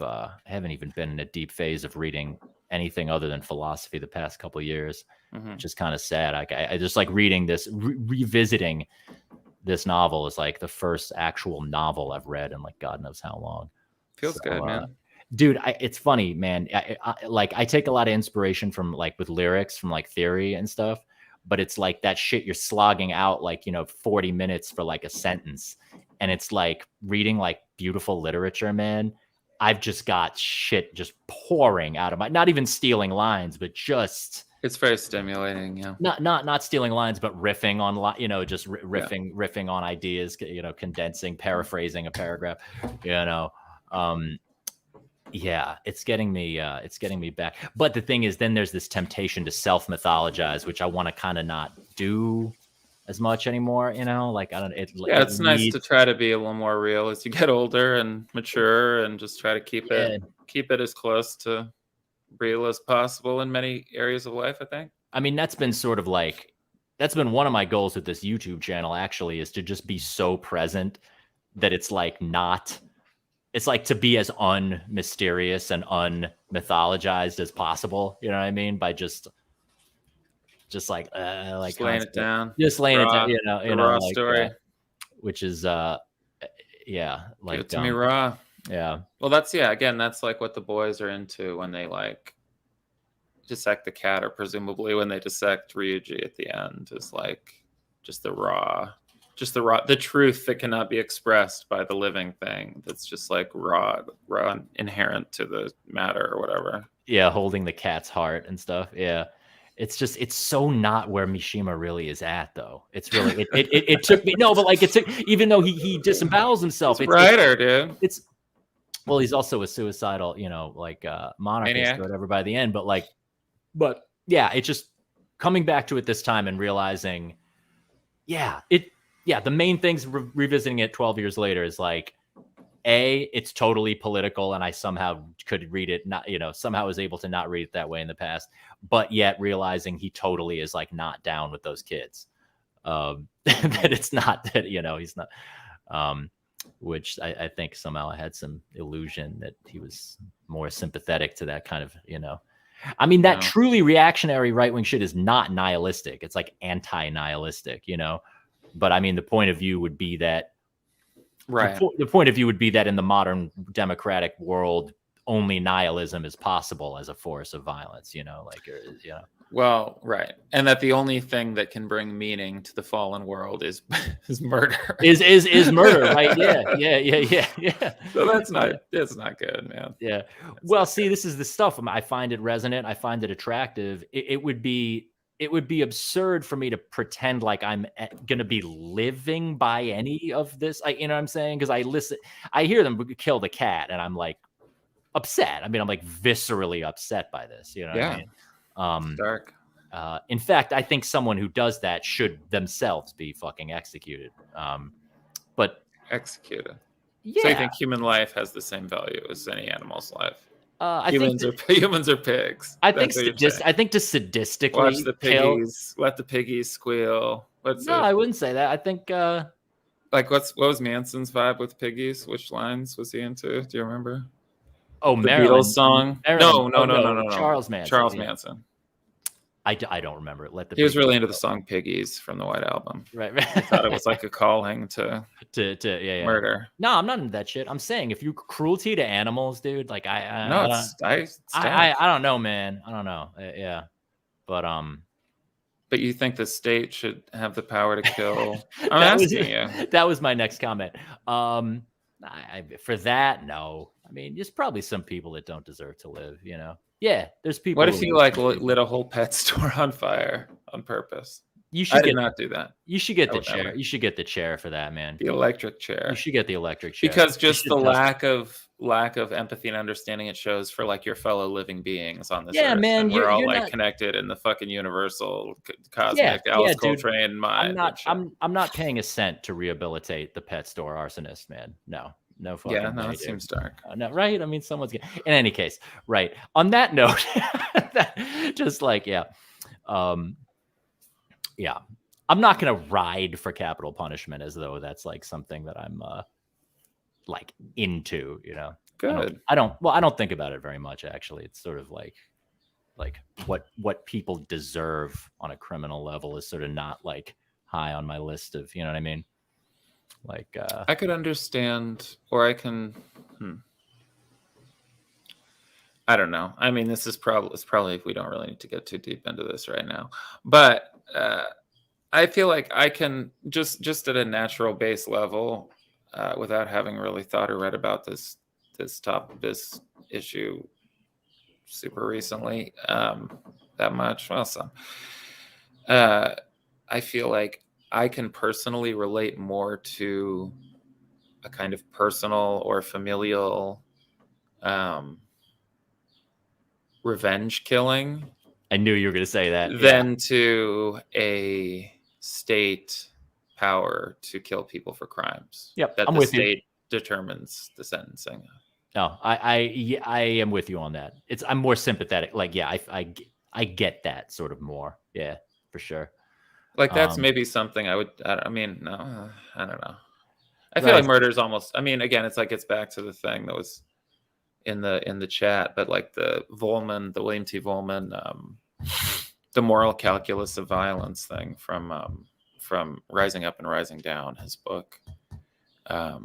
phase of reading anything other than philosophy the past couple of years, which is kind of sad. I just like reading this, revisiting this novel is like the first actual novel I've read in like God knows how long. Feels good, man. Dude, it's funny, man. I take a lot of inspiration from like with lyrics from like theory and stuff, but it's like that shit you're slogging out like 40 minutes for like a sentence, and it's like reading like beautiful literature, man. I've just got shit just pouring out of my, not even stealing lines, but just, it's very stimulating. Yeah. Not stealing lines, but riffing on, just riffing on ideas, condensing, paraphrasing a paragraph, it's getting me back. But the thing is, then there's this temptation to self-mythologize, which I want to kind of not do as much anymore, like I don't. It's nice to try to be a little more real as you get older and mature, and just try to keep it as close to real as possible in many areas of life, I think. I mean, that's been one of my goals with this YouTube channel, actually, is to just be so present that it's like to be as unmysterious and unmythologized as possible. You know what I mean? By just like laying it down, raw like, story, which is like, give it to me raw. Yeah. Well, that's like what the boys are into when they like dissect the cat, or presumably when they dissect Ryuji at the end, is like just the truth that cannot be expressed by the living thing. That's just like raw, inherent to the matter or whatever. Yeah. Holding the cat's heart and stuff. Yeah. It's so not where Mishima really is at, though. It's really, it took me, no, but like even though he disembowels himself. It's writer, dude. Well, he's also a suicidal, monarchist or whatever by the end. But it's just coming back to it this time and realizing, the main things revisiting it 12 years later is like, it's totally political, and I somehow could read it, somehow was able to not read it that way in the past, but yet realizing he totally is like not down with those kids. That it's not that, he's not, which I think somehow I had some illusion that he was more sympathetic to that kind of, I mean, that truly reactionary right-wing shit is not nihilistic. It's like anti-nihilistic, you know? But I mean, the point of view would be that, right. The point of view would be that in the modern democratic world, only nihilism is possible as a force of violence, you know, like, you know. Well, right. And that the only thing that can bring meaning to the fallen world is murder. Is murder, right? Yeah. So that's not good, man. Yeah. Well, see, this is the stuff. I find it resonant. I find it attractive. It would be absurd for me to pretend like I'm going to be living by any of this. You know what I'm saying? Because I hear them kill the cat and I'm like upset. I mean, I'm like viscerally upset by this. You know what I mean? It's dark. In fact, I think someone who does that should themselves be fucking executed. But executed. Yeah. So you think human life has the same value as any animal's life? Humans are pigs. I think to sadistically watch the piggies, let the piggies squeal. I wouldn't say that. I think like what was Manson's vibe with piggies? Which lines was he into? Do you remember? Oh, the Marilyn, Beatles song. Marilyn, No. Charles Manson. Charles Manson. I don't remember it. He was really into the song "Piggies" from the White Album. Right. I thought it was like a calling to murder. No, I'm not into that shit. I'm saying if you cruelty to animals, dude, like I don't know, man. I don't know. Yeah, but you think the state should have the power to kill? I'm asking you. That was my next comment. For that, no. I mean, there's probably some people that don't deserve to live. You know. Yeah, there's people. What if you like lit a whole pet store on fire on purpose? I did not do that. You should get the chair. Never. You should get the chair for that, man. The electric chair. You should get the electric chair because just the lack of empathy and understanding it shows for like your fellow living beings on this earth. Yeah, man, we're all like connected in the fucking universal cosmic Alice Coltrane mind. I'm not paying a cent to rehabilitate the pet store arsonist, man. No fucking way, it seems dark. No, right? I mean, someone's getting... In any case, right. On that note, just like, yeah. I'm not going to ride for capital punishment as though that's like something that I'm like into, you know? Good. I don't think about it very much, actually. It's sort of like what people deserve on a criminal level is sort of not like high on my list of, you know what I mean? Like I could understand, or I can I don't know. I mean, this is probably we don't really need to get too deep into this right now. But I feel like I can just at a natural base level, without having really thought or read about this issue super recently, that much. Well, some. I feel like I can personally relate more to a kind of personal or familial revenge killing. I knew you were going to say that. Than to a state power to kill people for crimes. Yep, that I'm the with state you. Determines the sentencing. No, I am with you on that. I'm more sympathetic. Like, yeah, I get that sort of more. Yeah, for sure. Like that's maybe something I don't know. I feel like murder is almost. I mean, again, it's like it's back to the thing that was in the chat, but like the William T. Vollman, the moral calculus of violence thing from Rising Up and Rising Down, his book. I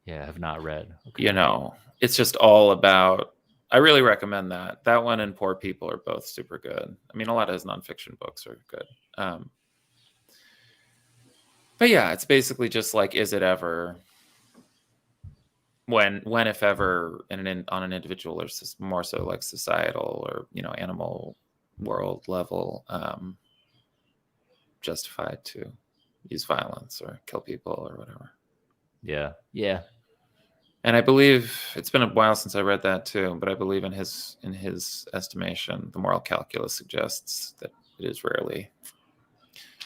have not read. Okay. You know, it's just all about. I really recommend that. That one and Poor People are both super good. I mean, a lot of his nonfiction books are good. But yeah, it's basically just like, is it ever, when if ever, on an individual or more so like societal or, you know, animal world level, justified to use violence or kill people or whatever. Yeah. And I believe it's been a while since I read that too, but I believe in his estimation, the moral calculus suggests that it is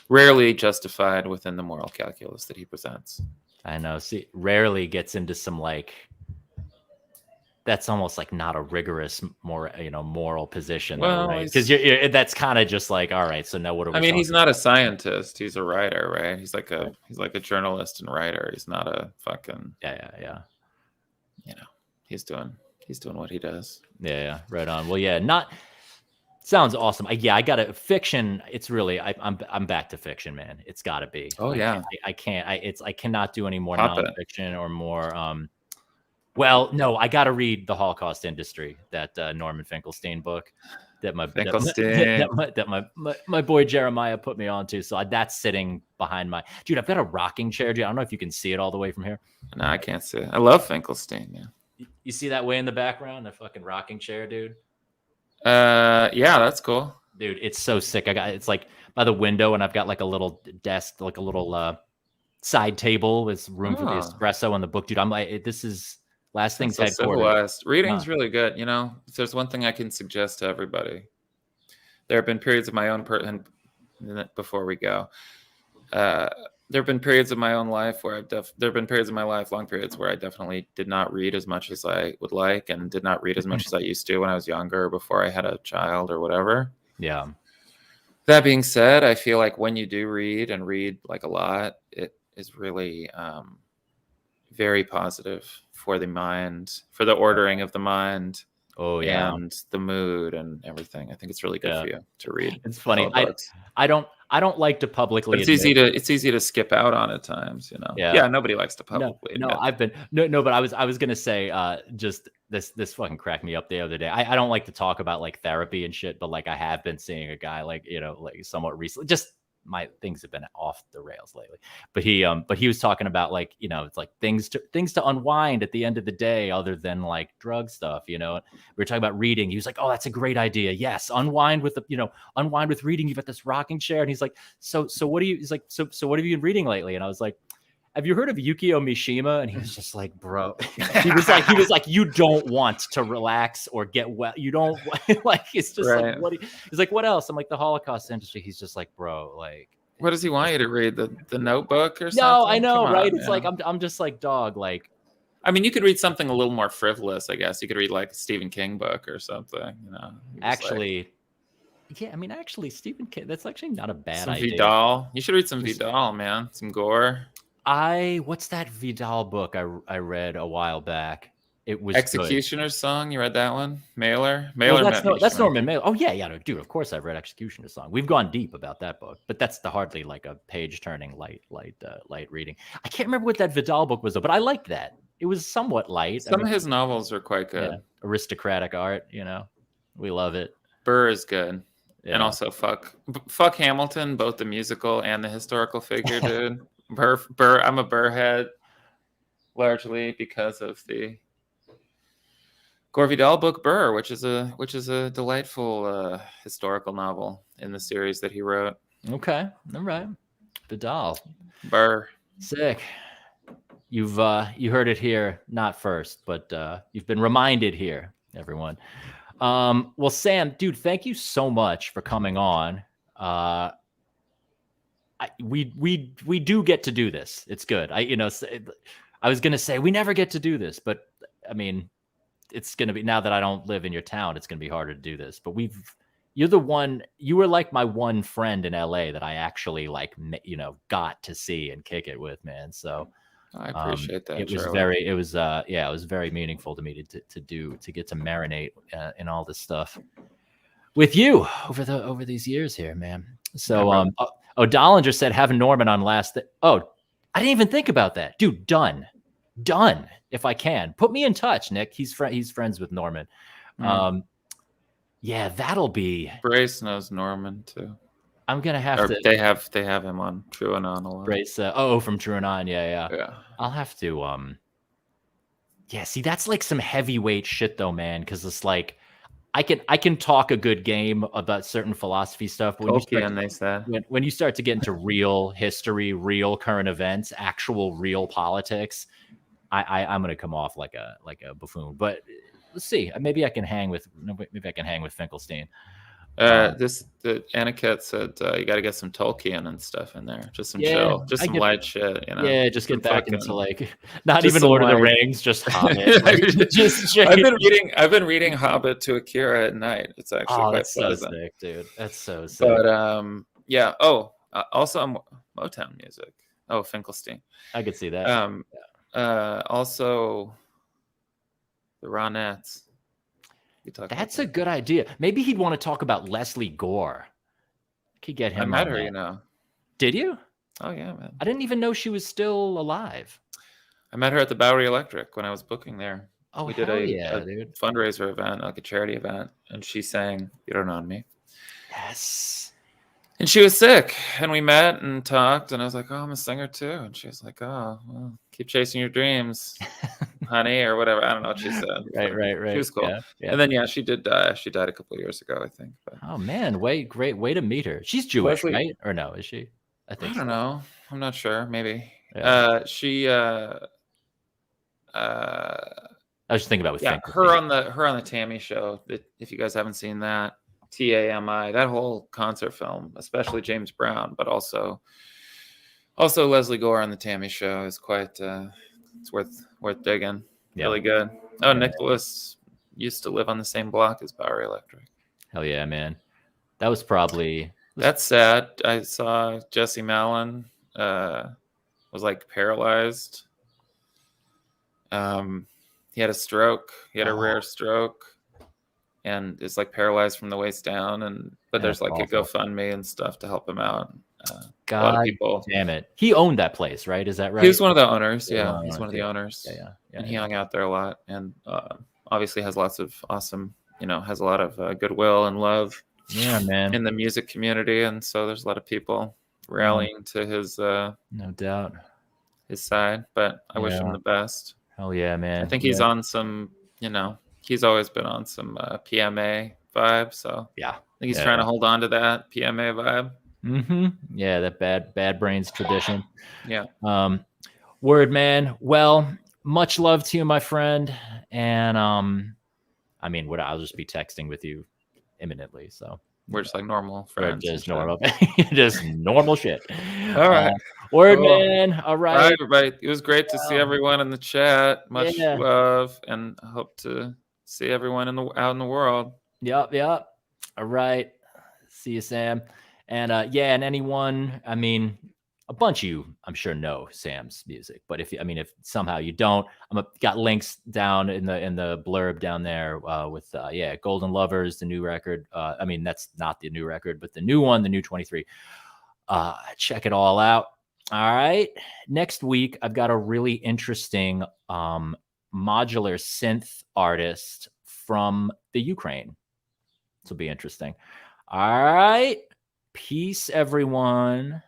rarely justified within the moral calculus that he presents. I know. See, rarely gets into some like, that's almost like not a rigorous moral position. Well, right? Because that's kind of just like, all right, so now what are we? I mean, he's not a scientist. He's a writer, right? He's like a journalist and writer. He's not a fucking yeah. You know, he's doing what he does. Yeah, right on. Well, yeah, not. Sounds awesome. Yeah, I gotta fiction. It's really I'm back to fiction, man. It's gotta be. Oh yeah, I can't. I cannot do any more Pop it. nonfiction or more. Well, no, I gotta read The Holocaust Industry, that Norman Finkelstein book that my boy Jeremiah put me onto. So that's sitting behind my dude. I've got a rocking chair, dude. I don't know if you can see it all the way from here. No, I can't see it. I love Finkelstein. Yeah. You see that way in the background, the fucking rocking chair, dude. Yeah, that's cool, dude. It's so sick. It's like by the window, and I've got like a little desk, like a little side table with room for the espresso and the book, dude. I'm like, this is last thing's so headquarters. Civilized. Reading's really good. You know, if there's one thing I can suggest to everybody, there have been periods of my own before we go. There have been periods of my own life where there have been periods of my life, long periods, where I definitely did not read as much as I would like, and did not read as much as I used to when I was younger, before I had a child or whatever. Yeah. That being said, I feel like when you do read, and read like a lot, it is really very positive for the mind, for the ordering of the mind. Oh yeah, and the mood and everything. I think it's really good for you to read. It's funny. I don't like to publicly. It's easy to skip out on at times, you know. Yeah, nobody likes to publicly. No, I've been but I was gonna say just this fucking cracked me up the other day. I don't like to talk about like therapy and shit, but like I have been seeing a guy like, you know, like somewhat recently. Just my things have been off the rails lately, but he was talking about like, you know, it's like things to unwind at the end of the day other than like drug stuff, you know. We were talking about reading. He was like, oh, that's a great idea. Yes, unwind with reading. You've got this rocking chair. And he's like, so what what have you been reading lately? And I was like, have you heard of Yukio Mishima? And he was just like, bro, he was like, you don't want to relax or get well. You don't like, it's just right. Like, he's like, what else? I'm like, the Holocaust industry. He's just like, bro, like, what does he want you to read? The Notebook or something? No, I know, right? It's like, I'm just like, dog, like, I mean, you could read something a little more frivolous, I guess. You could read like a Stephen King book or something, you know. Actually, yeah, I mean, Stephen King, that's actually not a bad idea. Vidal. You should read some Vidal, man. Some gore. What's that Vidal book I read a while back? It was Executioner's Song. You read that one? Mailer. That's Norman Mailer. Oh yeah, dude. Of course, I've read Executioner's Song. We've gone deep about that book, but that's hardly like a page-turning light reading. I can't remember what that Vidal book was, but I liked that. It was somewhat light. Some of his novels are quite good. Yeah. Aristocratic art, you know, we love it. Burr is good, and also fuck Hamilton, both the musical and the historical figure, dude. Burr. I'm a Burr head, largely because of the Gore Vidal book Burr, which is a delightful historical novel in the series that he wrote. Okay, all right, Vidal, Burr, sick. You heard it here, not first, but you've been reminded here, everyone. Well, Sam, dude, thank you so much for coming on. We do get to do this. It's good. I was going to say we never get to do this, but I mean, it's going to be, now that I don't live in your town, it's going to be harder to do this, but you were like my one friend in LA that I actually like, you know, got to see and kick it with, man. So I appreciate that. It was very meaningful to me to get to marinate in all this stuff with you over these years here, man. So, Dollinger said, have Norman on last. I didn't even think about that, dude. Done. If I can, put me in touch, Nick. He's friends with Norman. Yeah, that'll be. Brace knows Norman too. I'm gonna have to. They have him on True Anon a lot. Brace. From True Anon. Yeah. I'll have to. Yeah. See, that's like some heavyweight shit, though, man. Because it's like, I can talk a good game about certain philosophy stuff. But when you start to get into real history, real current events, actual real politics, I'm gonna come off like a buffoon. But let's see. Maybe I can hang with Finkelstein. The Aniket said you got to get some Tolkien and stuff in there, just some chill, just some light shit, you know. Yeah, just get back into like not even Lord of the Rings, just Hobbit. I've been reading Hobbit to Akira at night. It's actually quite pleasant. So sick, dude. That's so sick. But yeah. Also Motown music. Oh, Finkelstein. I could see that. Also the Ronettes. That's a good idea. Maybe he'd want to talk about Leslie Gore. Could get him. I met her, you know. Did you? Oh yeah, man. I didn't even know she was still alive. I met her at the Bowery Electric when I was booking there. Oh, we did a fundraiser event, like a charity event, and she sang "You Don't Own Me." Yes. And she was sick, and we met and talked, and I was like, "Oh, I'm a singer too," and she was like, "Oh, well, keep chasing your dreams, honey," or whatever. I don't know what she said. Right. She was cool. Yeah. And then she did die. She died a couple of years ago, I think. But. Oh man, great way to meet her. She's Jewish, right? Or no? Is she? I don't know. I'm not sure. Maybe. Yeah. I was just thinking about her on the Tammy show. If you guys haven't seen that, TAMI, that whole concert film, especially James Brown, but also Leslie Gore on the Tammy show is quite. It's worth digging. Yeah. Really good. Oh, Nicholas used to live on the same block as Bowery Electric. Hell yeah, man. That was probably. That's sad. I saw Jesse Malin was like paralyzed. He had a stroke. He had a rare stroke, and is like paralyzed from the waist down. But there's like awful. A GoFundMe and stuff to help him out. God, a lot of people. Damn it! He owned that place, right? Is that right? He was one of the owners. Yeah, he's one of the owners. Yeah. And he hung out there a lot, and obviously has lots of awesome. Has a lot of goodwill and love. Yeah, man. In the music community, and so there's a lot of people rallying to his. No doubt. His side, but I wish him the best. Hell yeah, man. I think he's on some, he's always been on some PMA vibe. So yeah, I think he's trying to hold on to that PMA vibe. Mm-hmm. Yeah, that bad brains tradition. Yeah. Word, man. Well, much love to you, my friend. And I'll just be texting with you imminently. So we're just like normal friends. Just normal shit. All right. Word, man. All right. All right, everybody. It was great to see everyone in the chat. Much love, and I hope to see everyone out in the world. Yep. All right. See you, Sam. And and anyone, a bunch of you, I'm sure, know Sam's music. But if somehow you don't, got links down in the blurb down there with Golden Lovers, the new record. That's not the new record, but the new one, the new 23. Check it all out. All right. Next week, I've got a really interesting modular synth artist from the Ukraine. This will be interesting. All right. Peace, everyone.